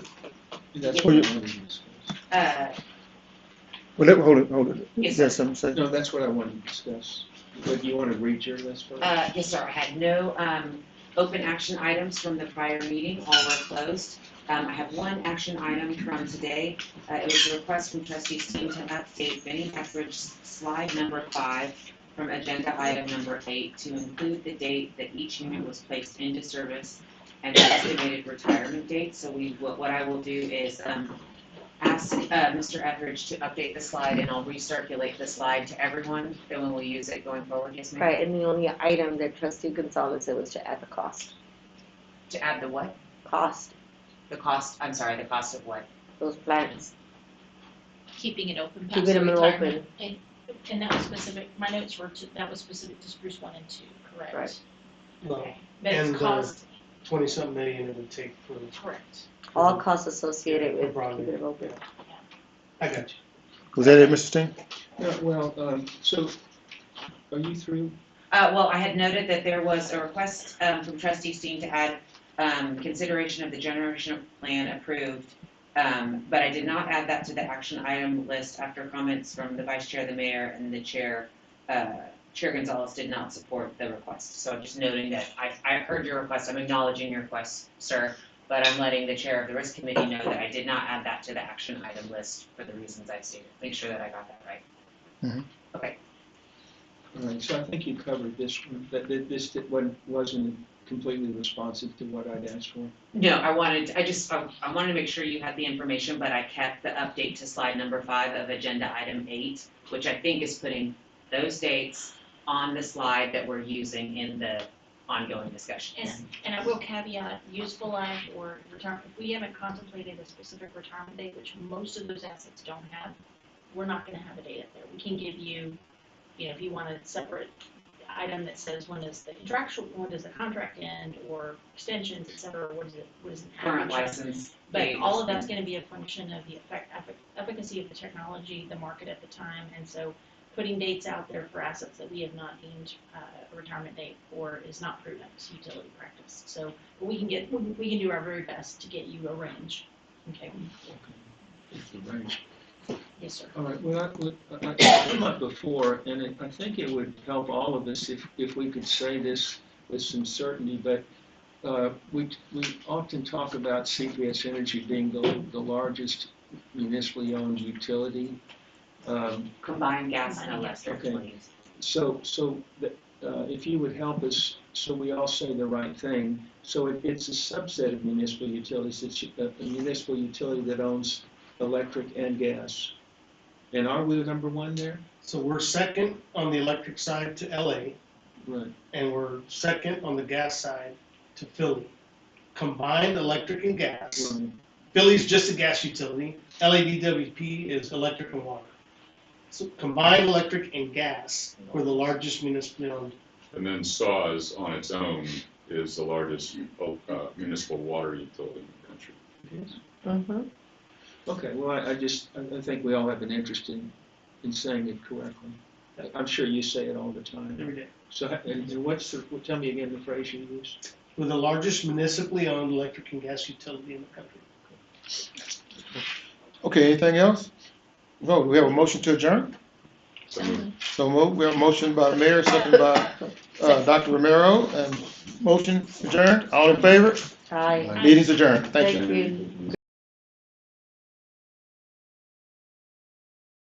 That's Well, what you- I wanted to discuss. Well, hold it. Yes, There's sir. something to say. No, that's what I wanted to discuss. But you want to read your list first? Yes, sir, I had no, open action items from the prior meeting, all were closed. I have one action item from today. It was a request from trustees team to update Benny Etheridge slide number 5 from agenda item number 8 to include the date that each unit was placed into service and the estimated retirement date. So what I will do is, ask Mr. Etheridge to update the slide, and I'll recirculate the slide to everyone, then we will use it going forward. Yes, ma'am? Right, and the only item that trustee Gonzalez said was to add the cost. To add the what? Cost, The cost, I'm sorry, the cost of what? those plans. Keeping it open past Keeping the them retirement. And that was specific, my notes were that was specific to Spruce 1 and 2, correct? Right. Well, But it's and the cost, 20-something million it would take for. correct. All costs associated with Broadly. keeping it open. I got you. Was that it, Mr. Steen? Yeah, well, so are you through? Well, I had noted that there was a request from trustee Steen to add consideration of the generation plan approved, but I did not add that to the action item list after comments from the vice chair, the mayor, and the chair. Chair Gonzalez did not support the request. So I'm just noting that I heard your request, I'm acknowledging your request, sir, but I'm letting the chair of the risk committee know that I did not add that to the action item list for the reasons I stated. Make sure that I got that right. Mhm. Okay. All right, so I think you covered this one, that this wasn't completely responsive to what I'd asked for. No, I wanted to make sure you had the information, but I kept the update to slide number 5 of agenda item 8, which I think is putting those dates on the slide that we're using in the ongoing discussions. And I will caveat, useful life or retirement, if we haven't contemplated a specific retirement date, which most of those assets don't have, we're not gonna have a date up there. We can give you, if you want a separate item that says when does the contract end, or extensions, et cetera, what is it? Current license. But date. all of that's gonna be a function of the efficacy of the technology, the market at the time, and so putting dates out there for assets that we have not deemed a retirement date for is not prudent utility practice. So we can do our very best to get you a range. Okay. It's the range. Yes, sir. All right, well, I came up before, and I think it would help all of us if we could say this with some certainty, but we often talk about CPS Energy being the largest municipally owned utility. Combined gas and electric, Okay. please. So if you would help us, so we all say the right thing, so it's a subset of municipal utilities. It's a municipal utility that owns electric and gas. And are we number 1 there? So we're second on the electric side to LA, Right. and we're second on the gas side to Philly. Combined electric and gas. Right. Philly's just a gas utility. LADWP is electric and water. So combined electric and gas, we're the largest municipally owned. And then SAWS on its own is the largest municipal water utility in the country. Yes. Mm-hmm. Okay, well, I think we all have an interest in saying it correctly. I'm sure you say it all the time. Every day. So, and tell me again the phrase you used? We're the largest municipally owned electric and gas utility in the country. Okay, anything else? No, we have a motion to adjourn? So moved. So moved. We have a motion by the mayor, second by Dr. Romero, and motion adjourned. All in favor? Aye. Meeting's adjourned. Thank you. Thank you.